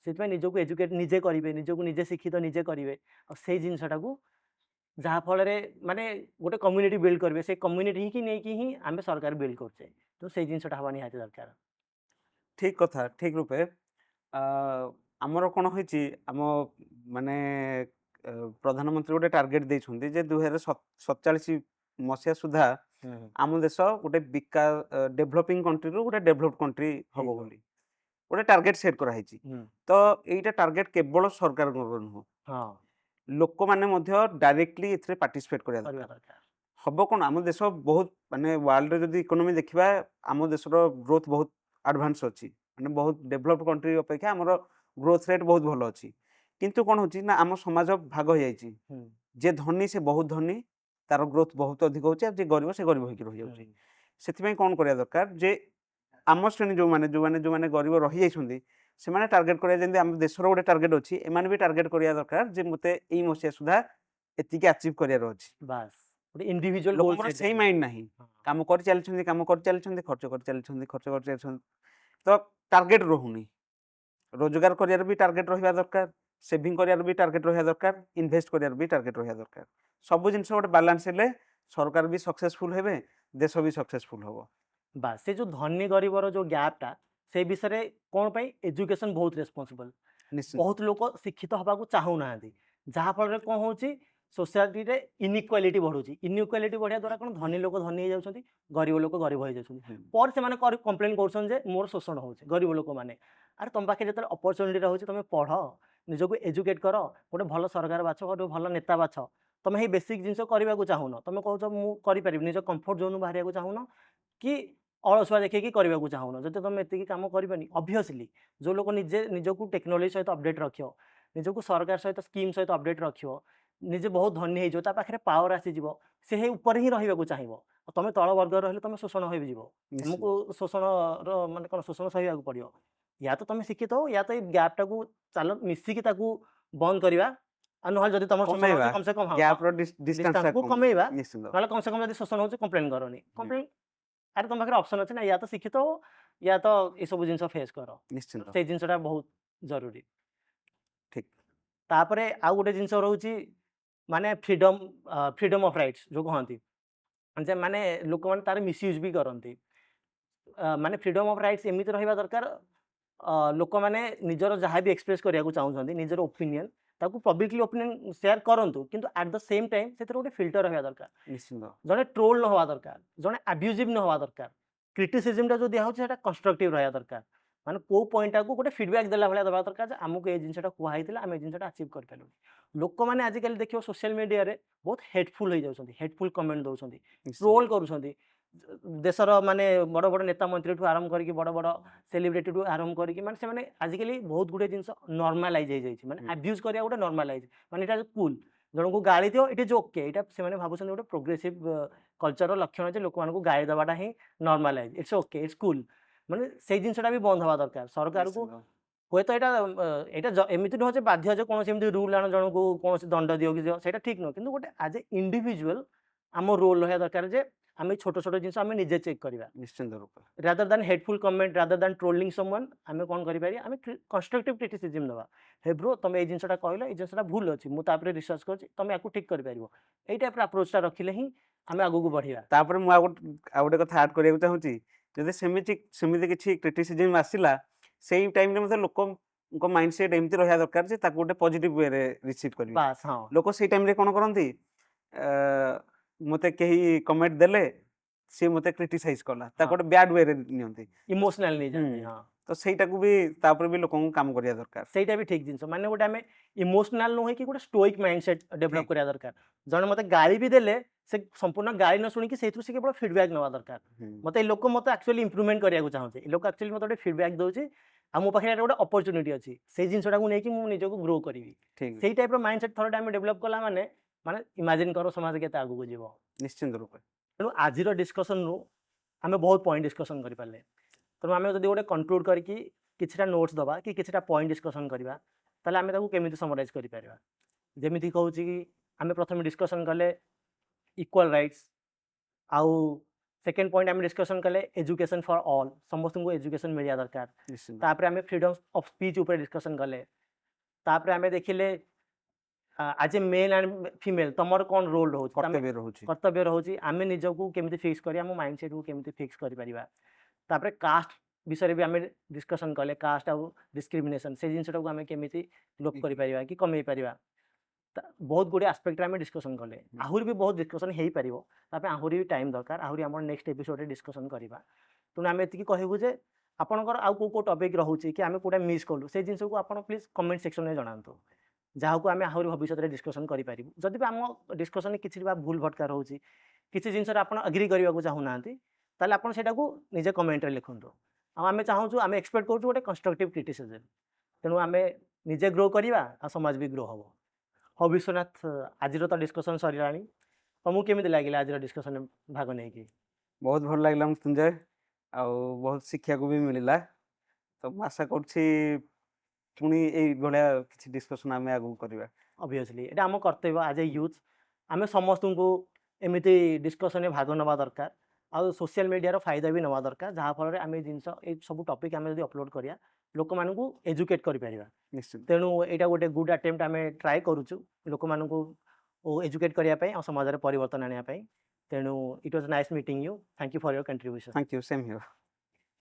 ସେଥିପାଇଁ ନିଜକୁ ଏଜୁକେଟ୍ ନିଜେ କରିବେ ନିଜକୁ ନିଜେ ଶିକ୍ଷିତ ନିଜେ କରିବେ ଆଉ ସେଇ ଜିନିଷଟାକୁ ଯାହାଫଳରେ ମାନେ ଗୋଟେ କମ୍ୟୁନିଟି ବିଲ୍ଡ କରିବେ ସେଇ କମ୍ୟୁନିଟି ହିଁ ନେଇକି ହିଁ ଆମେ ସରକାର ବିଲ୍ଡ କରୁଛେ ତ ସେଇ ଜିନିଷଟା ହେବା ନିହାତି ଦରକାର ଠିକ୍ କଥା ଠିକ୍ ରୂପେ ଆମର କ'ଣ ହେଇଛି ଆମ ମାନେ ପ୍ରଧାନମନ୍ତ୍ରୀ ଗୋଟେ ଟାର୍ଗେଟ୍ ଦେଇଛନ୍ତି ଯେ 2047 ମସିହା ସୁଦ୍ଧା ଆମ ଦେଶ ଗୋଟେ ଡେଭଲପିଂ କଣ୍ଟ୍ରିରୁ ଗୋଟେ ଡେଭଲପଡ୍ କଣ୍ଟ୍ରି ହେବ ବୋଲି ଗୋଟେ ଟାର୍ଗେଟ୍ ସେଟ୍ କରାହେଇଛି ତ ଏଇଟା ଟାର୍ଗେଟ୍ କେବଳ ସରକାରଙ୍କର ନୁହଁ ଲୋକମାନେ ମଧ୍ୟ ଡାଇରେକ୍ଟଲି ଏଥିରେ ପାର୍ଟିସିପେଟ୍ କରିବା ଦରକାର ହେବ କ'ଣ ଆମ ଦେଶ ବହୁତ ମାନେ ୱାର୍ଲଡରେ ଯଦି ଇକୋନୋମି ଦେଖିବା ଆମ ଦେଶର ଗ୍ରୋଥ୍ ବହୁତ ଆଡ଼ଭାନ୍ସ ଅଛି ମାନେ ବହୁତ ଡେଭଲପ୍ କଣ୍ଟ୍ରି ଅପେକ୍ଷା ଆମର ଗ୍ରୋଥ୍ ରେଟ୍ ବହୁତ ଭଲ ଅଛି କିନ୍ତୁ କ'ଣ ହେଉଛି ନା ଆମ ସମାଜ ଭାଗ ହେଇଯାଇଛି ଯେ ଧନୀ ସେ ବହୁତ ଧନୀ ତାର ଗ୍ରୋଥ୍ ବହୁତ ଅଧିକ ହେଉଛି ଆଉ ଯେ ଗରିବ ସେ ଗରିବ ହେଇକି ରହିଯାଉଛି ସେଥିପାଇଁ କ'ଣ କରିବା ଦରକାର ଯେ ଆମ ଶ୍ରେଣୀ ଯେଉଁମାନେ ଗରିବ ରହିଯାଇଛନ୍ତି ସେମାନେ ଟାର୍ଗେଟ୍ କରିବା ଯେମିତି ଆମ ଦେଶର ଗୋଟେ ଟାର୍ଗେଟ୍ ଅଛି ଏମାନେ ବି ଟାର୍ଗେଟ୍ କରିବା ଦରକାର ଯେ ମୋତେ ଏଇ ମସିହା ସୁଦ୍ଧା ଏତିକି ଆଚିଭ୍ କରିବାର ଅଛି। ବାସ୍ ଗୋଟେ ଇଣ୍ଡିଭିଜୁଆଲ ଗୋଲ ଲୋକଙ୍କର ସେଇ ମାଇଣ୍ଡ ନାହିଁ, କାମ କରି ଚାଲିଛନ୍ତି ଖର୍ଚ୍ଚ କରି ଚାଲିଛନ୍ତି ତ ଟାର୍ଗେଟ୍ ରହୁନି। ରୋଜଗାର କରିବାର ବି ଟାର୍ଗେଟ୍ ରହିବା ଦରକାର, ସେଭିଂ କରିବାର ବି ଟାର୍ଗେଟ୍ ରହିବା ଦରକାର, ଇନଭେଷ୍ଟ କରିବାର ବି ଟାର୍ଗେଟ୍ ରହିବା ଦରକାର। ସବୁ ଜିନିଷ ଗୋଟେ ବାଲାନ୍ସ ହେଲେ ସରକାର ବି ସକ୍ସେସଫୁଲ ହେବେ, ଦେଶ ବି ସକ୍ସେସଫୁଲ ହବ। ବାସ୍ ସେ ଯୋଉ ଧନୀ ଗରିବର ଯୋଉ ଗ୍ୟାପଟା ସେଇ ବିଷୟରେ କ'ଣ ପାଇଁ ଏଜୁକେସନ ବହୁତ ରେସ୍ପନ୍ସିବଲ। ନିଶ୍ଚିତ ବହୁତ ଲୋକ ଶିକ୍ଷିତ ହେବାକୁ ଚାହୁଁନାହାନ୍ତି, ଯାହାଫଳରେ କ'ଣ ହେଉଛି ସୋସାଇଟିରେ ଇନଇକ୍ୱାଲିଟି ବଢ଼ୁଛି। ଇନଇକ୍ୱାଲିଟି ବଢ଼ିବା ଦ୍ୱାରା କ'ଣ ଧନୀ ଲୋକ ଧନୀ ହେଇଯାଉଛନ୍ତି, ଗରିବ ଲୋକ ଗରିବ ହେଇଯାଉଛନ୍ତି। ପରେ ସେମାନେ କମ୍ପ୍ଲେନ୍ କରୁଛନ୍ତି ଯେ ମୋର ଶୋଷଣ ହେଉଛି ଗରିବ ଲୋକମାନେ। ଆରେ ତୁମ ପାଖରେ ଯେତେବେଳେ ଅପରଚ୍ୟୁନିଟି ରହୁଛି ତୁମେ ପଢ଼, ନିଜକୁ ଏଜୁକେଟ୍ କର, ଗୋଟେ ଭଲ ସରକାର ବାଛ, ଗୋଟେ ଭଲ ନେତା ବାଛ। ତୁମେ ଏଇ ବେସିକ୍ ଜିନିଷ କରିବାକୁ ଚାହୁଁନ, ତୁମେ କହୁଛ ମୁଁ କରିପାରିବି, ନିଜ କମ୍ଫର୍ଟ ଜୋନ୍ରୁ ବାହାରିବାକୁ ଚାହୁଁନ କି ଅଳସୁଆ ଦେଖେଇକି କରିବାକୁ ଚାହୁଁନ। ଯଦି ତୁମେ ଏତିକି କାମ କରିବନି ଅବଭିୟସଲି ଯେଉଁ ଲୋକ ନିଜକୁ ଟେକ୍ନୋଲୋଜି ସହିତ ଅପଡ଼େଟ୍ ରଖିବ, ନିଜକୁ ସରକାର ସହିତ ସ୍କିମ୍ ସହିତ ଅପଡ଼େଟ୍ ରଖିବ, ନିଜେ ବହୁତ ଧନୀ ହେଇଯିବ, ତା ପାଖରେ ପାୱାର ଆସିଯିବ, ସେ ହେଇ ଉପରେ ହିଁ ରହିବାକୁ ଚାହିଁବ। ତୁମେ ତଳ ବର୍ଗରେ ରହିଲେ ତୁମେ ଶୋଷଣ ହୋଇଯିବ, ତୁମକୁ ଶୋଷଣର ମାନେ କ'ଣ ଶୋଷଣ ସହିବାକୁ ପଡ଼ିବ। ୟା ତ ତୁମେ ଶିକ୍ଷିତ ହଉ, ୟା ତ ଏଇ ଗ୍ୟାପ୍ଟାକୁ ଚାଲ ମିଶିକି ତାକୁ ବନ୍ଦ କରିବା। ଆଉ ନହେଲେ ଯଦି ତୁମର ଶୋଷଣ ହେଉଛି କମ୍ ସେ କମ୍ ଡିଷ୍ଟାନ୍ସକୁ କମେଇବା, ନହେଲେ କମ୍ ସେ କମ୍ ଯଦି ଶୋଷଣ ହେଉଛି କମ୍ପ୍ଲେନ୍ କରନି। କମ୍ପ୍ଲେନ୍ ଆରେ ତୁମ ପାଖରେ ଅପସନ୍ ଅଛି ନା, ୟା ତ ଶିକ୍ଷିତ ହଉ, ୟା ତ ଏସବୁ ଜିନିଷ ଫେସ୍ କର। ନିଶ୍ଚିତ ସେଇ ଜିନିଷଟା ବହୁତ ଜରୁରୀ। ଠିକ୍। ତାପରେ ଆଉ ଗୋଟେ ଜିନିଷ ରହୁଛି ମାନେ ଫ୍ରିଡମ୍ ଅଫ୍ ରାଇଟ୍ସ ଯେଉଁ କହନ୍ତି, ଯେ ମାନେ ଲୋକମାନେ ତାର ମିସୟୁଜ୍ ବି କରନ୍ତି। ମାନେ ଫ୍ରିଡମ୍ ଅଫ୍ ରାଇଟ୍ସ ଏମିତି ରହିବା ଦରକାର, ଲୋକମାନେ ନିଜର ଯାହା ବି ଏକ୍ସପ୍ରେସ୍ କରିବାକୁ ଚାହୁଁଛନ୍ତି, ନିଜର ଓପିନିଅନ୍ ତାକୁ ପବ୍ଲିକଲି ଓପିନିଅନ୍ ସେୟାର କରନ୍ତୁ, କିନ୍ତୁ ଆଟ୍ ଦ ସେମ୍ ଟାଇମ୍ ସେଥିରେ ଗୋଟେ ଫିଲ୍ଟର ରହିବା ଦରକାର। ନିଶ୍ଚିତ ଜଣେ ଟ୍ରୋଲ୍ ନ ହେବା ଦରକାର, ଜଣେ ଆବ୍ୟୁଜିଭ୍ ନ ହେବା ଦରକାର। କ୍ରିଟିସିଜମଟା ଯେଉଁ ଦିଆହେଉଛି ସେଟା କନଷ୍ଟ୍ରକ୍ଟିଭ୍ ରହିବା ଦରକାର। ମାନେ କେଉଁ ପଏଣ୍ଟଟାକୁ ଗୋଟେ ଫିଡ଼ବ୍ୟାକ୍ ଦେଲା ଭଳିଆ ଦେବା ଦରକାର, ଯେ ଆମକୁ ଏଇ ଜିନିଷଟା କୁହା ହେଇଥିଲା, ଆମେ ଏଇ ଜିନିଷଟା ଆଚିଭ୍ କରିପାରିଲୁନି। ଲୋକମାନେ ଆଜିକାଲି ଦେଖିବ ସୋସିଆଲ ମିଡ଼ିଆରେ ବହୁତ ହେଟଫୁଲ୍ ହେଇଯାଉଛନ୍ତି, ହେଟଫୁଲ୍ କମେଣ୍ଟ ଦେଉଛନ୍ତି, ଟ୍ରୋଲ୍ କରୁଛନ୍ତି। ଦେଶର ମାନେ ବଡ଼ ବଡ଼ ନେତା ମନ୍ତ୍ରୀଠୁ ଆରମ୍ଭ କରିକି ବଡ଼ ବଡ଼ ସେଲିବ୍ରିଟିଠୁ ଆରମ୍ଭ କରିକି ମାନେ ସେମାନେ ଆଜିକାଲି ବହୁତ ଗୁଡ଼ିଏ ଜିନିଷ ନର୍ମାଲାଇଜ୍ ହେଇଯାଇଛି। ମାନେ ଆବ୍ୟୁଜ୍ କରିବା ଗୋଟେ ନର୍ମାଲାଇଜ୍, ମାନେ ଏଇଟା କୁଲ୍। ଜଣଙ୍କୁ ଗାଳି ଦିଅ ଇଟ୍ ଇଜ୍ ଓକେ, ଏଇଟା ସେମାନେ ଭାବୁଛନ୍ତି ଗୋଟେ ପ୍ରୋଗ୍ରେସିଭ୍ କଲଚରର ଲକ୍ଷଣ, ଯେ ଲୋକମାନଙ୍କୁ ଗାଳି ଦେବାଟା ହିଁ normalise, it's okay, it's cool. ମାନେ ସେଇ ଜିନିଷଟା ବି ବନ୍ଦ ହେବା ଦରକାର। ସରକାରକୁ ହୁଏତ ଏଇଟା ଏମିତି ନୁହଁ ଯେ ବାଧ୍ୟ ଯେ କୌଣସି ଏମିତି ରୁଲ୍ ଆଣ ଜଣଙ୍କୁ କୌଣସି ଦଣ୍ଡ ଦିଅ କି ଦିଅ, ସେଇଟା ଠିକ୍ ନୁହଁ। କିନ୍ତୁ ଗୋଟେ ଆଜ୍ ଏ ଇଣ୍ଡିଭିଜୁଆଲ୍ ଆମ ରୋଲ୍ ରହିବା ଦରକାର ଯେ ଆମେ ଛୋଟ ଛୋଟ ଜିନିଷ ଆମେ ନିଜେ ଚେକ୍ କରିବା, ନିଶ୍ଚିନ୍ତ ରୂପେ। ରାଦର ଦାନ୍ ହେଟଫୁଲ୍ କମେଣ୍ଟ, ରାଦର ଦାନ୍ ଟ୍ରୋଲିଂ ସମୱାନ୍, ଆମେ କ'ଣ କରିପାରିବା, ଆମେ କନଷ୍ଟ୍ରକ୍ଟିଭ୍ କ୍ରିଟିସିଜମ୍ ଦେବା। ହେ ବ୍ରୋ ତୁମେ ଏଇ ଜିନିଷଟା କହିଲ, ଏଇ ଜିନିଷଟା ଭୁଲ ଅଛି, ମୁଁ ତାପରେ ରିସର୍ଚ୍ଚ କରିଛି, ତୁମେ ୟାକୁ ଠିକ୍ କରିପାରିବ। ଏଇ ଟାଇପ୍ର ଆପ୍ରୋଚଟା ରଖିଲେ ହିଁ ଆମେ ଆଗକୁ ବଢ଼ିବା। ତାପରେ ମୁଁ ଆଉ ଗୋଟେ କଥା ଆଡ୍ କରିବାକୁ ଚାହୁଁଛି, ଯଦି ସେମିତି କିଛି କ୍ରିଟିସିଜମ୍ ଆସିଲା, ସେଇ ଟାଇମ୍ରେ ମଧ୍ୟ ଲୋକଙ୍କ ମାଇଣ୍ଡ ସେଟ୍ ଏମିତି ରହିବା ଦରକାର ଯେ ତାକୁ ଗୋଟେ ପଜିଟିଭ୍ ୱେରେ ରିସିଭ୍ କରିବେ। ବାସ୍ ହଁ, ଲୋକ ସେଇ ଟାଇମ୍ରେ କ'ଣ କରନ୍ତି, ମୋତେ କେହି କମେଣ୍ଟ ଦେଲେ, ସିଏ ମୋତେ କ୍ରିଟିସାଇଜ୍ କଲା, ତାକୁ ଗୋଟେ ବ୍ୟାଡ୍ ୱେରେ ନିଅନ୍ତି। ଇମୋସନାଲ୍ ନେଇଯାନ୍ତି। ହଁ, ତ ସେଇଟାକୁ ବି ତାପରେ ବି ଲୋକଙ୍କୁ କାମ କରିବା ଦରକାର। ସେଇଟା ବି ଠିକ୍ ଜିନିଷ। ମାନେ ଗୋଟେ ଆମେ ଇମୋସନାଲ୍ ନ ହେଇକି ଗୋଟେ ଷ୍ଟୋଇକ୍ ମାଇଣ୍ଡ ସେଟ୍ ଡେଭଲପ୍ କରିବା ଦରକାର। ଜଣେ ମୋତେ ଗାଳି ବି ଦେଲେ ସେ ସମ୍ପୂର୍ଣ୍ଣ ଗାଳି ନ ଶୁଣିକି ସେଇଥିରୁ ସେ କେବଳ ଫିଡ଼ବ୍ୟାକ୍ ନେବା ଦରକାର। ମୋତେ ଏଇ ଲୋକ ମୋତେ ଆକ୍ଚୁଆଲି ଇମ୍ପ୍ରୁଭମେଣ୍ଟ କରିବାକୁ ଚାହୁଁଛି, ଏ ଲୋକ ଆକ୍ଚୁଆଲି ମୋତେ ଗୋଟେ ଫିଡ଼ବ୍ୟାକ୍ ଦେଉଛି, ଆଉ ମୋ ପାଖରେ ଗୋଟେ ଅପରଚ୍ୟୁନିଟି ଅଛି, ସେଇ ଜିନିଷଟାକୁ ନେଇକି ମୁଁ ନିଜକୁ ଗ୍ରୋ କରିବି। ସେଇ ଟାଇପ୍ର ମାଇଣ୍ଡ ସେଟ୍ ଥରଟେ ଆମେ ଡେଭଲପ୍ କଲା ମାନେ ଇମାଜିନ୍ କର ସମାଜ କେତେ ଆଗକୁ ଯିବ। ନିଶ୍ଚିନ୍ତ ରୂପେ। ତେଣୁ ଆଜିର ଡିସ୍କସନ୍ରୁ ଆମେ ବହୁତ ପଏଣ୍ଟ ଡିସ୍କସନ୍ କରିପାରିଲେ। ତେଣୁ ଆମେ ଯଦି ଗୋଟେ କନକ୍ଲୁଡ଼ କରିକି କିଛିଟା ନୋଟ୍ସ ଦେବା କି କିଛିଟା ପଏଣ୍ଟ ଡିସ୍କସନ୍ କରିବା, ତାହେଲେ ଆମେ ତାକୁ କେମିତି ସମରାଇଜ୍ କରିପାରିବା। ଯେମିତି କହୁଛି କି ଆମେ ପ୍ରଥମେ ଡିସ୍କସନ୍ କଲେ ଇକ୍ୱାଲ୍ ରାଇଟ୍ସ, ଆଉ ସେକେଣ୍ଡ ପଏଣ୍ଟ ଆମେ ଡିସ୍କସନ୍ କଲେ ଏଜୁକେସନ୍ ଫର୍ ଅଲ୍, ସମସ୍ତଙ୍କୁ ଏଜୁକେସନ୍ ମିଳିବା ଦରକାର। ତାପରେ ଆମେ ଫ୍ରିଡମ୍ ଅଫ୍ ସ୍ପିଚ୍ ଉପରେ ଡିସ୍କସନ୍ କଲେ। ତାପରେ ଆମେ ଦେଖିଲେ ଆଜ୍ ଏ ମେଲ୍ ଆଣ୍ଡ ଫିମେଲ୍ ତୁମର କ'ଣ ରୋଲ୍ ରହୁଛି, କର୍ତ୍ତବ୍ୟ ରହୁଛି, ଆମେ ନିଜକୁ କେମିତି ଫିକ୍ସ କରିବା, ଆମ ମାଇଣ୍ଡ ସେଟ୍କୁ କେମିତି ଫିକ୍ସ କରିପାରିବା। ତାପରେ କାଷ୍ଟ ବିଷୟରେ ବି ଆମେ ଡିସ୍କସନ୍ କଲେ, କାଷ୍ଟ ଆଉ ଡିସ୍କ୍ରିମିନେସନ୍, ସେ ଜିନିଷଟାକୁ ଆମେ କେମିତି ଲୋପ କରିପାରିବା କି କମେଇ ପାରିବା। ବହୁତ ଗୁଡ଼ିଏ ଆସ୍ପେକ୍ଟରେ ଆମେ ଡିସ୍କସନ୍ କଲେ। ଆହୁରି ବି ବହୁତ ଡିସ୍କସନ୍ ହେଇପାରିବ, ତାପରେ ଆହୁରି ବି ଟାଇମ୍ ଦରକାର, ଆହୁରି ଆମର ନେକ୍ସଟ ଏପିସୋଡ଼ରେ ଡିସ୍କସନ୍ କରିବା। ତେଣୁ ଆମେ ଏତିକି କହିବୁ ଯେ ଆପଣଙ୍କର ଆଉ କେଉଁ ଟପିକ୍ ରହୁଛି କି ଆମେ କେଉଁଟା ମିସ୍ କଲୁ, ସେଇ ଜିନିଷକୁ ଆପଣ ପ୍ଲିଜ୍ କମେଣ୍ଟ ସେକ୍ସନରେ ଜଣାନ୍ତୁ, ଯାହାକୁ ଆମେ ଆହୁରି ଭବିଷ୍ୟତରେ ଡିସ୍କସନ୍ କରିପାରିବୁ। ଯଦି ବି ଆମ ଡିସ୍କସନ୍ରେ କିଛି ବା ଭୁଲ ଭଟକା ରହୁଛି, କିଛି ଜିନିଷରେ ଆପଣ ଆଗ୍ରି କରିବାକୁ ଚାହୁଁନାହାନ୍ତି, ତାହେଲେ ଆପଣ ସେଇଟାକୁ ନିଜେ କମେଣ୍ଟରେ ଲେଖନ୍ତୁ। ଆଉ ଆମେ ଚାହୁଁଛୁ, ଆମେ ଏକ୍ସପେକ୍ଟ କରୁଛୁ ଗୋଟେ କନଷ୍ଟ୍ରକ୍ଟିଭ୍ କ୍ରିଟିସିଜମ୍। ତେଣୁ ଆମେ ନିଜେ ଗ୍ରୋ କରିବା, ଆଉ ସମାଜ ବି ଗ୍ରୋ ହେବ। ହଉ ବିଶ୍ୱନାଥ, ଆଜିର ତ ଡିସ୍କସନ୍ ସରିଲାଣି, ତମକୁ କେମିତି ଲାଗିଲା ଆଜିର ଡିସ୍କସନ୍ରେ ଭାଗ ନେଇକି? ବହୁତ ଭଲ ଲାଗିଲା ମୃତ୍ୟୁଞ୍ଜୟ, ଆଉ ବହୁତ ଶିଖିବାକୁ ବି ମିଳିଲା। ତ ମୁଁ ଆଶା କରୁଛି ପୁଣି ଏଇଭଳିଆ କିଛି ଡିସ୍କସନ୍ ଆମେ ଆଗକୁ କରିବା। ଅବଭିୟସଲି ଏଇଟା ଆମ କର୍ତ୍ତବ୍ୟ ଆଜ୍ ଏ ୟୁଥ୍ ଆମେ ସମସ୍ତଙ୍କୁ ଏମିତି ଡିସ୍କସନ୍ରେ ଭାଗ ନେବା ଦରକାର ଆଉ ସୋସିଆଲ ମିଡ଼ିଆର ଫାଇଦା ବି ନେବା ଦରକାର ଯାହାଫଳରେ ଆମେ ଜିନିଷ ଏଇ ସବୁ ଟପିକ୍ ଆମେ ଯଦି ଅପଲୋଡ଼ କରିବା ଲୋକମାନଙ୍କୁ ଏଜୁକେଟ୍ କରିପାରିବା। ନିଶ୍ଚିତ ତେଣୁ ଏଇଟା ଗୋଟେ ଗୁଡ୍ ଆଟେମ୍ପ୍ଟ ଆମେ ଟ୍ରାଏ କରୁଛୁ ଲୋକମାନଙ୍କୁ ଏଜୁକେଟ୍ କରିବା ପାଇଁ ଆଉ ସମାଜରେ ପରିବର୍ତ୍ତନ ଆଣିବା ପାଇଁ। ତେଣୁ it was nice meeting you thank you for your contribution. Thank you same here.